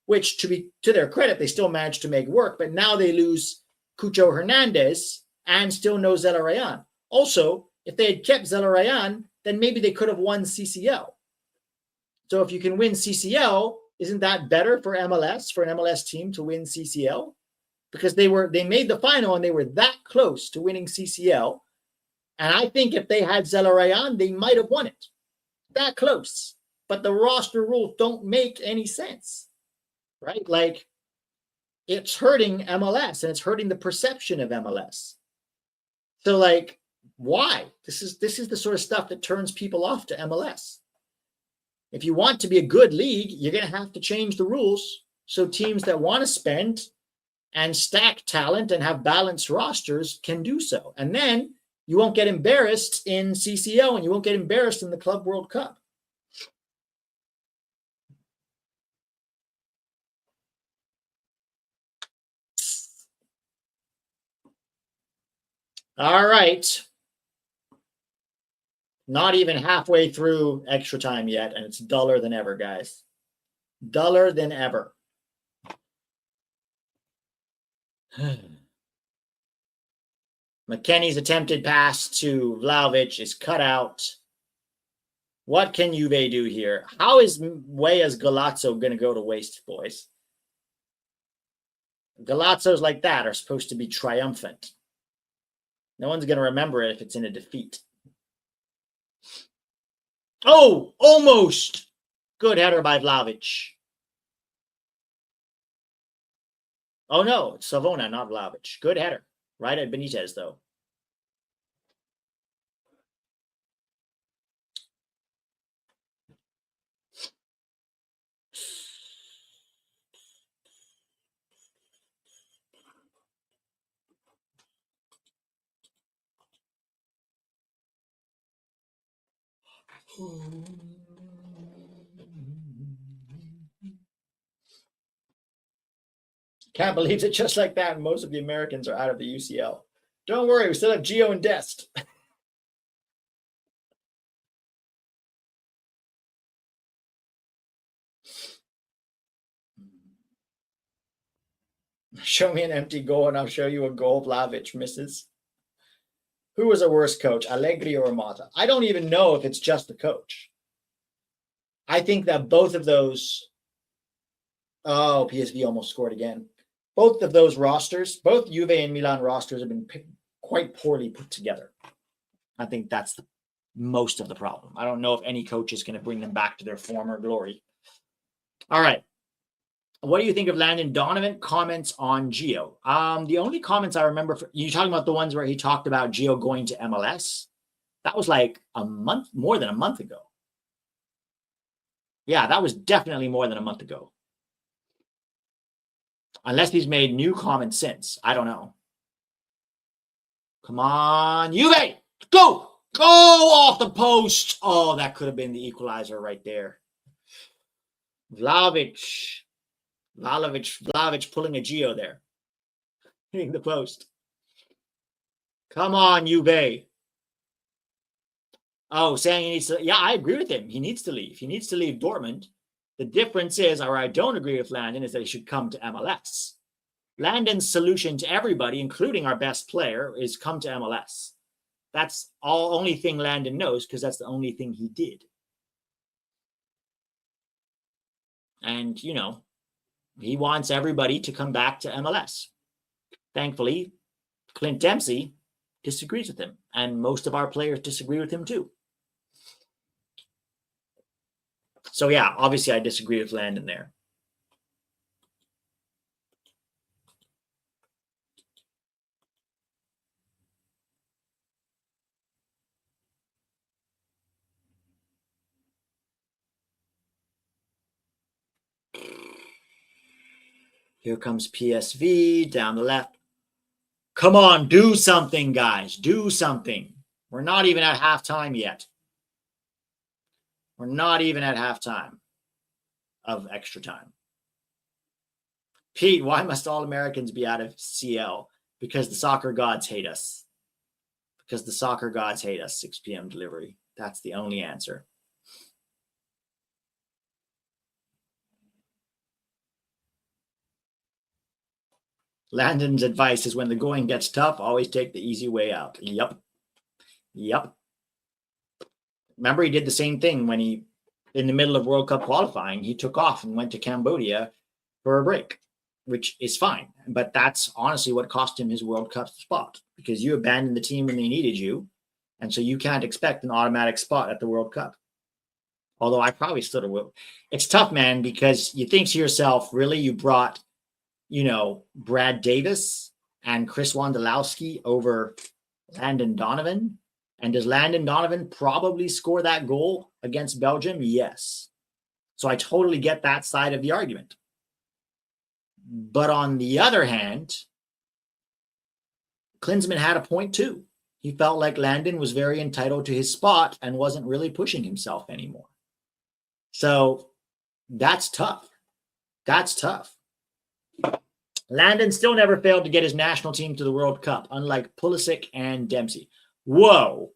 which to their credit, they still managed to make work, but now they lose Cucho Hernandez and still no Zelarayan. Also, if they had kept Zelarayan, then maybe they could have won CCL. So if you can win CCL, isn't that better for MLS, for an MLS team to win CCL? Because they made the final and they were that close to winning CCL. And I think if they had Zelarayan, they might have won it. That close. But the roster rules don't make any sense, right? Like, it's hurting MLS and it's hurting the perception of MLS. So, like, why? This is the sort of stuff that turns people off to MLS. If you want to be a good league, you're going to have to change the rules so teams that want to spend and stack talent and have balanced rosters can do so. And then you won't get embarrassed in CCL and you won't get embarrassed in the Club World Cup. All right. Not even halfway through extra time yet, and it's duller than ever, guys. Duller than ever. McKennie's attempted pass to Vlahovic is cut out. What can Juve do here? How is Weah's Golazo going to go to waste, boys? Golazzos like that are supposed to be triumphant. No one's going to remember it if it's in a defeat. Oh, almost. Good header by Vlahovic. Oh, no, it's Savona, not Vlahovic. Good header. Right at Benitez, though. Can't believe it, just like that. Most of the Americans are out of the UCL. Don't worry, we still have Gio and Dest. Show me an empty goal and I'll show you a goal Vlahovic misses. Who was a worse coach, Allegri or Mata? I don't even know if it's just the coach. I think that both of those... Oh, PSV almost scored again. Both of those rosters, both Juve and Milan rosters have been quite poorly put together. I think that's most of the problem. I don't know if any coach is going to bring them back to their former glory. All right. What do you think of Landon Donovan? Comments on Gio. The only comments I remember, you talking about the ones where he talked about Gio going to MLS? That was like more than a month ago. Yeah, that was definitely more than a month ago. Unless he's made new comments since. I don't know. Come on, Juve! Go! Go off the post! Oh, that could have been the equalizer right there. Vlahovic pulling a Gio there. Hitting the post. Come on, Juve. Oh, saying he needs to... Yeah, I agree with him. He needs to leave. He needs to leave Dortmund. The difference is, or I don't agree with Landon, is that he should come to MLS. Landon's solution to everybody, including our best player, is come to MLS. That's all only thing Landon knows because that's the only thing he did. And, you know, he wants everybody to come back to MLS. Thankfully, Clint Dempsey disagrees with him, and most of our players disagree with him too. So, yeah, obviously I disagree with Landon there. Here comes PSV down the left. Come on, do something, guys. Do something. We're not even at halftime yet. We're not even at halftime of extra time. Pete, why must all Americans be out of CL? Because the soccer gods hate us. Because the soccer gods hate us. 6 p.m. delivery. That's the only answer. Landon's advice is when the going gets tough, always take the easy way out. Yep. Remember, he did the same thing when he, in the middle of World Cup qualifying, he took off and went to Cambodia for a break, which is fine. But that's honestly what cost him his World Cup spot, because you abandoned the team when they needed you. And so you can't expect an automatic spot at the World Cup. Although I probably still will. It's tough, man, because you think to yourself, really, you brought, Brad Davis and Chris Wondolowski over Landon Donovan. And does Landon Donovan probably score that goal against Belgium? Yes. So I totally get that side of the argument. But on the other hand, Klinsmann had a point too. He felt like Landon was very entitled to his spot and wasn't really pushing himself anymore. So that's tough. Landon still never failed to get his national team to the World Cup, unlike Pulisic and Dempsey. Whoa,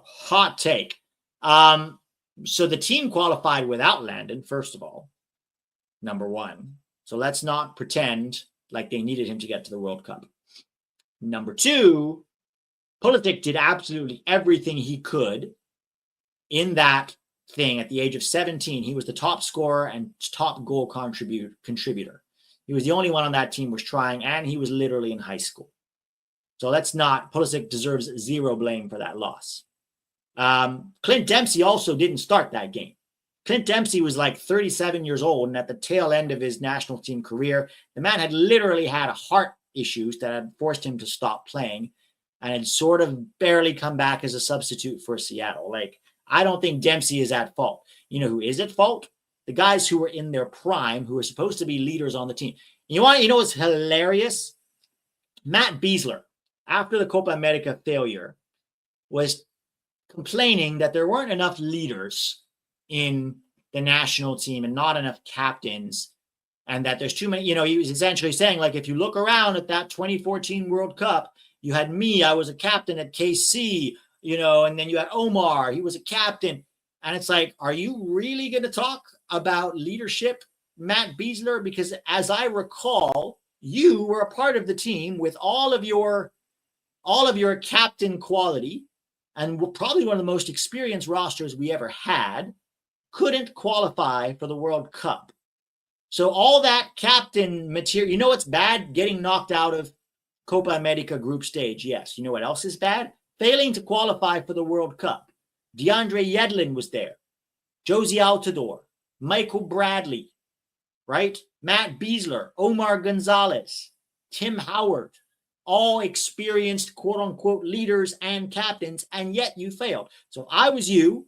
hot take. So the team qualified without Landon, first of all, number one. So let's not pretend like they needed him to get to the World Cup. Number two, Pulisic did absolutely everything he could in that thing at the age of 17. He was the top scorer and top goal contributor. He was the only one on that team was trying, and he was literally in high school. So Pulisic deserves zero blame for that loss. Clint Dempsey also didn't start that game. Clint Dempsey was like 37 years old and at the tail end of his national team career. The man had literally had heart issues that had forced him to stop playing and had sort of barely come back as a substitute for Seattle. I don't think Dempsey is at fault. You know who is at fault? The guys who were in their prime, who were supposed to be leaders on the team. You know what's hilarious? Matt Besler, after the Copa America failure, was complaining that there weren't enough leaders in the national team and not enough captains, and that there's too many. He was essentially saying, if you look around at that 2014 World Cup, you had me, I was a captain at KC, and then you had Omar, he was a captain. And it's like, are you really going to talk about leadership, Matt Besler? Because as I recall, you were a part of the team with all of your captain quality, and probably one of the most experienced rosters we ever had, couldn't qualify for the World Cup. So all that captain material, it's bad? Getting knocked out of Copa America group stage, yes. You know what else is bad? Failing to qualify for the World Cup. DeAndre Yedlin was there. Josie Altidore, Michael Bradley, right? Matt Besler, Omar Gonzalez, Tim Howard, all experienced quote-unquote leaders and captains, and yet you failed. So I was you.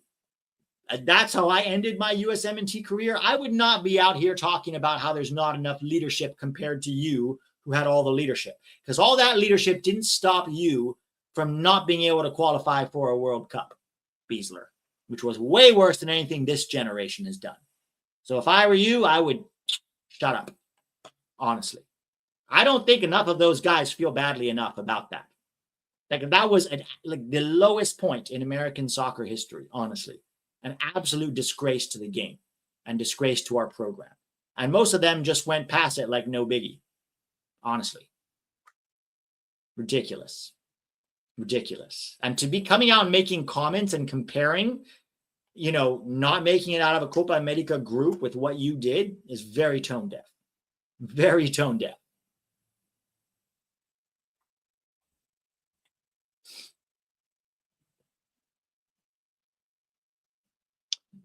That's how I ended my USMNT career. I would not be out here talking about how there's not enough leadership compared to you who had all the leadership, because all that leadership didn't stop you from not being able to qualify for a World Cup, Besler, which was way worse than anything this generation has done. So if I were you, I would shut up, honestly. I don't think enough of those guys feel badly enough about that. That was the lowest point in American soccer history, honestly. An absolute disgrace to the game and disgrace to our program. And most of them just went past it like no biggie, honestly. Ridiculous. And to be coming out and making comments and comparing, not making it out of a Copa America group with what you did is very tone deaf. Very tone deaf.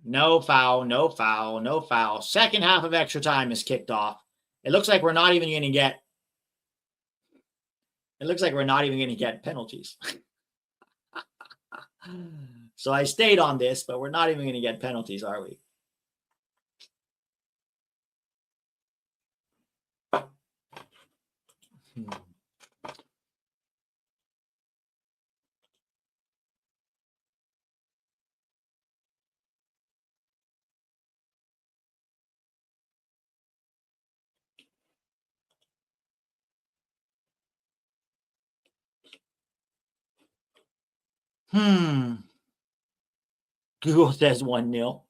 No foul. Second half of extra time is kicked off. It looks like we're not even going to get penalties. So I stayed on this, but we're not even going to get penalties, are we? Google says 1-0.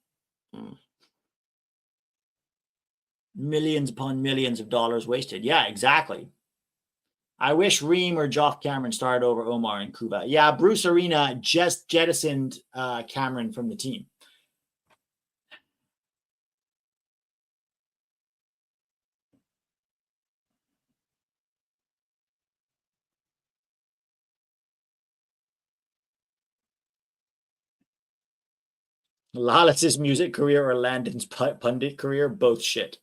Millions upon millions of dollars wasted. Yeah, exactly. I wish Reem or Joff Cameron started over Omar and Kuba. Yeah, Bruce Arena just jettisoned Cameron from the team. Lawless's music career or Landon's pundit career, both shit.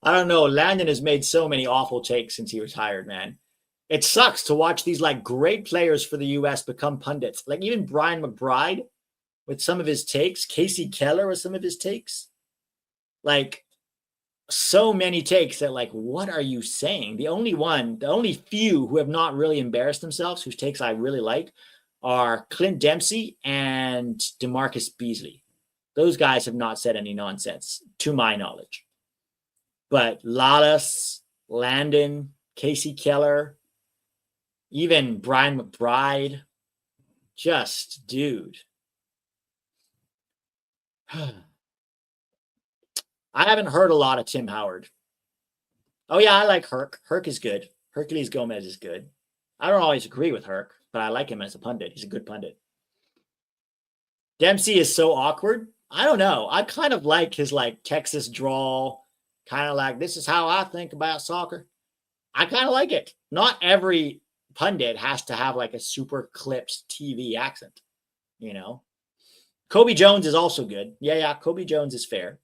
I don't know. Landon has made so many awful takes since he retired, man. It sucks to watch these like great players for the US become pundits. Like even Brian McBride with some of his takes, Casey Keller with some of his takes. Like so many takes that like, what are you saying? The only few who have not really embarrassed themselves, whose takes I really like, are Clint Dempsey and DeMarcus Beasley. Those guys have not said any nonsense, to my knowledge. But Lawless, Landon, Casey Keller, even Brian McBride, just, dude. I haven't heard a lot of Tim Howard. Oh, yeah, I like Herc. Herc is good. Hercules Gomez is good. I don't always agree with Herc, but I like him as a pundit. He's a good pundit. Dempsey is so awkward. I don't know. I kind of like his like Texas drawl, kind of like, this is how I think about soccer. I kind of like it. Not every pundit has to have like a super clipped TV accent, you know. Kobe Jones is also good. Yeah, Kobe Jones is fair.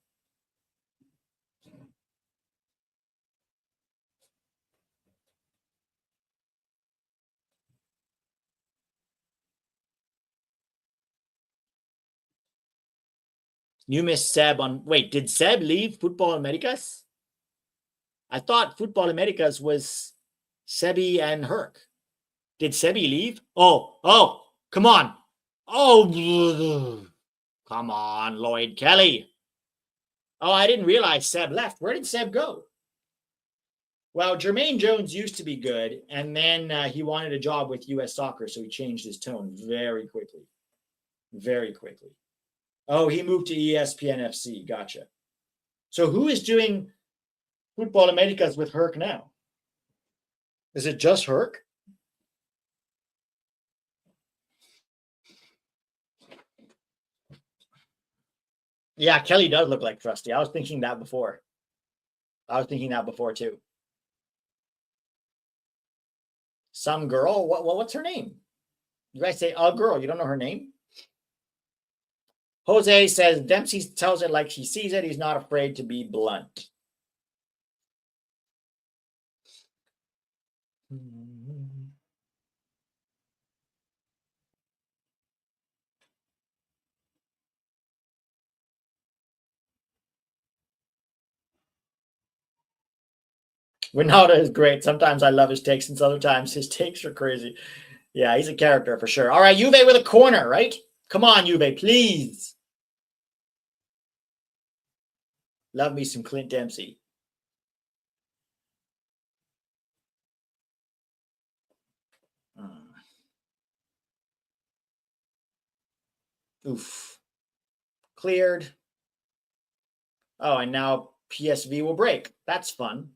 You missed Seb on. Wait, did Seb leave Football Americas? I thought Football Americas was Sebi and Herc. Did Sebi leave? Oh, come on. Oh, come on, Lloyd Kelly. Oh, I didn't realize Seb left. Where did Seb go? Well, Jermaine Jones used to be good, and then he wanted a job with U.S. Soccer, so he changed his tone very quickly. Very quickly. Oh, he moved to ESPN FC. Gotcha. So who is doing Football Americas with Herc now? Is it just Herc? Yeah, Kelly does look like Trusty. I was thinking that before. Too. Some girl? What's her name? You guys say a girl. You don't know her name? Jose says Dempsey tells it like he sees it. He's not afraid to be blunt. Ronaldo is great. Sometimes I love his takes, and other times his takes are crazy. Yeah, he's a character for sure. All right, Juve with a corner, right? Come on, Juve, please. Love me some Clint Dempsey. Oof. Cleared. Oh, and now PSV will break. That's fun.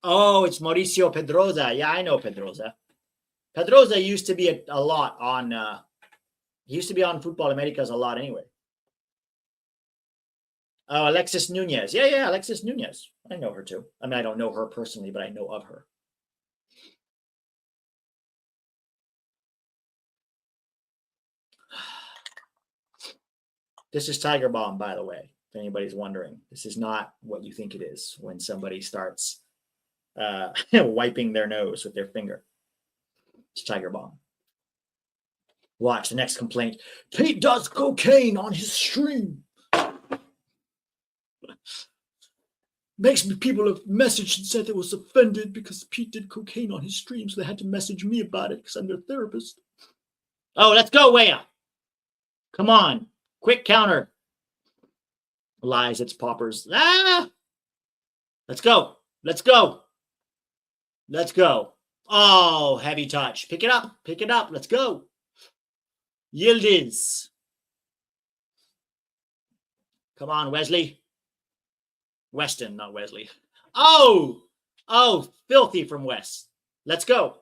Oh, it's Mauricio Pedrosa. Yeah, I know Pedrosa. Pedrosa used to be a lot on he used to be on Football Americas a lot anyway. Oh, Alexis Nunez. Yeah, Alexis Nunez. I know her too. I mean, I don't know her personally, but I know of her. This is Tiger Bomb, by the way, if anybody's wondering. This is not what you think it is when somebody starts wiping their nose with their finger. It's Tiger Bomb. Watch the next complaint. Pete does cocaine on his stream. Makes me people have messaged and said they was offended because Pete did cocaine on his stream, so they had to message me about it because I'm their therapist. Oh, let's go, Weah. Come on. Quick counter. Lies, it's poppers. Ah! Let's go. Let's go. Let's go. Oh, heavy touch. Pick it up. Pick it up. Let's go. Yildiz. Come on, Wesley. Weston, not Wesley. Oh, filthy from West. Let's go.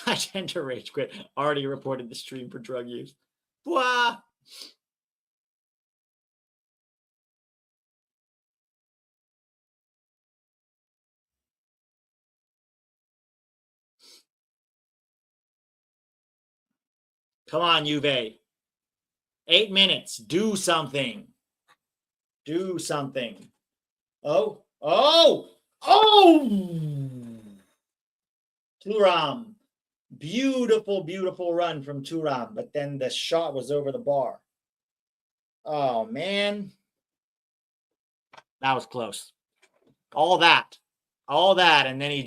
I tend to rage quit. Already reported the stream for drug use. Weah. Come on, Juve. 8 minutes. Do something. Do something. Oh. Thuram. Beautiful, beautiful run from Thuram, but then the shot was over the bar. Oh, man. That was close. All that, and then he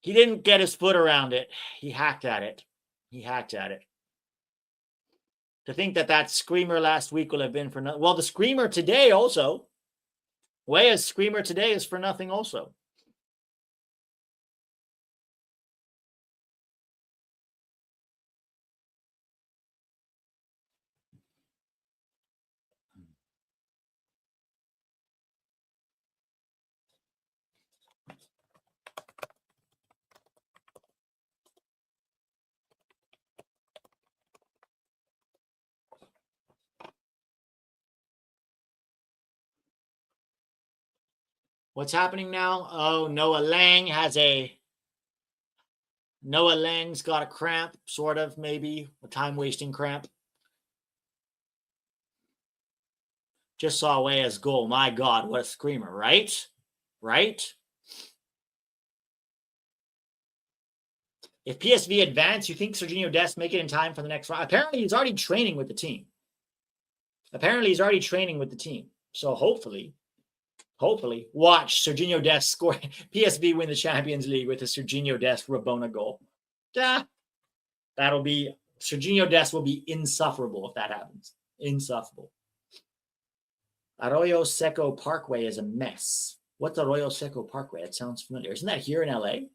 didn't get his foot around it. He hacked at it. To think that screamer last week will have been for nothing. Well, the screamer today also. Weah's screamer today is for nothing also. What's happening now? Oh, Noah Lang's got a cramp, sort of, maybe a time-wasting cramp. Just saw Weah's goal. My God, what a screamer, right? If PSV advance, you think Sergino Dest make it in time for the next round? Apparently, he's already training with the team. So hopefully, watch Sergino Dest score. PSV win the Champions League with a Sergino Dest Rabona goal. Sergino Dest will be insufferable if that happens. Insufferable. Arroyo Seco Parkway is a mess. What's Arroyo Seco Parkway? It sounds familiar. Isn't that here in LA?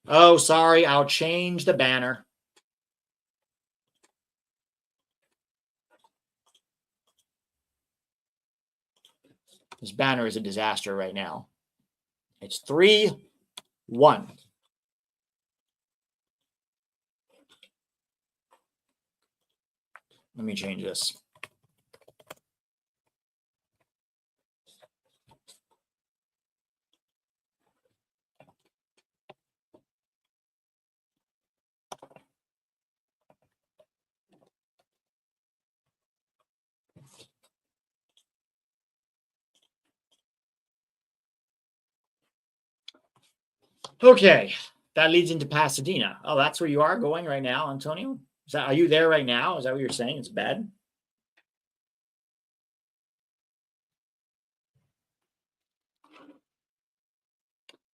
Oh, sorry. I'll change the banner. This banner is a disaster right now. It's 3-1. Let me change this. Okay, that leads into Pasadena. Oh, that's where you are going right now, Antonio? Are you there right now? Is that what you're saying? It's bad?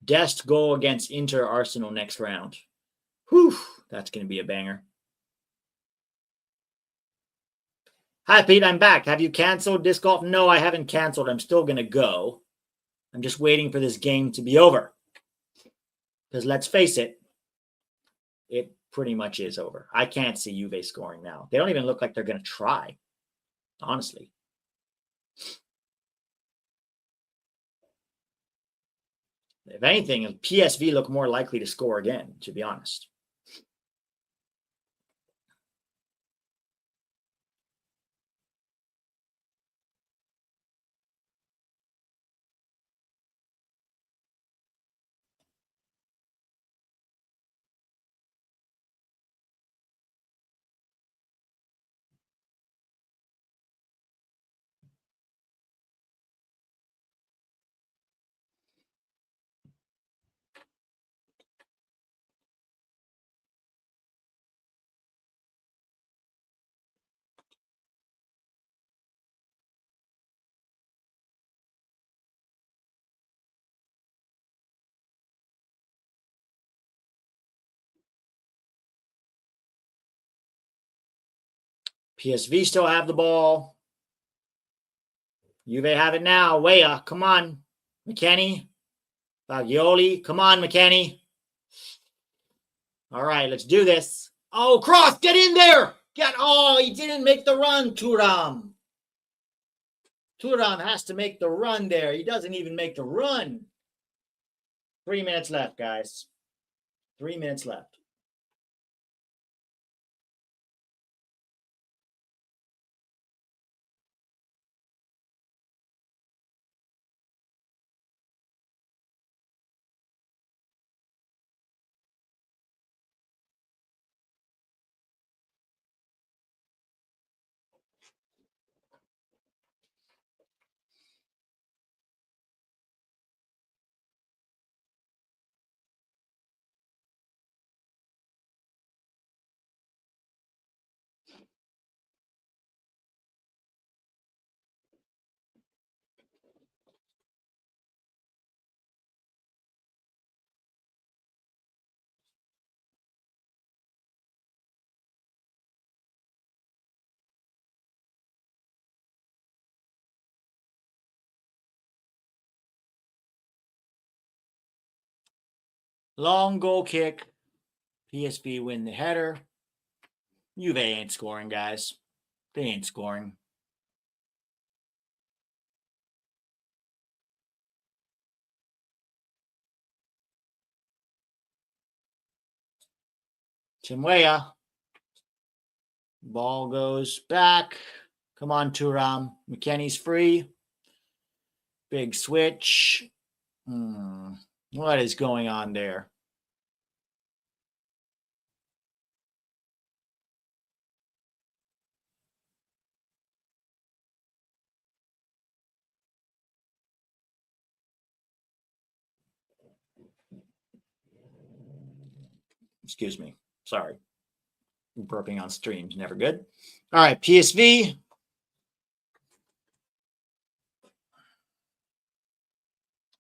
Dest goal against Inter Arsenal next round. Whew, that's going to be a banger. Hi, Pete, I'm back. Have you canceled disc golf? No, I haven't canceled. I'm still going to go. I'm just waiting for this game to be over. Because let's face it, it pretty much is over. I can't see Juve scoring now. They don't even look like they're going to try, honestly. If anything, PSV look more likely to score again, to be honest. PSV still have the ball. Juve have it now. Weah, come on. McKennie. Fagioli. Come on, McKennie. All right, let's do this. Oh, Cross, get in there. He didn't make the run, Thuram. Thuram has to make the run there. He doesn't even make the run. 3 minutes left, guys. 3 minutes left. Long goal kick. PSV win the header. Juve ain't scoring, guys. They ain't scoring. Weah. Ball goes back. Come on, Thuram. McKennie's free. Big switch. What is going on there? Excuse me. Sorry. Burping on streams, never good. All right, PSV.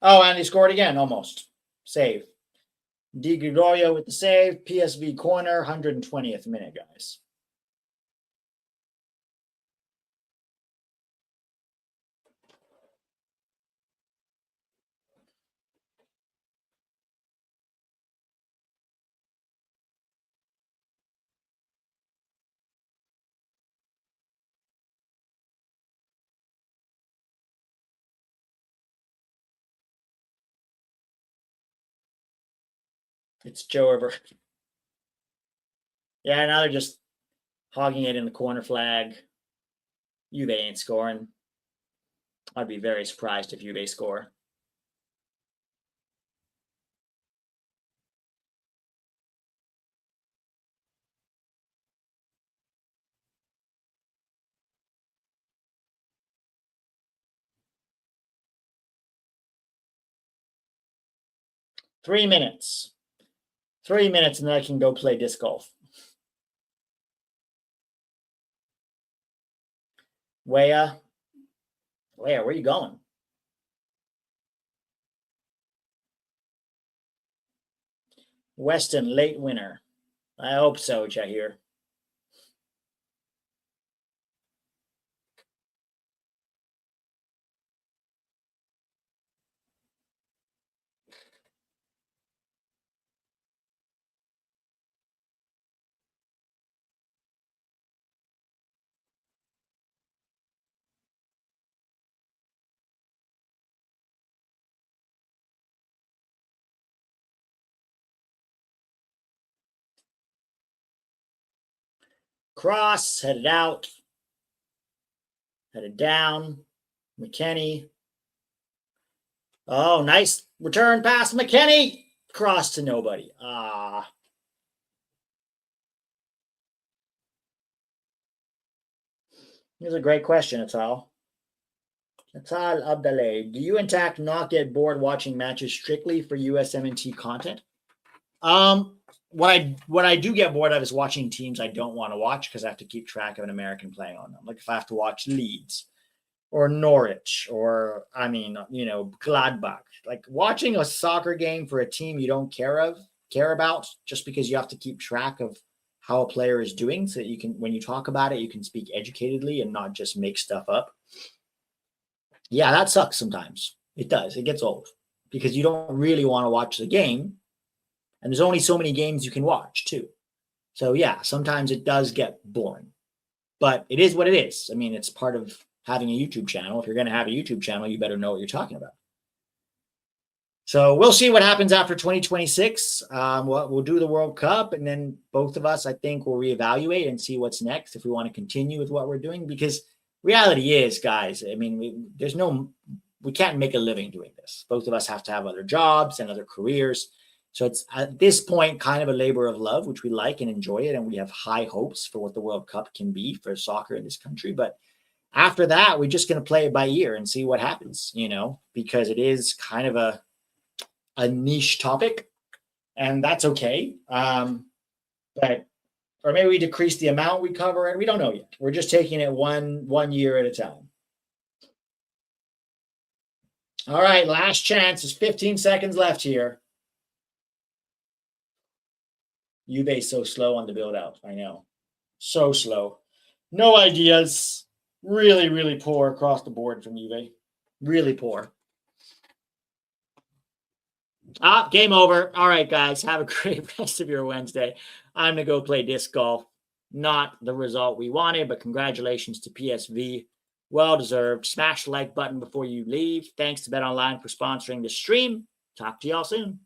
Oh, and he scored again, almost. Save. Di Gregorio with the save. PSV corner, 120th minute, guys. It's Joe over. Yeah, now they're just hogging it in the corner flag. Juve ain't scoring. I'd be very surprised if Juve score. Three minutes, and then I can go play disc golf. Weah, where are you going? Weston, late winner. I hope so, Jahir. Cross, headed out. Headed down. McKennie. Oh, nice return pass, McKennie. Cross to nobody. Here's a great question, Atal. Atal Abdallah. Do you and TAC not get bored watching matches strictly for USMNT content? What I do get bored of is watching teams I don't want to watch because I have to keep track of an American playing on them. Like if I have to watch Leeds or Norwich or Gladbach. Like watching a soccer game for a team you don't care about just because you have to keep track of how a player is doing so that you can, when you talk about it, you can speak educatedly and not just make stuff up. Yeah, that sucks sometimes. It does. It gets old because you don't really want to watch the game. And there's only so many games you can watch, too. So, yeah, sometimes it does get boring. But it is what it is. I mean, it's part of having a YouTube channel. If you're going to have a YouTube channel, you better know what you're talking about. So we'll see what happens after 2026. We'll do the World Cup, and then both of us, I think, will reevaluate and see what's next if we want to continue with what we're doing. Because reality is, guys, I mean, we can't make a living doing this. Both of us have to have other jobs and other careers. So it's at this point kind of a labor of love, which we like and enjoy it, and we have high hopes for what the World Cup can be for soccer in this country. But after that, we're just going to play it by ear and see what happens, because it is kind of a niche topic, and that's okay. Or maybe we decrease the amount we cover, and we don't know yet. We're just taking it one year at a time. All right, last chance. There's 15 seconds left here. Juve's so slow on the build out. I know. So slow. No ideas. Really, really poor across the board from Juve. Really poor. Game over. All right, guys. Have a great rest of your Wednesday. I'm going to go play disc golf. Not the result we wanted, but congratulations to PSV. Well deserved. Smash the like button before you leave. Thanks to BetOnline for sponsoring the stream. Talk to y'all soon.